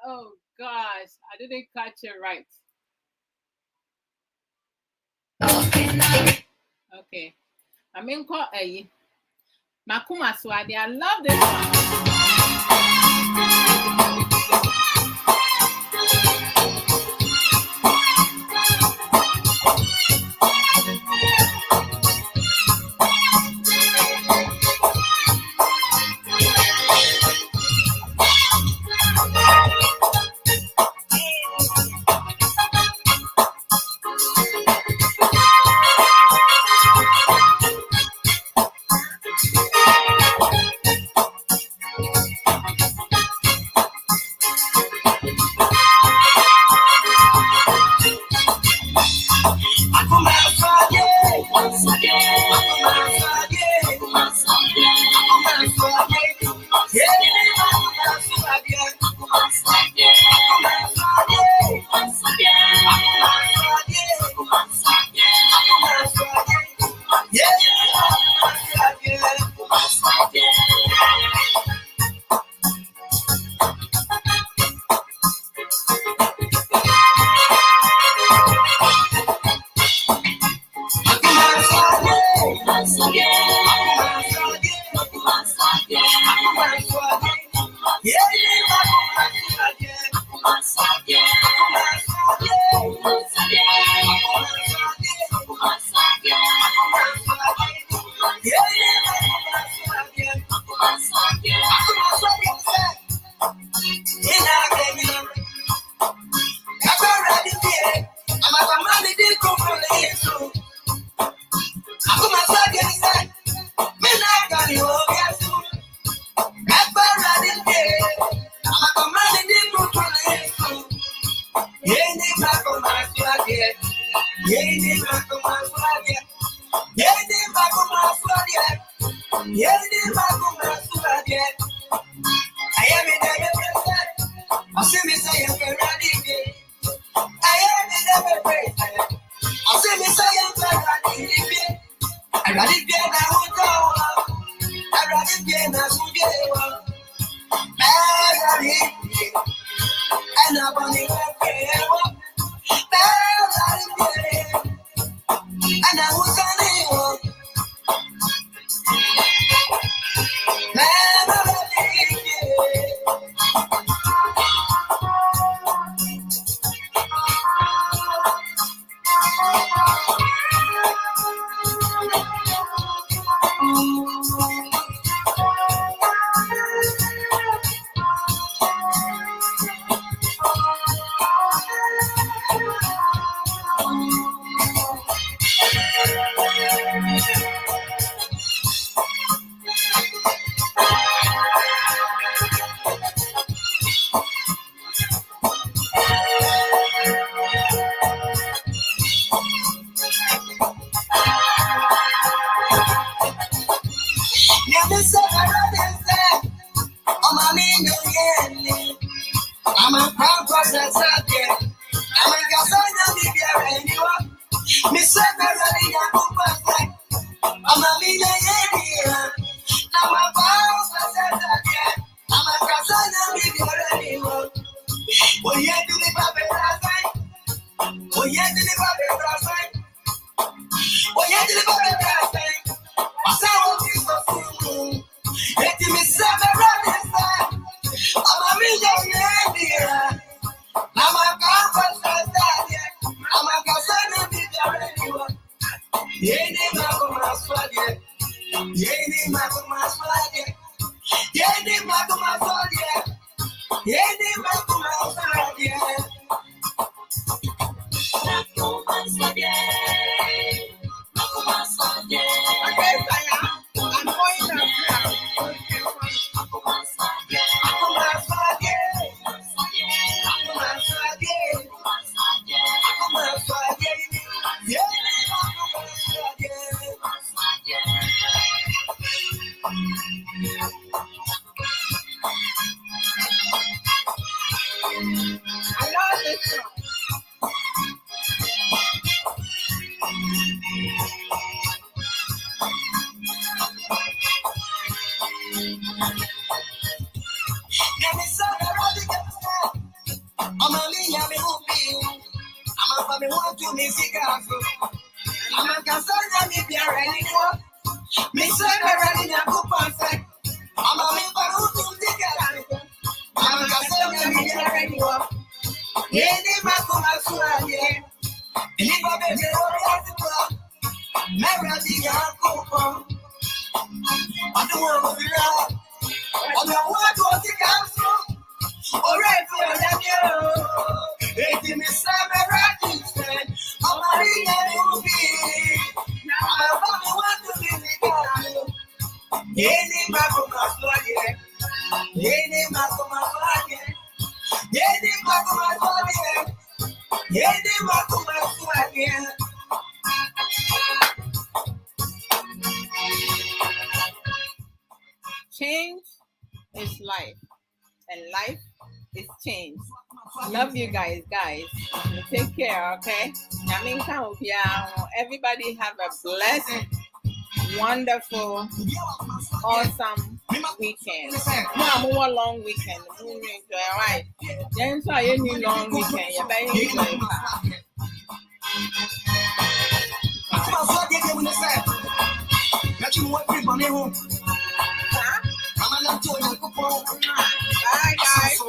Oh gosh, I didn't catch it right. Okay. I'm in call a Makuma Swadi. I love this Change is life, and life is change. Love you guys. Take care, okay? Everybody have a blessed, wonderful, awesome weekend. More long weekend. All right. Then so you long weekend. You better enjoy it. Bye guys.